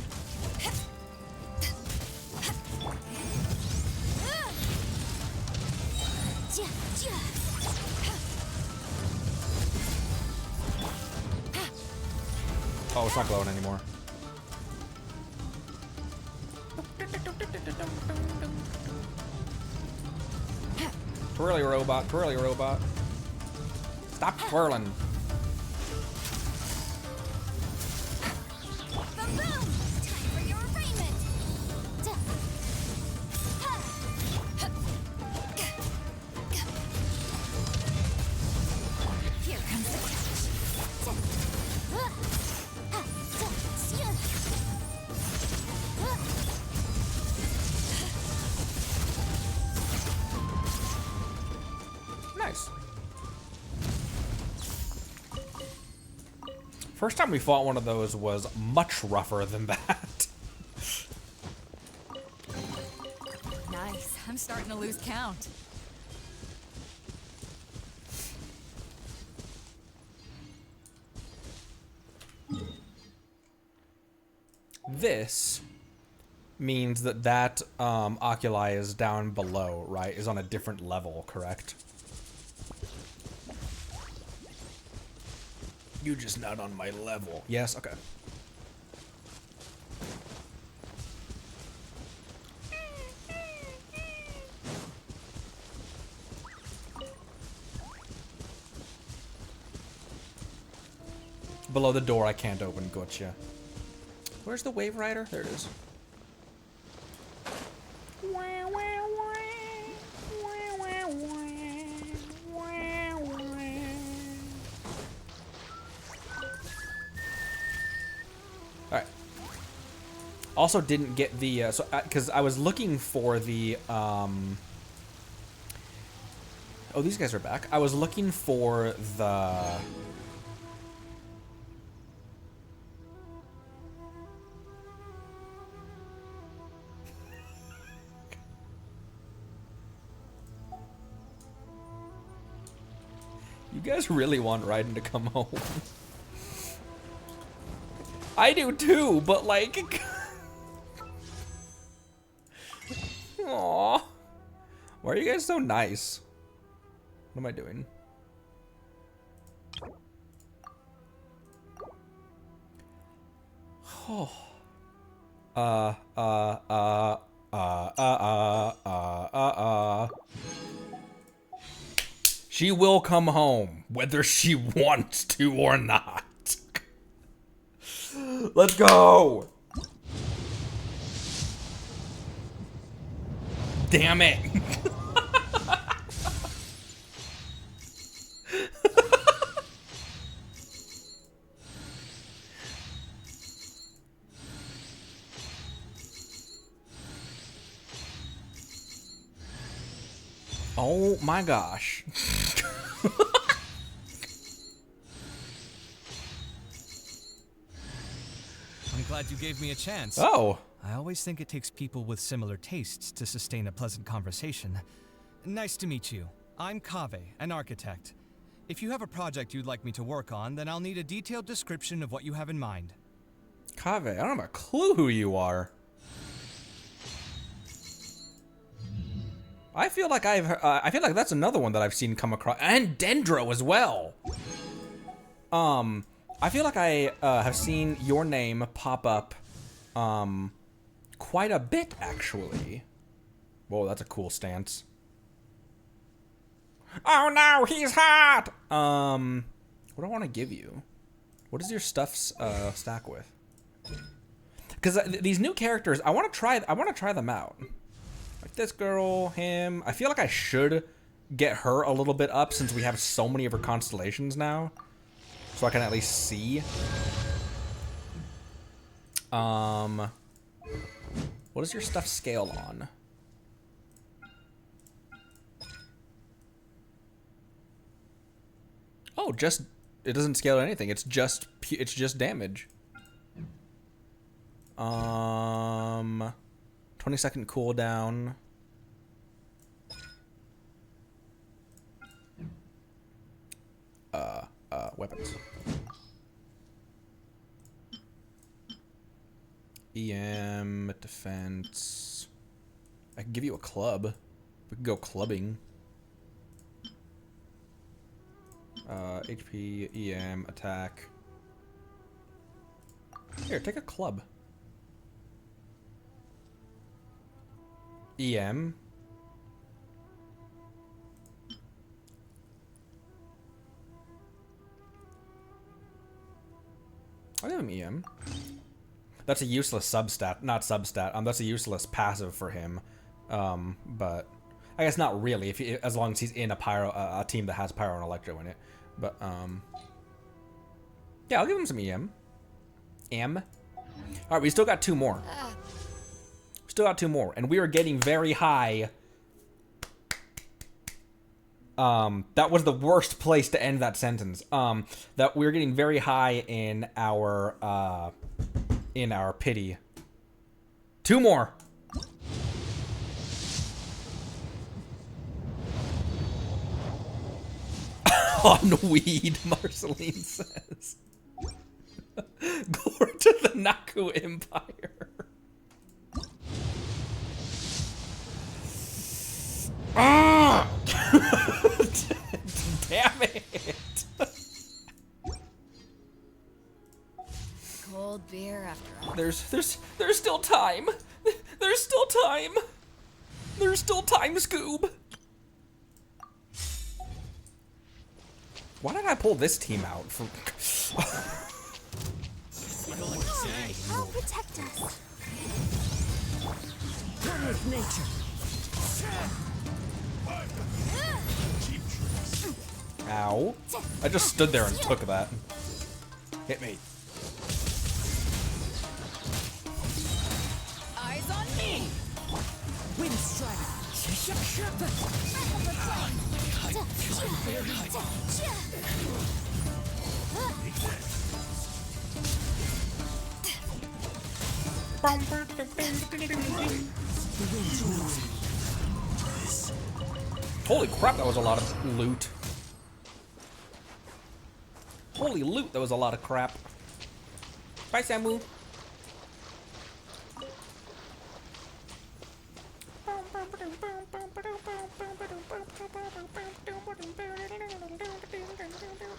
Oh, it's not glowing anymore. Twirly robot, twirly robot. Stop twirling. Boom! Time for your arraignment. First time we fought one of those was much rougher than that. Nice. I'm starting to lose count. This means that oculi is down below, right? Is on a different level, correct? You're just not on my level. Yes? Okay. Below the door I can't open. Gotcha. Where's the Wave Rider? There it is. Alright. Also didn't get the, because I was looking for the, oh, these guys are back. I was looking for the... You guys really want Raiden to come home. I do too, but like... Aww. Why are you guys so nice? What am I doing? Oh. She will come home, whether she wants to or not. Let's go! Damn it! Oh my gosh. I'm glad you gave me a chance. Oh. I always think it takes people with similar tastes to sustain a pleasant conversation. Nice to meet you. I'm Kaveh, an architect. If you have a project you'd like me to work on, then I'll need a detailed description of what you have in mind. Kaveh, I don't have a clue who you are. I feel like I feel like that's another one that I've seen come across, and Dendro as well. I feel like I have seen your name pop up, quite a bit actually. Whoa, that's a cool stance. Oh no, he's hot. What do I want to give you? What does your stuff stack with? Because these new characters, I want to try them out. Like this girl, him. I feel like I should get her a little bit up since we have so many of her constellations now. So I can at least see. What does your stuff scale on? Oh, just it doesn't scale anything. It's just damage. 20-second cooldown. Weapons. EM, defense. I can give you a club. We can go clubbing. HP, EM, attack. Here, take a club. EM. I'll give him EM. That's a useless substat, not substat. That's a useless passive for him. But I guess not really. As long as he's in a team that has Pyro and Electro in it. But yeah, I'll give him some EM. All right, we still got 2 more. Still got 2 more, and we are getting very high That was the worst place to end that sentence. That we're getting very high in our pity. 2 more. On weed, Marceline says. Glory to the Naku Empire. Ah! Damn it. Cold beer after all. There's still time. There's still time. There's still time, Scoob. Why did I pull this team out from? I'll protect us. Come with nature. Ow. I just stood there and took that. Hit me. Eyes on me. Wind strike. Holy crap, that was a lot of loot. Holy loot, that was a lot of crap. Bye, Samu.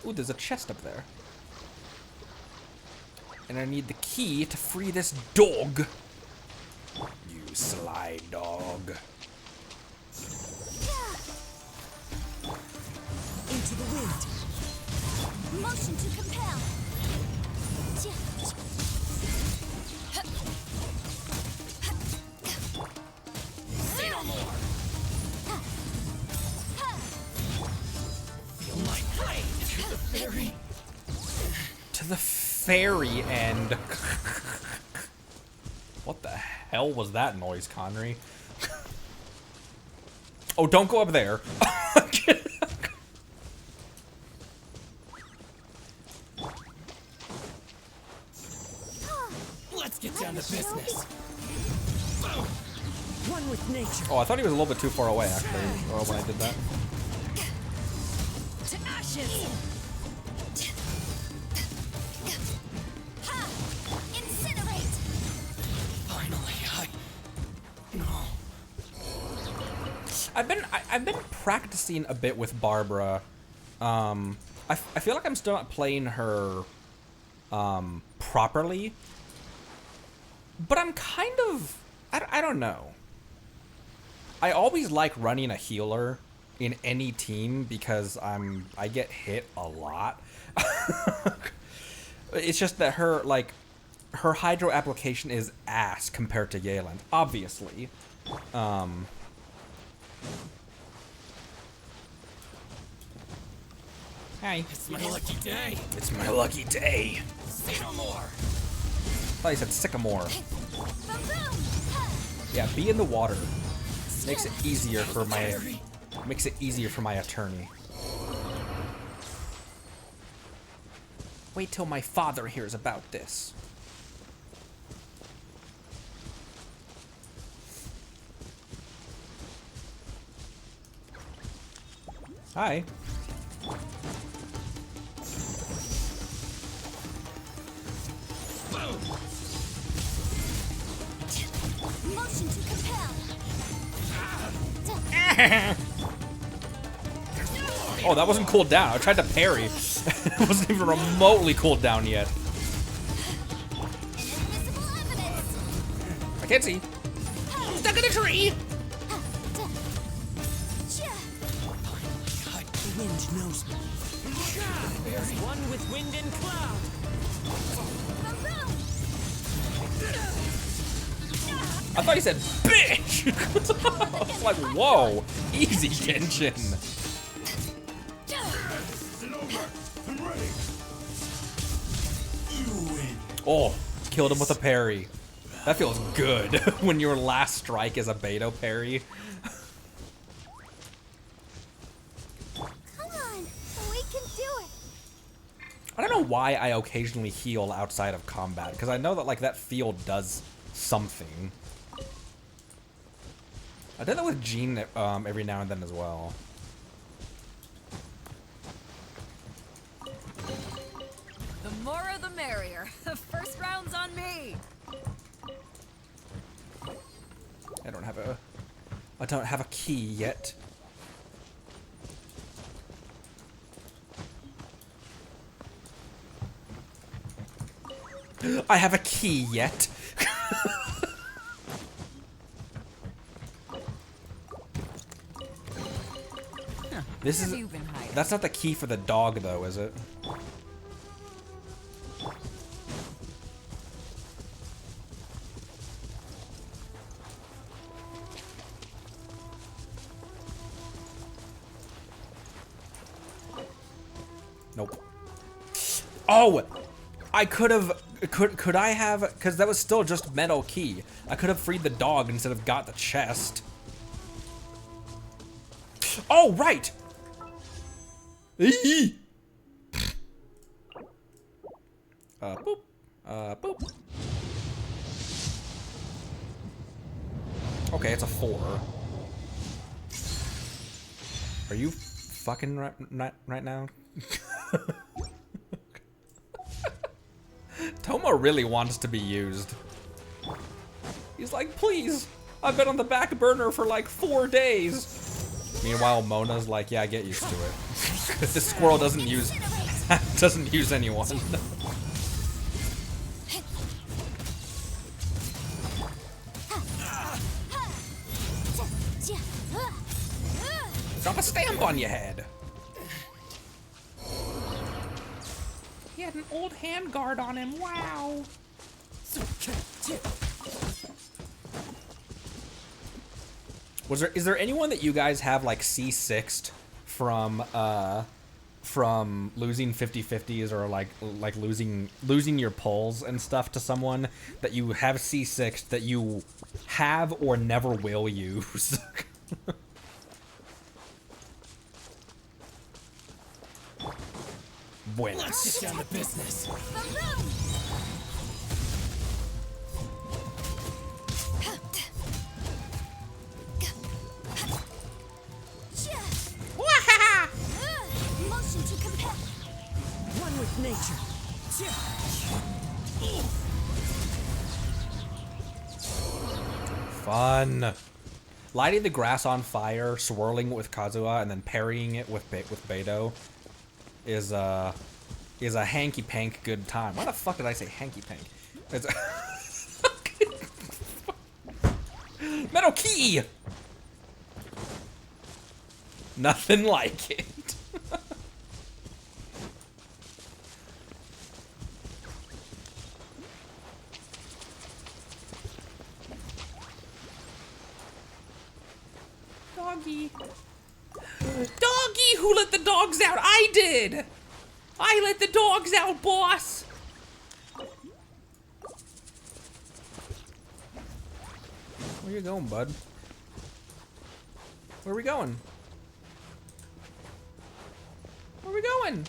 Ooh, there's a chest up there. And I need the key to free this dog. You sly dog. Into the wind. Motion to compel. Say no more. Feel my blade to the fairy. To the fairy end. What the hell was that noise, Connery? Oh, don't go up there. Let's get down to business. One with nature. Oh, I thought he was a little bit too far away, actually, when I did that. To ashes. Incinerate. Finally, I've been practicing a bit with Barbara. I feel like I'm still not playing her properly, but I'm kind of I don't know. I always like running a healer in any team because I get hit a lot. It's just that her hydro application is ass compared to Yalen, obviously. Hi. It's my lucky day. It's my lucky day. Say no more. I thought you said sycamore. Yeah, be in the water. Makes it easier for my attorney. Wait till my father hears about this. Hi. Motion to compel. Oh, that wasn't cooled down. I tried to parry. It wasn't even remotely cooled down yet. I can't see. Stuck in a tree. The wind knows me. There's one with wind and cloud. I thought you said bitch. I was like, whoa, easy, Genshin. Oh, killed him with a parry. That feels good when your last strike is a Beto parry. I don't know why I occasionally heal outside of combat, because I know that like that field does something. I did that with Jean every now and then as well. The more the merrier. First round's on me. I don't have a key yet. I have a key yet. This is. That's not the key for the dog, though, is it? Nope. Oh! I could have... Could I have... Because that was still just metal key. I could have freed the dog instead of got the chest. Oh, right! Boop. Boop. Okay, it's a 4. Are you fucking right now? Toma really wants to be used. He's like, please, I've been on the back burner for like 4 days. Meanwhile, Mona's like, yeah, get used to it. This squirrel doesn't use anyone. Drop a stamp on your head. He had an old handguard on him. Wow. Is there anyone that you guys have like C6'd from losing 50-50s or like losing your pulls and stuff to someone that you have C6'd that you have or never will use? Buenas. Let's get down to business. Motion to compel. One with nature. Fun. Lighting the grass on fire, swirling it with Kazuha, and then parrying it with Beidou is a hanky pank good time. Why the fuck did I say hanky pank? It's Metal key. Nothing like it. Doggy. Doggy! Who let the dogs out? I did! I let the dogs out, boss! Where you going, bud? Where are we going? Where are we going?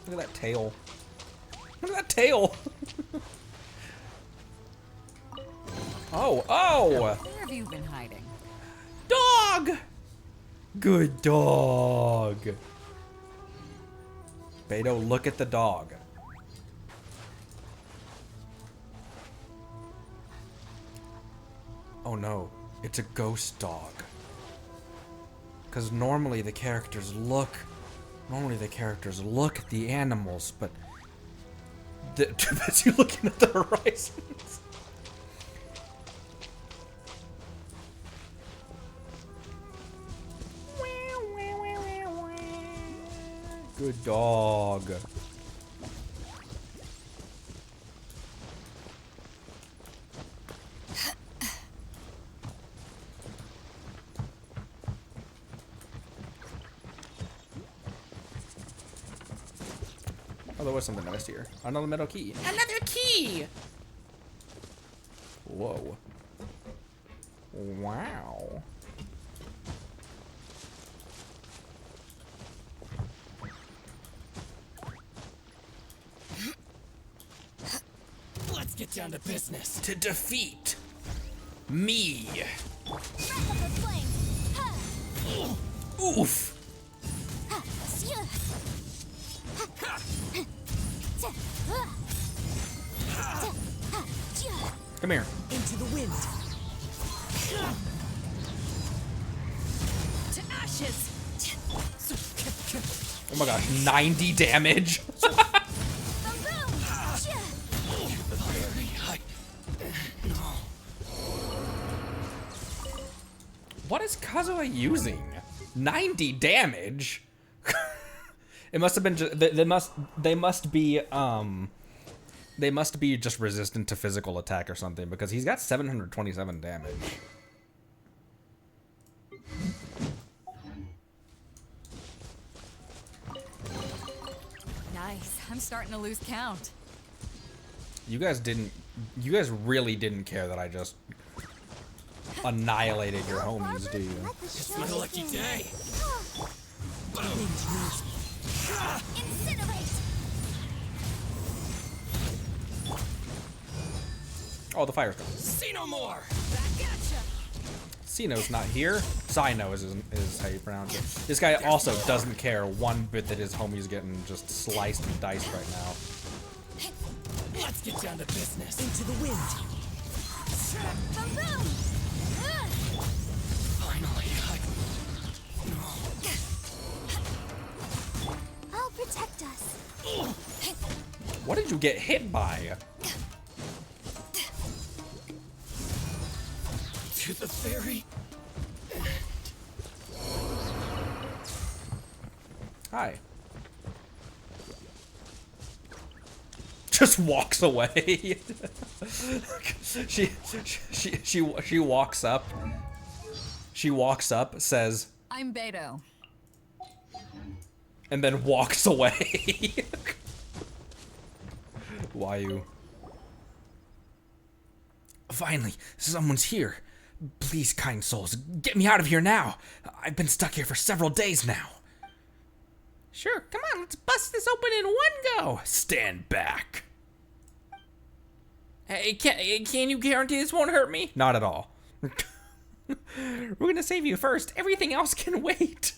Look at that tail. Look at that tail! Oh, oh! Where have you been hiding? Dog! Good dog. Beidou, look at the dog. Oh no, it's a ghost dog. Because normally the characters look at the animals, but they're too busy looking at the horizons. Good dog. Oh, there was something nice here. Another metal key. Another key! Whoa. Wow. down to business. To defeat me. Oof. Come here. Into the wind. To ashes. Oh my gosh, 90 damage. What is Kazuha using? 90 damage? It must have been just, they must be just resistant to physical attack or something, because he's got 727 damage. Nice. I'm starting to lose count. You guys really didn't care that I just annihilated your homies, do you? It's my lucky day. Incinerate! Oh, the fire's gone. See no more. Sino's not here. Sino is how you pronounce it. This guy also doesn't care one bit that his homie's getting just sliced and diced right now. Let's get down to business. Into the wind. Finally, I'll protect us. What did you get hit by? To the ferry. Hi. Just walks away. she walks up. She walks up, says, I'm Beto. and then walks away. Why you? Finally, someone's here. Please, kind souls, get me out of here now. I've been stuck here for several days now. Sure, come on, let's bust this open in one go. Stand back. Hey, can you guarantee this won't hurt me? Not at all. We're gonna save you first. Everything else can wait.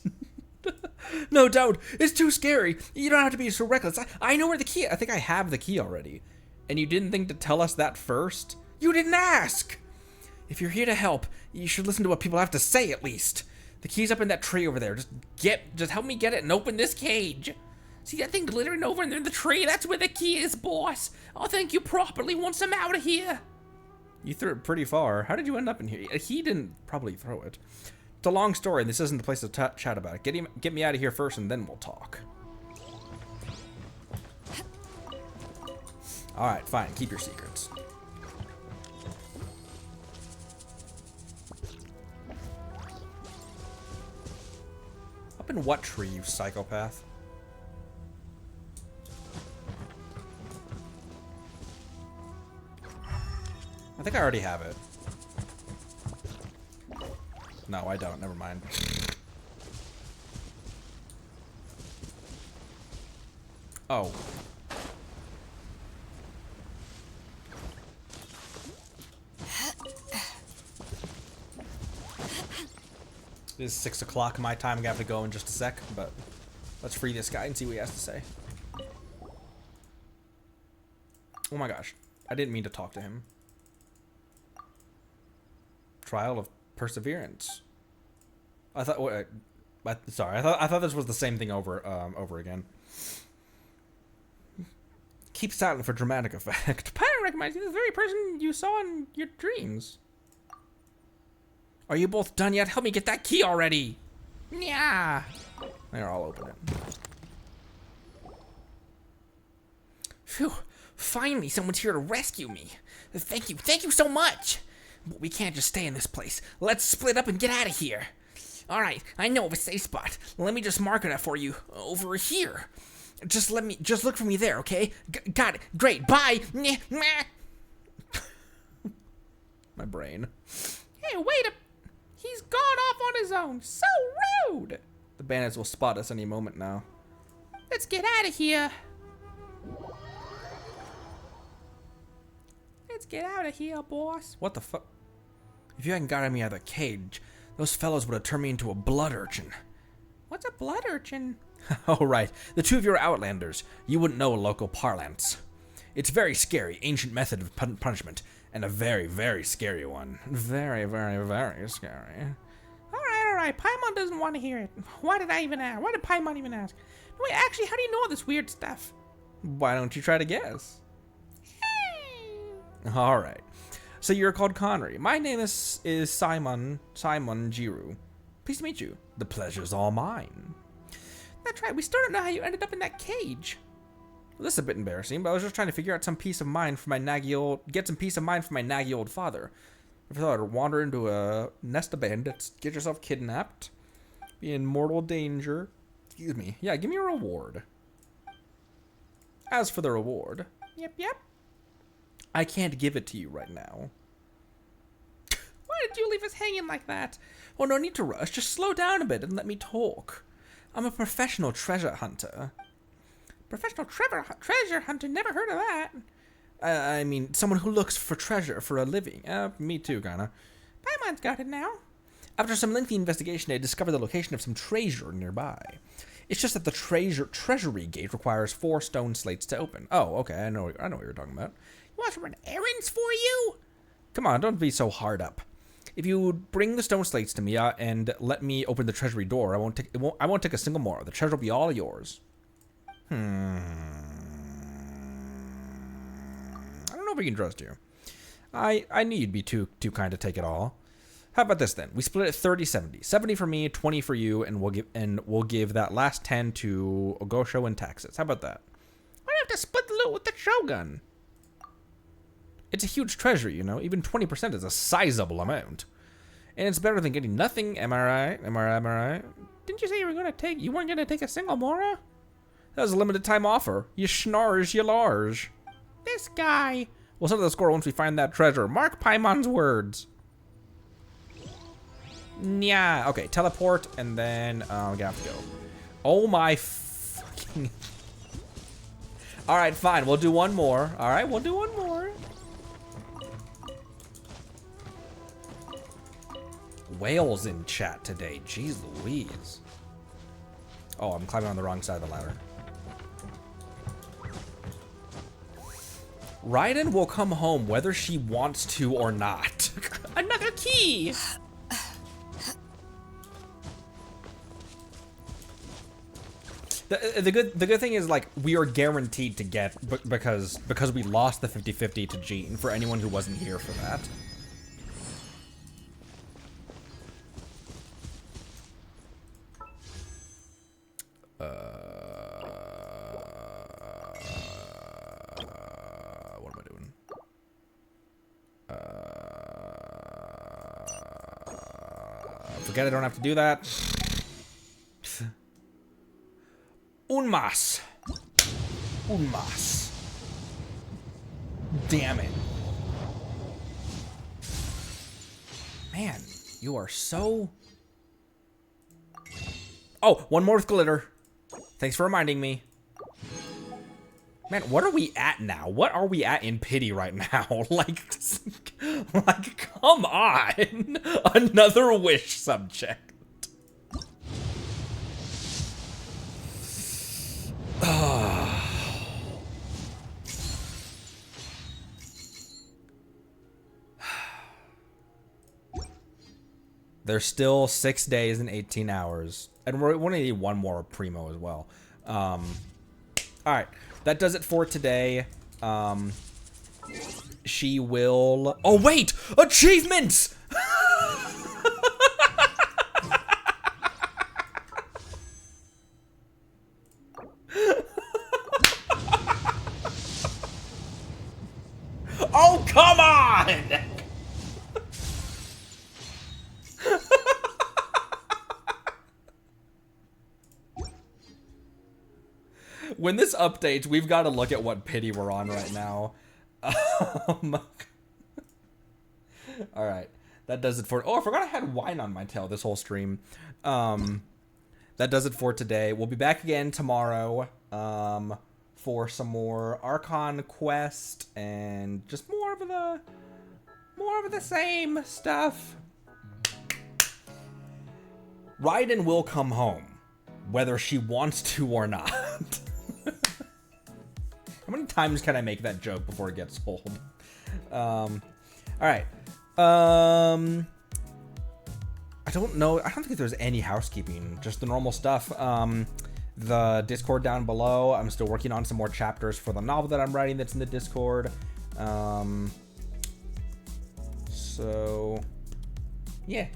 No doubt. It's too scary. You don't have to be so reckless. I know where the key is. I think I have the key already. And you didn't think to tell us that first? You didn't ask. If you're here to help, you should listen to what people have to say at least. The key's up in that tree over there. Just help me get it and open this cage. See that thing glittering over in the tree? That's where the key is, boss. I'll thank you properly once I'm out of here. You threw it pretty far. How did you end up in here? He didn't probably throw it. It's a long story, and this isn't the place to chat about it. Get me out of here first, and then we'll talk. Alright, fine. Keep your secrets. Up in what tree, you psychopath? I think I already have it. No, I don't. Never mind. Oh. It is 6 o'clock my time. I'm gonna have to go in just a sec, but let's free this guy and see what he has to say. Oh my gosh. I didn't mean to talk to him. Trial of Perseverance. I thought. Wait, sorry, I thought this was the same thing over again. Keep silent for dramatic effect. Pattern recognizing the very person you saw in your dreams. Are you both done yet? Help me get that key already. Yeah. They're all open it. Phew. Finally, someone's here to rescue me. Thank you so much. But we can't just stay in this place. Let's split up and get out of here. Alright, I know of a safe spot. Let me just mark it for you. Over here. Just look for me there, okay? Got it. Great. Bye. My brain. Hey, wait up. He's gone off on his own. So rude. The bandits will spot us any moment now. Let's get out of here. Let's get out of here, boss. What the fuck? If you hadn't gotten me out of the cage, those fellows would have turned me into a blood urchin. What's a blood urchin? Oh, right. The two of you are outlanders. You wouldn't know local parlance. It's very scary, ancient method of punishment, and a very, very scary one. Very, very, very scary. All right. Paimon doesn't want to hear it. Why did I even ask? Why did Paimon even ask? Wait, actually, how do you know all this weird stuff? Why don't you try to guess? All right. So you're called Conry. My name is Simon Jiru. Pleased to meet you. The pleasure's all mine. That's right. We still don't know how you ended up in that cage. Well, this is a bit embarrassing, but I was just trying to figure out some peace of mind for my get some peace of mind for my naggy old father. If I thought I'd wander into a nest of bandits, get yourself kidnapped, be in mortal danger. Excuse me. Yeah, give me a reward. As for the reward, yep. I can't give it to you right now. Why did you leave us hanging like that? Well, no need to rush. Just slow down a bit and let me talk. I'm a professional treasure hunter. Professional treasure hunter? Never heard of that. I mean, someone who looks for treasure for a living. Me too, kinda. Paimon's got it now. After some lengthy investigation, I discovered the location of some treasure nearby. It's just that the treasury gate requires 4 stone slates to open. Oh, okay. I know what you're talking about. You want to run errands for you? Come on, don't be so hard up. If you bring the stone slates to me and let me open the treasury door, I won't take a single more. The treasure will be all yours. I don't know if we can trust you. I knew you'd be too kind to take it all. How about this then? We split it 30-70. 70 for me, 20 for you, and we'll give that last 10 to Ogosho and taxes. How about that? Why do you have to split the loot with the Shogun? It's a huge treasure, you know. Even 20% is a sizable amount. And it's better than getting nothing, am I right? Am I right? Didn't you say you weren't gonna take a single Mora? That was a limited time offer. You schnarge, you large. This guy. We'll settle the score once we find that treasure. Mark Paimon's words. Yeah. Okay, teleport, and then we're gonna have to go. Oh my fucking... Alright, fine. We'll do one more. Alright, we'll do one more. Whales in chat today. Jeez Louise. Oh, I'm climbing on the wrong side of the ladder. Raiden will come home whether she wants to or not. Another key! The good thing is, like, we are guaranteed to get, because we lost the 50-50 to Jean, for anyone who wasn't here for that. What am I doing? Forget I don't have to do that. Unmas. Damn it. Man, you are so... Oh, one more with glitter. Thanks for reminding me. Man, what are we at now? What are we at in pity right now? like, come on. Another wish subject. There's still 6 days and 18 hours. And we're going to need one more primo as well. Alright, that does it for today. She will... Oh, wait! Achievements! Oh, come on! When this updates, we've got to look at what pity we're on right now. Alright. That does it for... Oh, I forgot I had wine on my tail this whole stream. That does it for today. We'll be back again tomorrow for some more Archon quest and just more of the same stuff. Raiden will come home, whether she wants to or not. How many times can I make that joke before it gets old? All right. I don't know. I don't think there's any housekeeping, just the normal stuff. The Discord down below. I'm still working on some more chapters for the novel that I'm writing that's in the Discord. So, yeah.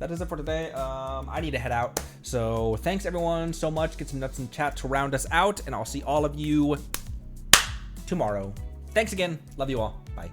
That is it for today. I need to head out. So, thanks everyone so much. Get some nuts in chat to round us out, and I'll see all of you tomorrow. Thanks again. Love you all. Bye.